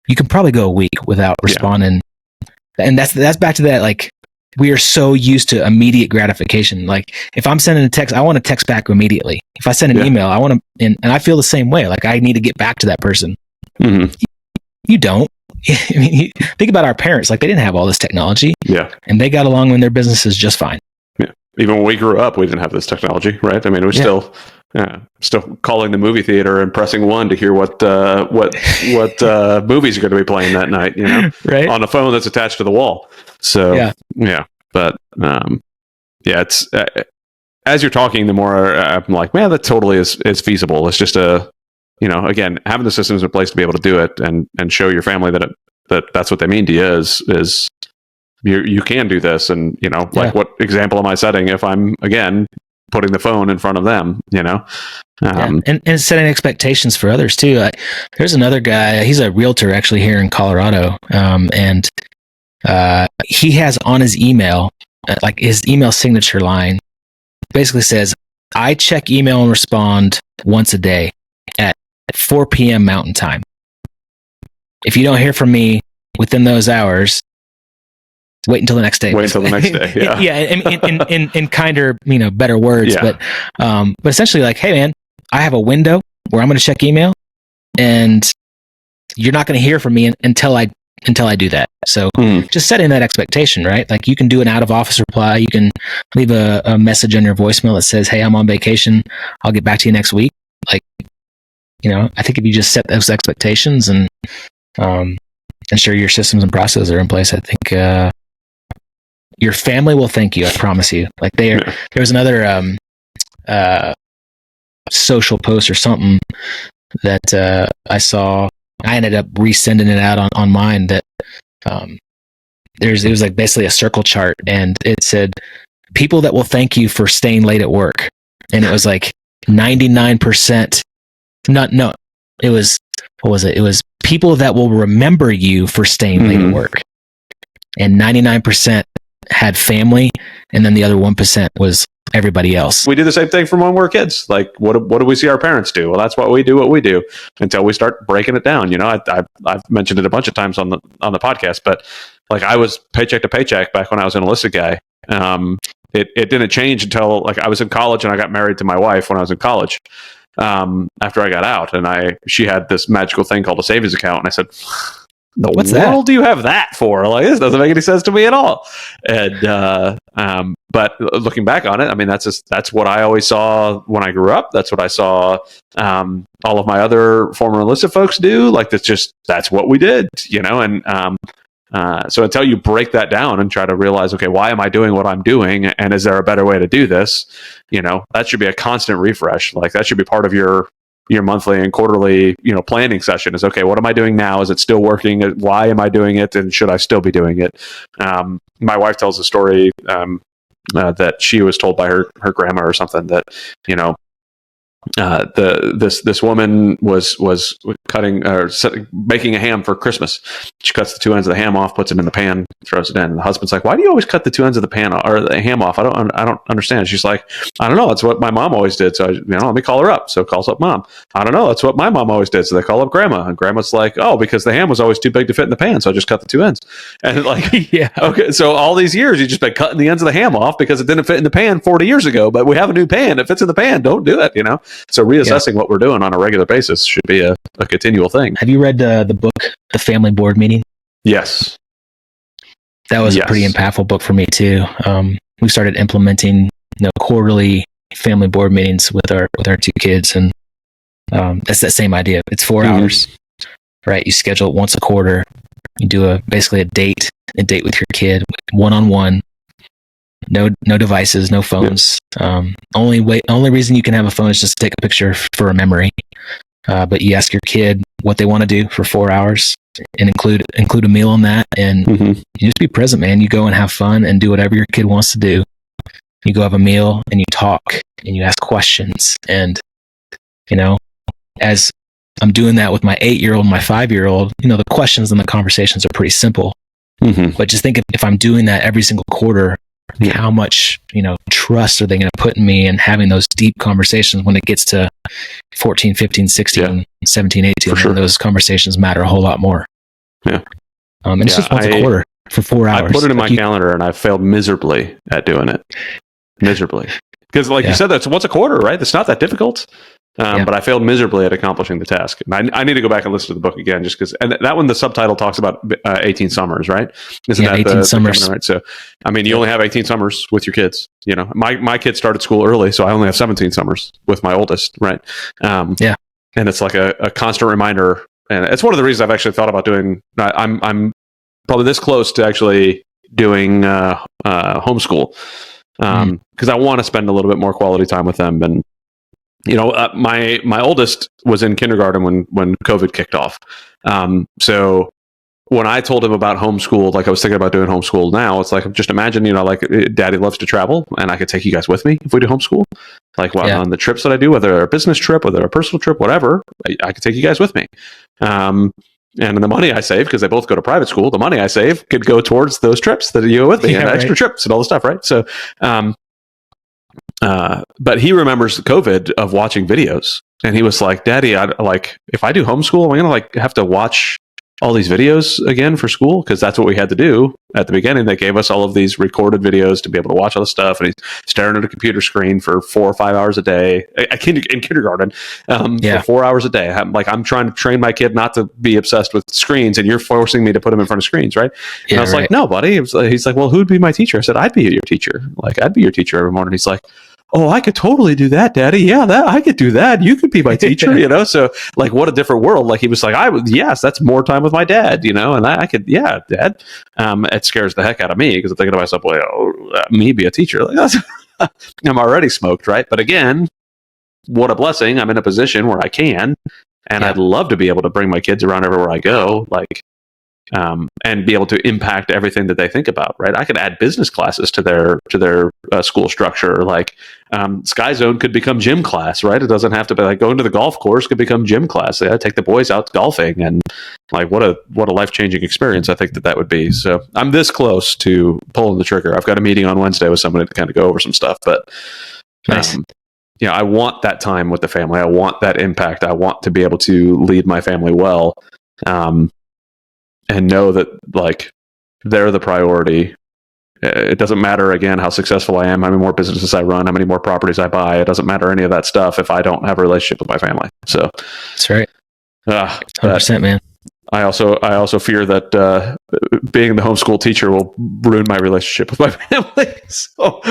S1: you can probably go a week without responding. And that's back to that, like, we are so used to immediate gratification. Like, if I'm sending a text, I want to text back immediately. If I send an email, I want to, and I feel the same way. Like, I need to get back to that person. You don't. I mean, think about our parents. Like, they didn't have all this technology. Yeah.
S14: And they got along in their businesses just fine.
S1: Yeah. Even when we grew up, we didn't have this technology, right? I mean, it was still calling the movie theater and pressing 1 to hear what movies are going to be playing that night,
S14: right?
S1: On a phone that's attached to the wall. So but it's as you're talking, the more I'm like, man, that totally is feasible. It's just again, having the systems in place to be able to do it and show your family that's what they mean to you is you can do this. And what example am I setting if I'm again putting the phone in front of them, and
S14: setting expectations for others too. There's another guy, he's a realtor actually here in Colorado. And he has on his email, like his email signature line basically says, I check email and respond once a day at 4 p.m. Mountain Time. If you don't hear from me within those hours, wait until the next day.
S1: Wait until the next day. Yeah.
S14: Yeah. In kinder, better words, but essentially like, hey man, I have a window where I'm going to check email and you're not going to hear from me until I do that. So just setting that expectation, right? Like, you can do an out of office reply. You can leave a message on your voicemail that says, hey, I'm on vacation. I'll get back to you next week. Like, I think if you just set those expectations and ensure your systems and processes are in place, I think your family will thank you. I promise you. Like, there was another social post or something that I saw. I ended up resending it out on mine that it was like basically a circle chart, and it said people that will thank you for staying late at work, and it was like 99%. It was, what was it? It was people that will remember you for staying late at work, and 99% had family, and then the other 1% was everybody else.
S1: We do the same thing from when we're kids. Like, what do we see our parents do? Well, that's what we do. What we do until we start breaking it down. You know, I've mentioned it a bunch of times on the podcast, but like I was paycheck to paycheck back when I was an enlisted guy. It didn't change until like I was in college and I got married to my wife when I was in college. After I got out, and she had this magical thing called a savings account, and I said,
S14: What's
S1: world do you have that for? Like, this doesn't make any sense to me at all. And but looking back on it, I mean, that's what I always saw when I grew up. That's what I saw all of my other former enlisted folks do. Like, that's what we did, you know. And so until you break that down and try to realize, okay, why am I doing what I'm doing, and is there a better way to do this? You know, that should be a constant refresh. Like, that should be part of your monthly and quarterly, you know, planning session. Is, okay, what am I doing now? Is it still working? Why am I doing it? And should I still be doing it? My wife tells a story that she was told by her grandma or something, that, you know, this woman was cutting or making a ham for Christmas. She cuts the two ends of the ham off, puts it in the pan, throws it in. And the husband's like, "Why do you always cut the two ends of the pan or the ham off? I don't understand." She's like, "I don't know. That's what my mom always did. So let me call her up." So calls up mom. "I don't know. That's what my mom always did." So they call up grandma, and grandma's like, "Oh, because the ham was always too big to fit in the pan, so I just cut the two ends." And like,
S14: yeah,
S1: okay. So all these years you've just been cutting the ends of the ham off because it didn't fit in the pan 40 years ago. But we have a new pan. It fits in the pan. Don't do it. You know. So reassessing what we're doing on a regular basis should be a continual thing.
S14: Have you read the book, The Family Board Meeting?
S1: Yes.
S14: That was a pretty impactful book for me too. We started implementing, quarterly family board meetings with our two kids, and that's that same idea. It's 4 hours, right? You schedule it once a quarter. You do basically a date with your kid, one-on-one. No devices, no phones. Only reason you can have a phone is just to take a picture for a memory. But you ask your kid what they want to do for 4 hours, and include a meal in that, and you just be present, man. You go and have fun and do whatever your kid wants to do. You go have a meal and you talk and you ask questions, and as I'm doing that with my 8-year-old and my 5-year-old, the questions and the conversations are pretty simple. But just think if I'm doing that every single quarter, how much trust are they going to put in me, and having those deep conversations when it gets to 14, 15, 16, 17, 18, sure. Those conversations matter a whole lot more.
S1: And
S14: it's just once a quarter for 4 hours.
S1: I put it in my calendar, and I failed miserably at doing it. Miserably. Because you said, that's once a quarter, right? It's not that difficult. But I failed miserably at accomplishing the task. And I need to go back and listen to the book again, just because. And that one, the subtitle talks about 18 summers, right? Isn't that
S14: 18 summers?
S1: Right. So, I mean, you only have 18 summers with your kids. My kids started school early, so I only have 17 summers with my oldest, right? And it's like a constant reminder, and it's one of the reasons I've actually thought about doing. I'm probably this close to actually doing homeschool, because I want to spend a little bit more quality time with them. And my oldest was in kindergarten when COVID kicked off. So when I told him about homeschool, like I was thinking about doing homeschool now, it's like, just imagine, like daddy loves to travel, and I could take you guys with me if we do homeschool. Like on the trips that I do, whether a business trip, whether a personal trip, whatever, I could take you guys with me. And the money I save, because they both go to private school, the money I save could go towards those trips that you go with me, and extra trips and all the stuff, right? So, but he remembers COVID of watching videos, and he was like, "Daddy, if I do homeschool, am I going to have to watch all these videos again for school?" Because that's what we had to do at the beginning. They gave us all of these recorded videos to be able to watch all the stuff, and he's staring at a computer screen for 4 or 5 hours a day in kindergarten, for 4 hours a day. I'm trying to train my kid not to be obsessed with screens, and you're forcing me to put him in front of screens, right? And I was like, "No, buddy." He's like, "Well, who'd be my teacher?" I said, "I'd be your teacher. I'd be your teacher every morning." He's like, "Oh, I could totally do that, Daddy. Yeah, I could do that. You could be my teacher, So what a different world. He was like, yes, that's more time with my dad, and I could, yeah, Dad. It scares the heck out of me, because I'm thinking to myself, well, me be a teacher. I'm already smoked, right? But again, what a blessing. I'm in a position where I can, and I'd love to be able to bring my kids around everywhere I go, and be able to impact everything that they think about, right? I could add business classes to their school structure. Sky Zone could become gym class, right? It doesn't have to be going to the golf course could become gym class. They take the boys out golfing, and Like what a life-changing experience I think that would be. So I'm this close to pulling the trigger. I've got a meeting on Wednesday with somebody to kind of go over some stuff, but
S14: Nice.
S1: I want that time with the family. I want that impact. I want to be able to lead my family well, and know that like they're the priority. It doesn't matter, again, how successful I am, how many more businesses I run, how many more properties I buy. It doesn't matter any of that stuff if I don't have a relationship with my family. So
S14: that's right. 100%, man.
S1: I also fear that being the homeschool teacher will ruin my relationship with my family. So,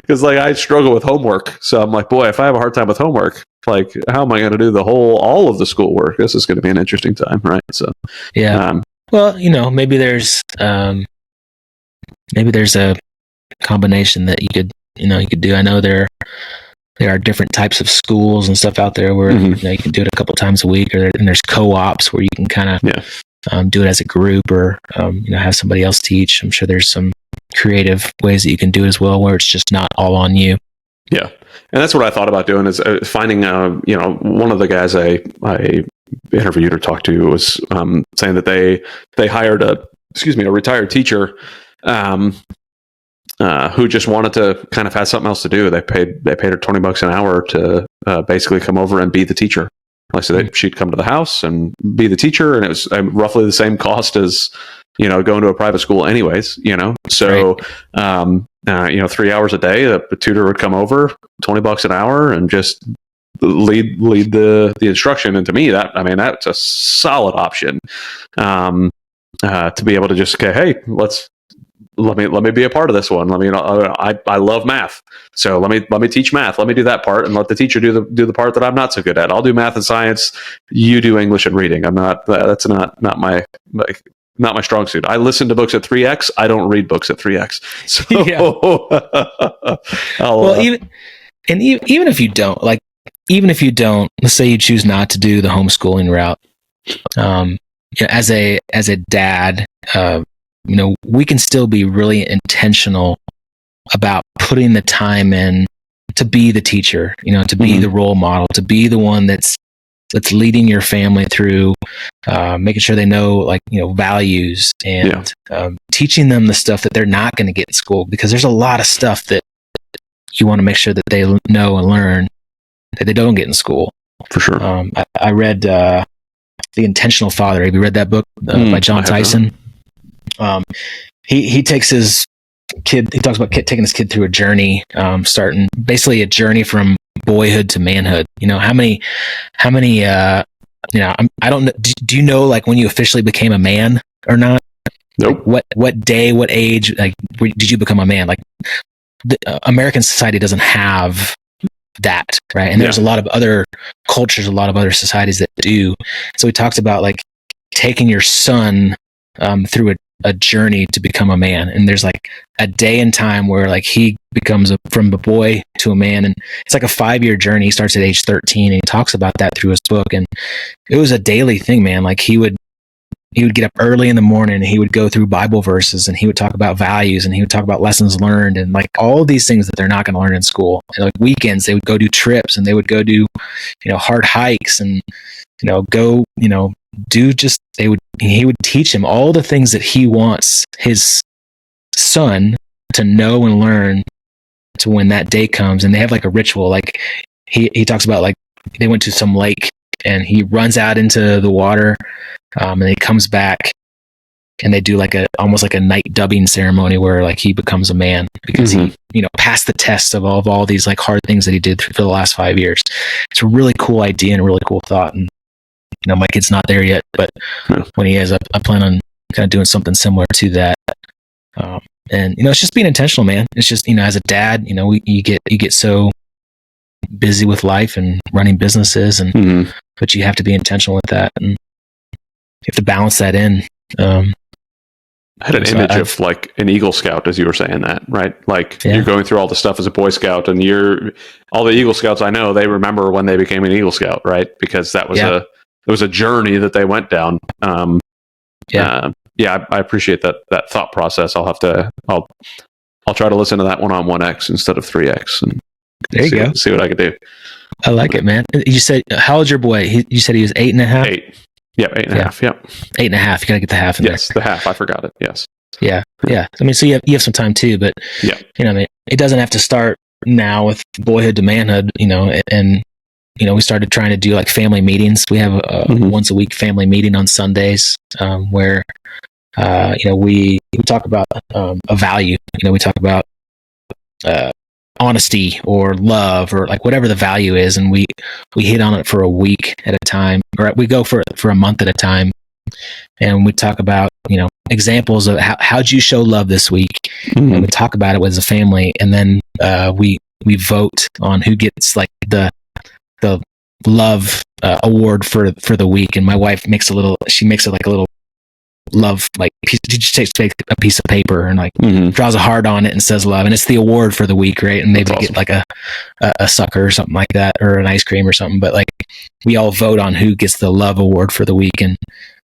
S1: because like I struggle with homework, so I'm like, boy, if I have a hard time with homework, like how am I going to do all of the schoolwork? This is going to be an interesting time, right? So,
S14: yeah. Well, maybe there's a combination that you could do. I know there are different types of schools and stuff out there where you can do it a couple times a week, and there's co-ops where you can kind of do it as a group, or have somebody else teach. I'm sure there's some creative ways that you can do it as well, where it's just not all on you.
S1: Yeah, and that's what I thought about doing, is finding one of the guys I interviewed or talked to was saying that they hired a retired teacher who just wanted to kind of have something else to do. They paid her $20 an hour to basically come over and be the teacher. Like, so she'd come to the house and be the teacher, and it was roughly the same cost as going to a private school, anyways. So 3 hours a day, the tutor would come over, $20 an hour, and just lead the instruction. And to me, that's a solid option to be able to just okay, hey, let me be a part of this one. I love math, so let me teach math. Let me do that part, and let the teacher do the part that I'm not so good at. I'll do math and science. You do English and reading. That's not my strong suit. I listen to books at 3x. I don't read books at 3x. So even if you don't, let's say you choose not to do the homeschooling route, as a dad, we can still be really intentional about putting the time in to be the teacher, to be the role model, to be the one that's leading your family through, making sure they know, values, and teaching them the stuff that they're not going to get in school, because there's a lot of stuff that you want to make sure that they know and learn that they don't get in school. For sure.
S14: I read The Intentional Father. Have you read that book by John Tyson? He takes his kid. He talks about taking his kid through a journey, starting basically a journey from boyhood to manhood. How many? I don't know. Do you know when you officially became a man or not?
S1: Nope.
S14: What day? What age? Did you become a man? The American society doesn't have that, right? And there's a lot of other cultures, a lot of other societies that do. So he talks about taking your son through a journey to become a man, and there's a day in time where he becomes from a boy to a man, and it's a 5-year journey. He starts at age 13, and he talks about that through his book. And it was a daily thing, man. He would get up early in the morning, and he would go through Bible verses, and he would talk about values, and he would talk about lessons learned, and all these things that they're not going to learn in school. And weekends, they would go do trips, and they would go do hard hikes, and go he would teach him all the things that he wants his son to know and learn, to when that day comes. And they have a ritual. He talks about they went to some lake, and he runs out into the water, and he comes back, and they do almost like a night dubbing ceremony where he becomes a man, because he passed the test of all these hard things that he did for the last 5 years. It's a really cool idea and a really cool thought. And my kid's not there yet, but when he is, I plan on kind of doing something similar to that. And it's just being intentional, man. It's just as a dad, you get so busy with life and running businesses, and but you have to be intentional with that, and you have to balance that in. I
S1: had an image of an Eagle Scout as you were saying that, right? You're going through all the stuff as a Boy Scout, and all the Eagle Scouts I know, they remember when they became an Eagle Scout, right? Because that was it was a journey that they went down. I appreciate that thought process. I'll try to listen to that one on 1X instead of 3X, and
S14: there you go.
S1: See what I can do.
S14: I like it, man. You said, how old's your boy? You said he was 8.5?
S1: 8. Yeah, 8.5. Yeah.
S14: 8.5. You got to get the half in
S1: Yes, the half. I forgot it. Yes.
S14: there. Yeah. I mean, so you have some time too, but
S1: yeah,
S14: I mean, it doesn't have to start now with boyhood to manhood, and we started trying to do like family meetings. We have a once a week family meeting on Sundays, where, we talk about a value. We talk about honesty or love or like whatever the value is, and we hit on it for a week at a time, or we go for a month at a time, and we talk about examples of how'd you show love this week, and we talk about it as a family, and then we vote on who gets like the love award for the week. And my wife makes it like a little love, like she just takes a piece of paper and like draws a heart on it and says love, and it's the award for the week, right? And maybe get like a sucker or something like that, or an ice cream or something, but like we all vote on who gets the love award for the week. And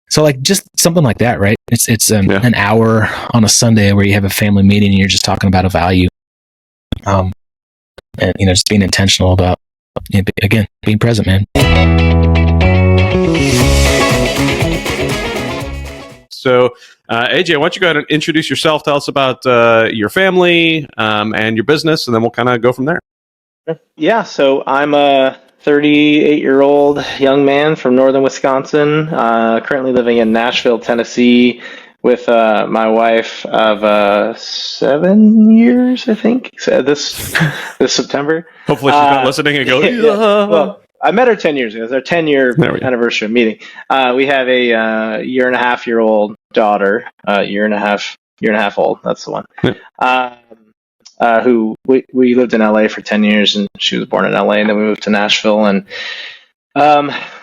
S14: so like just something like that, right? It's an hour on a Sunday where you have a family meeting and you're just talking about a value, and just being intentional about, again, being present, man.
S1: So, AJ, why don't you go ahead and introduce yourself? Tell us about your family and your business, and then we'll kind of go from there.
S15: Yeah, so I'm a 38-year-old young man from northern Wisconsin, currently living in Nashville, Tennessee, with my wife of 7 years, I think, so this September.
S1: Hopefully she's not listening and go,
S15: yeah. Well, I met her 10 years ago. It's our 10-year anniversary of meeting. We have a year-and-a-half-year-old daughter, year and a half old. That's the one. Who we lived in LA for 10 years, and she was born in LA, and then we moved to Nashville, and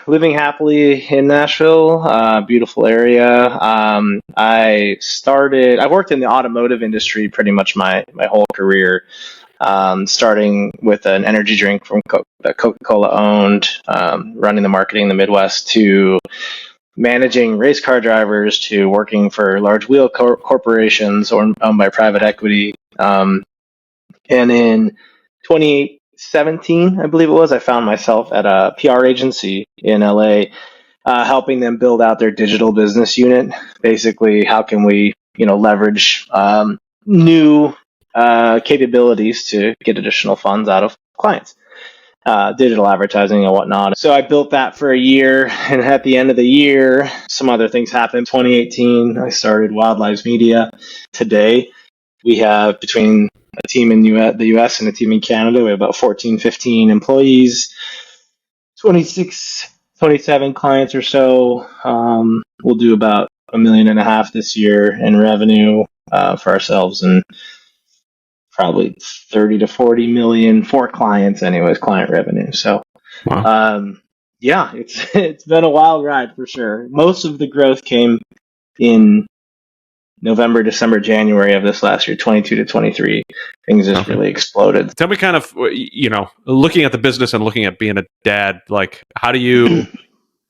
S15: living happily in Nashville, beautiful area. I worked in the automotive industry pretty much my whole career, starting with an energy drink that Coca-Cola owned, running the marketing in the Midwest, to managing race car drivers, to working for large wheel corporations owned by private equity. And in 2017, I believe it was, I found myself at a PR agency in LA, helping them build out their digital business unit. Basically, how can we, leverage new capabilities to get additional funds out of clients, digital advertising and whatnot. So I built that for a year, and at the end of the year, some other things happened. 2018, I started Wild Lives Media. Today, we have, between a team in the US and a team in Canada, we have about 14, 15 employees, 26, 27 clients or so. We'll do about $1.5 million this year in revenue for ourselves, and probably 30 to 40 million for clients anyways, client revenue. So, yeah, it's been a wild ride for sure. Most of the growth came in November, December, January of this last year, 22 to 23. Things just really exploded.
S1: Tell me kind of, looking at the business and looking at being a dad, like how do you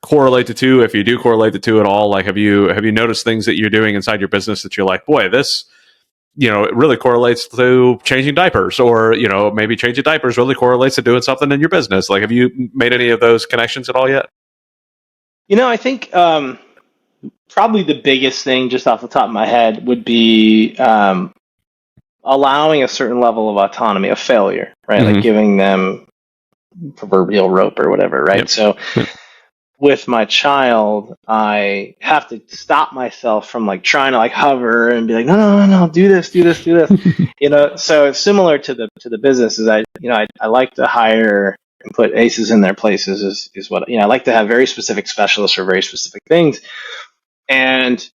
S1: correlate the two? If you do correlate the two at all, like have you noticed things that you're doing inside your business that you're like, boy, this, it really correlates to changing diapers, or, maybe changing diapers really correlates to doing something in your business. Like, have you made any of those connections at all yet?
S15: I think probably the biggest thing just off the top of my head would be allowing a certain level of autonomy, of failure, right? Like giving them proverbial rope or whatever, right? So with my child, I have to stop myself from like trying to like hover and be like, no, do this. So it's similar to the business. Is I like to hire and put aces in their places is what, I like to have very specific specialists for very specific things. And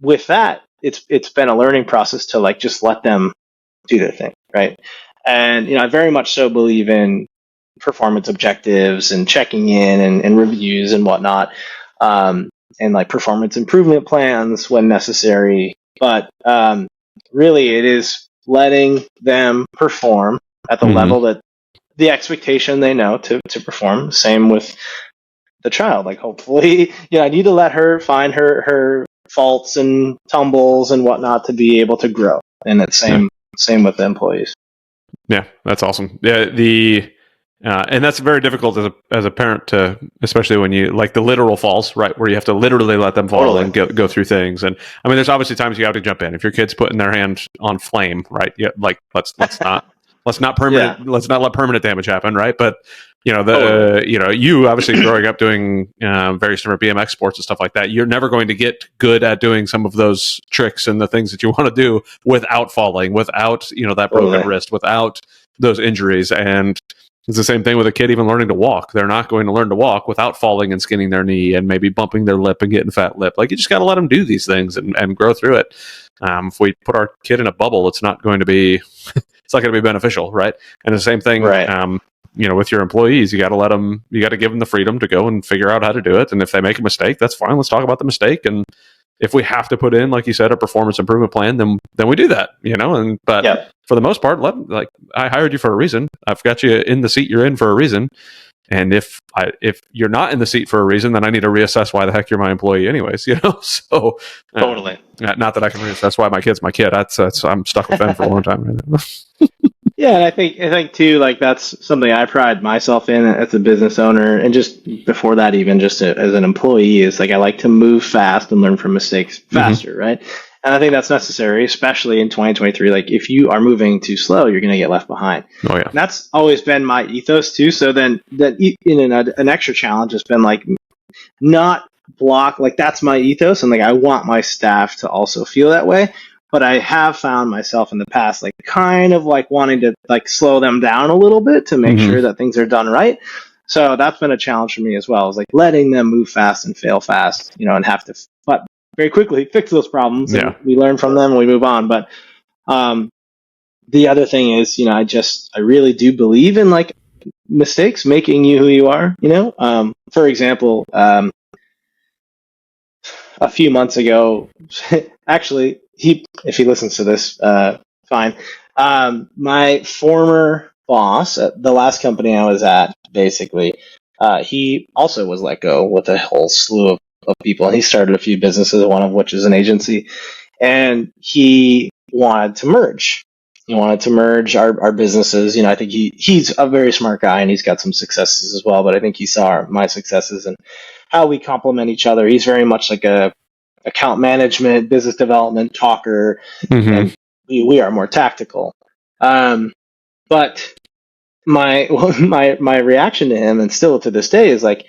S15: with that, it's been a learning process to like just let them do their thing, right? And I very much so believe in performance objectives and checking in and reviews and whatnot, and like performance improvement plans when necessary. But really, it is letting them perform at the level that the expectation they know to perform. Same with the child. Like, hopefully, I need to let her find her faults and tumbles and whatnot to be able to grow. And it's same with the employees.
S1: Yeah, that's awesome. Yeah, And that's very difficult as a parent to, especially when you like the literal falls, right? Where you have to literally let them fall and go through things. And I mean, there's obviously times you have to jump in. If your kid's putting their hand on flame, right? Yeah, like let's not let's not let permanent damage happen, right? But you obviously growing up doing various different BMX sports and stuff like that, you're never going to get good at doing some of those tricks and the things that you want to do without falling, without that broken wrist, without those injuries. And it's the same thing with a kid even learning to walk. They're not going to learn to walk without falling and skinning their knee and maybe bumping their lip and getting fat lip. Like, you just got to let them do these things and grow through it. If we put our kid in a bubble, it's not going to be it's not going to be beneficial, right? And the same thing, with your employees, you got to give them the freedom to go and figure out how to do it. And if they make a mistake, that's fine. Let's talk about the mistake. And if we have to put in, like you said, a performance improvement plan, then we do that, But for the most part, I hired you for a reason. I've got you in the seat you're in for a reason. And if you're not in the seat for a reason, then I need to reassess why the heck you're my employee anyways, So
S15: totally.
S1: Not that I can reassess why my kid's my kid. That's I'm stuck with them for a long time right now.
S15: Yeah, and I think too, like, that's something I pride myself in as a business owner, and just before that, even just as an employee, is like I like to move fast and learn from mistakes faster, right? And I think that's necessary, especially in 2023. Like, if you are moving too slow, you're going to get left behind.
S1: Oh yeah,
S15: and that's always been my ethos too. So then, an extra challenge has been like not block. Like, that's my ethos, and like I want my staff to also feel that way. But I have found myself in the past, like, kind of like wanting to like slow them down a little bit to make sure that things are done right. So that's been a challenge for me as well. Is like letting them move fast and fail fast, and have to, but very quickly fix those problems.
S1: Yeah.
S15: And we learn from them and we move on. But the other thing is, I really do believe in like mistakes making you who you are. For example, a few months ago, actually. If he listens to this, fine. My former boss at the last company I was at, basically, he also was let go with a whole slew of people. And he started a few businesses, one of which is an agency. And he wanted to merge. He wanted to merge our businesses. I think he's a very smart guy, and he's got some successes as well. But I think he saw my successes and how we complement each other. He's very much like a account management, business development talker, and we are more tactical. But my reaction to him, and still to this day, is like,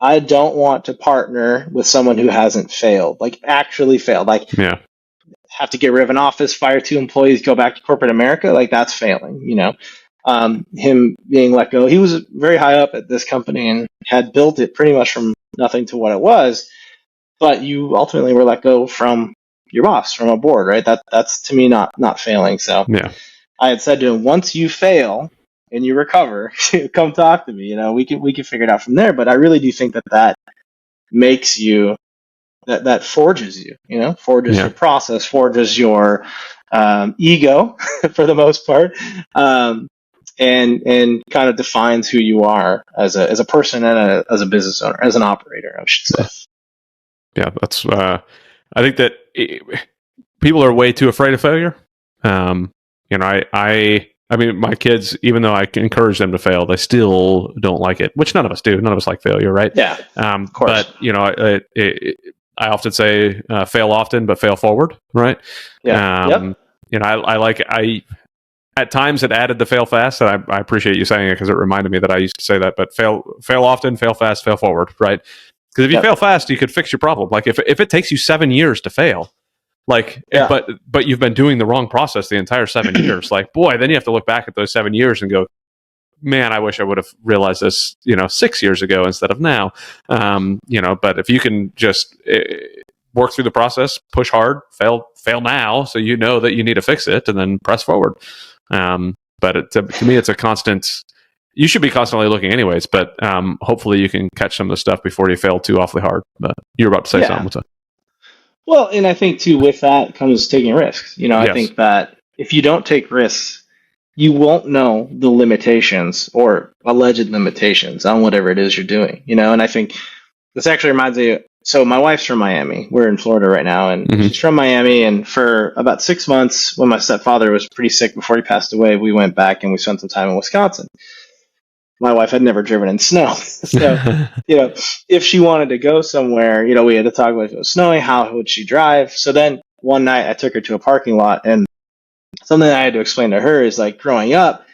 S15: I don't want to partner with someone who hasn't failed, like actually failed. Like, have to get rid of an office, fire 2 employees, go back to corporate America. Like, that's failing, him being let go. He was very high up at this company and had built it pretty much from nothing to what it was. But you ultimately were let go from your boss, from a board, right? That's to me not failing. So I had said to him, once you fail and you recover, come talk to me. We can figure it out from there. But I really do think that makes you, that forges you. Forges your process, forges your ego for the most part, and kind of defines who you are as a person and as a business owner, as an operator, I should say.
S1: Yeah, that's. I think that people are way too afraid of failure. I mean, my kids, even though I can encourage them to fail, they still don't like it. Which none of us do. None of us like failure, right?
S15: Yeah.
S1: Of course. But I often say, fail often, but fail forward, right?
S15: Yeah.
S1: I at times it added the fail fast, and I appreciate you saying it because it reminded me that I used to say that. But fail often, fail fast, fail forward, right? Because if you fail fast, you could fix your problem. Like if it takes you 7 years to fail, but you've been doing the wrong process the entire 7 years, like, boy, then you have to look back at those 7 years and go, man, I wish I would have realized this, 6 years ago instead of now. But if you can just work through the process, push hard, fail now, so you know that you need to fix it, and then press forward. But to me, it's a constant. You should be constantly looking anyways, but hopefully you can catch some of the stuff before you fail too awfully hard. But you were about to say something. What's up?
S15: Well, and I think too, with that comes taking risks. I think that if you don't take risks, you won't know the limitations or alleged limitations on whatever it is you're doing. And I think this actually reminds me. So my wife's from Miami. We're in Florida right now, and she's from Miami. And for about 6 months, when my stepfather was pretty sick before he passed away, we went back and we spent some time in Wisconsin. my wife had never driven in snow. So, if she wanted to go somewhere, we had to talk about if it was snowing, how would she drive? So then one night I took her to a parking lot, and something that I had to explain to her is like growing up,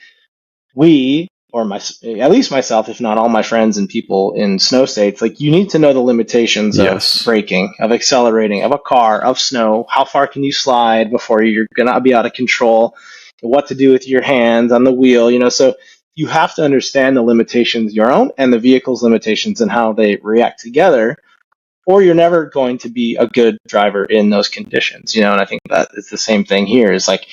S15: at least myself, if not all my friends and people in snow states, like you need to know the limitations of braking, of accelerating, of a car, of snow. How far can you slide before you're going to be out of control? What to do with your hands on the wheel, so you have to understand the limitations your own and the vehicle's limitations and how they react together, or you're never going to be a good driver in those conditions, and I think that it's the same thing here is like,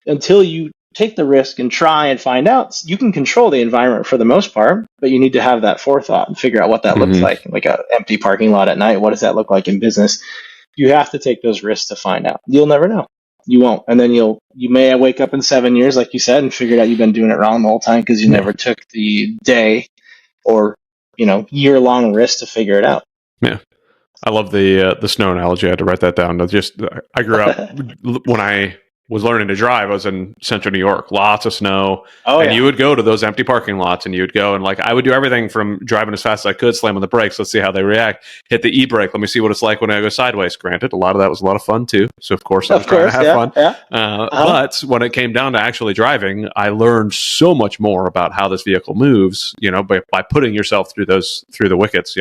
S15: until you take the risk and try and find out, you can control the environment for the most part, but you need to have that forethought and figure out what that looks like an empty parking lot at night. What does that look like in business? You have to take those risks to find out. You'll never know. You won't. And then you may wake up in 7 years, like you said, and figured out you've been doing it wrong the whole time because you never took the day or, year-long risk to figure it out.
S1: Yeah. I love the snow analogy. I had to write that down. I grew up when I was learning to drive. I was in central New York, lots of snow. You would go to those empty parking lots and you would go and I would do everything from driving as fast as I could, slam on the brakes. Let's see how they react. Hit the e-brake. Let me see what it's like when I go sideways. Granted, a lot of that was a lot of fun too. So of course I was trying to have fun.
S15: Yeah.
S1: But when it came down to actually driving, I learned so much more about how this vehicle moves, by putting yourself through the wickets,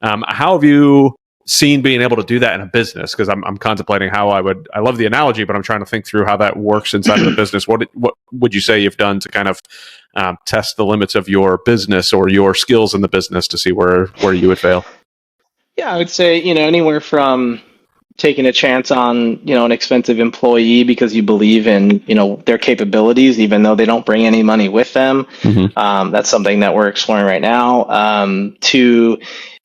S1: how have you seen being able to do that in a business? Because I'm contemplating how I love the analogy, but I'm trying to think through how that works inside of the business. What would you say you've done to kind of test the limits of your business or your skills in the business to see where you would fail?
S15: Yeah, I would say, anywhere from taking a chance on, an expensive employee because you believe in, their capabilities, even though they don't bring any money with them. That's something that we're exploring right now. To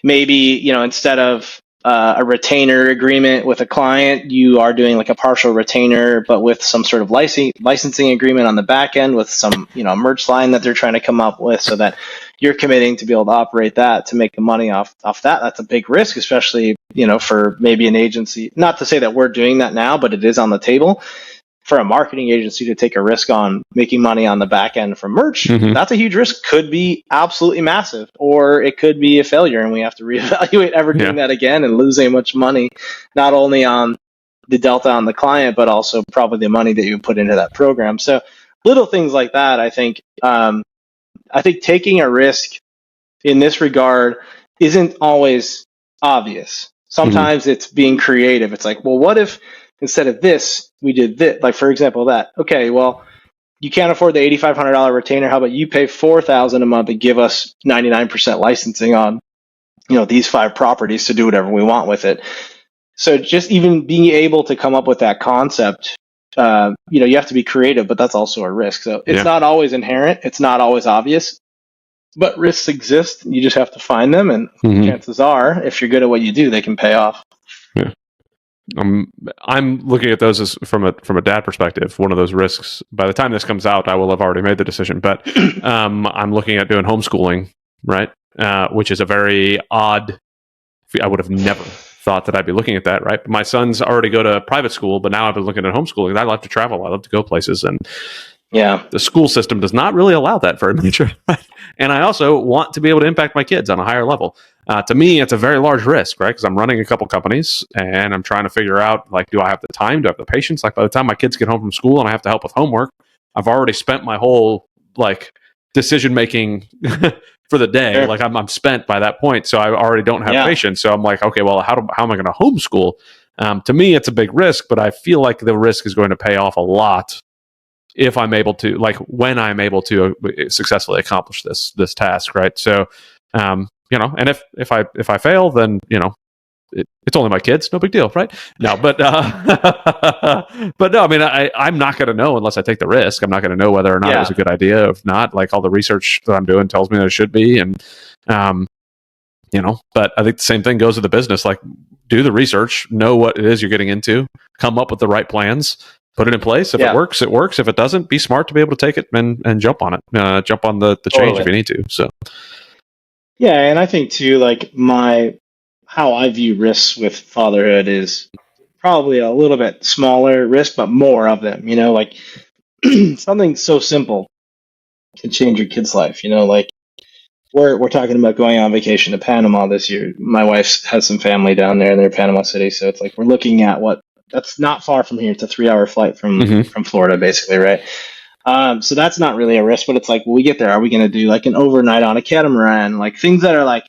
S15: maybe, instead of a retainer agreement with a client, you are doing like a partial retainer, but with some sort of licensing agreement on the back end with some, merch line that they're trying to come up with so that you're committing to be able to operate that to make the money off that. That's a big risk, especially, for maybe an agency. Not to say that we're doing that now, but it is on the table. For a marketing agency to take a risk on making money on the back end from merch, that's a huge risk. Could be absolutely massive, or it could be a failure and we have to reevaluate ever doing that again and losing much money, not only on the delta on the client, but also probably the money that you put into that program. So little things like that, I think taking a risk in this regard isn't always obvious. Sometimes it's being creative. It's like, well, what if instead of this, we did this? Like, for example, that. Okay, well, you can't afford the $8,500 retainer. How about you pay $4,000 a month and give us 99% licensing on, these 5 properties to do whatever we want with it. So just even being able to come up with that concept, you have to be creative, but that's also a risk. So it's not always inherent. It's not always obvious. But risks exist. You just have to find them, and chances are, if you're good at what you do, they can pay off.
S1: Yeah. I'm looking at those as from a dad perspective. One of those risks. By the time this comes out, I will have already made the decision. But I'm looking at doing homeschooling, right? Which is a very odd. I would have never thought that I'd be looking at that, right? But my sons already go to private school, but now I've been looking at homeschooling. I love to travel. I love to go places, and the school system does not really allow that very much. Right? And I also want to be able to impact my kids on a higher level. To me, it's a very large risk, right? Because I'm running a couple companies and I'm trying to figure out, do I have the time? Do I have the patience? By the time my kids get home from school and I have to help with homework, I've already spent my whole decision making for the day.
S15: Sure.
S1: Like I'm spent by that point, so I already don't have patience. So I'm like, okay, well, how am I going to homeschool? To me, it's a big risk, but I feel like the risk is going to pay off a lot if I'm able to, when I'm able to successfully accomplish this task, right? So, and if I fail, then it's only my kids, no big deal, right? No, but but no, I mean, I'm not going to know unless I take the risk. I'm not going to know whether or not it was a good idea. If not, all the research that I'm doing tells me that it should be, and But I think the same thing goes with the business. Do the research, know what it is you're getting into, come up with the right plans. Put it in place. If it works, it works. If it doesn't, be smart to be able to take it and jump on it. Jump on the change if you need to. So,
S15: yeah, and I think too, how I view risks with fatherhood is probably a little bit smaller risk, but more of them. Something so simple can change your kid's life. Like we're talking about going on vacation to Panama this year. My wife has some family down there, and they're Panama City, so it's like we're looking at that's not far from here. It's a 3-hour flight from Florida, basically, right? So that's not really a risk, but it's like when we get there, are we going to do like an overnight on a catamaran, like things that are like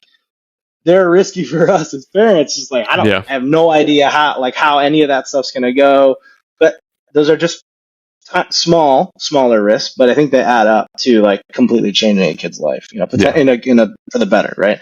S15: they're risky for us as parents? Just like I have no idea how any of that stuff's going to go, but those are just smaller risks, but I think they add up to like completely changing a kid's life, for the better, right?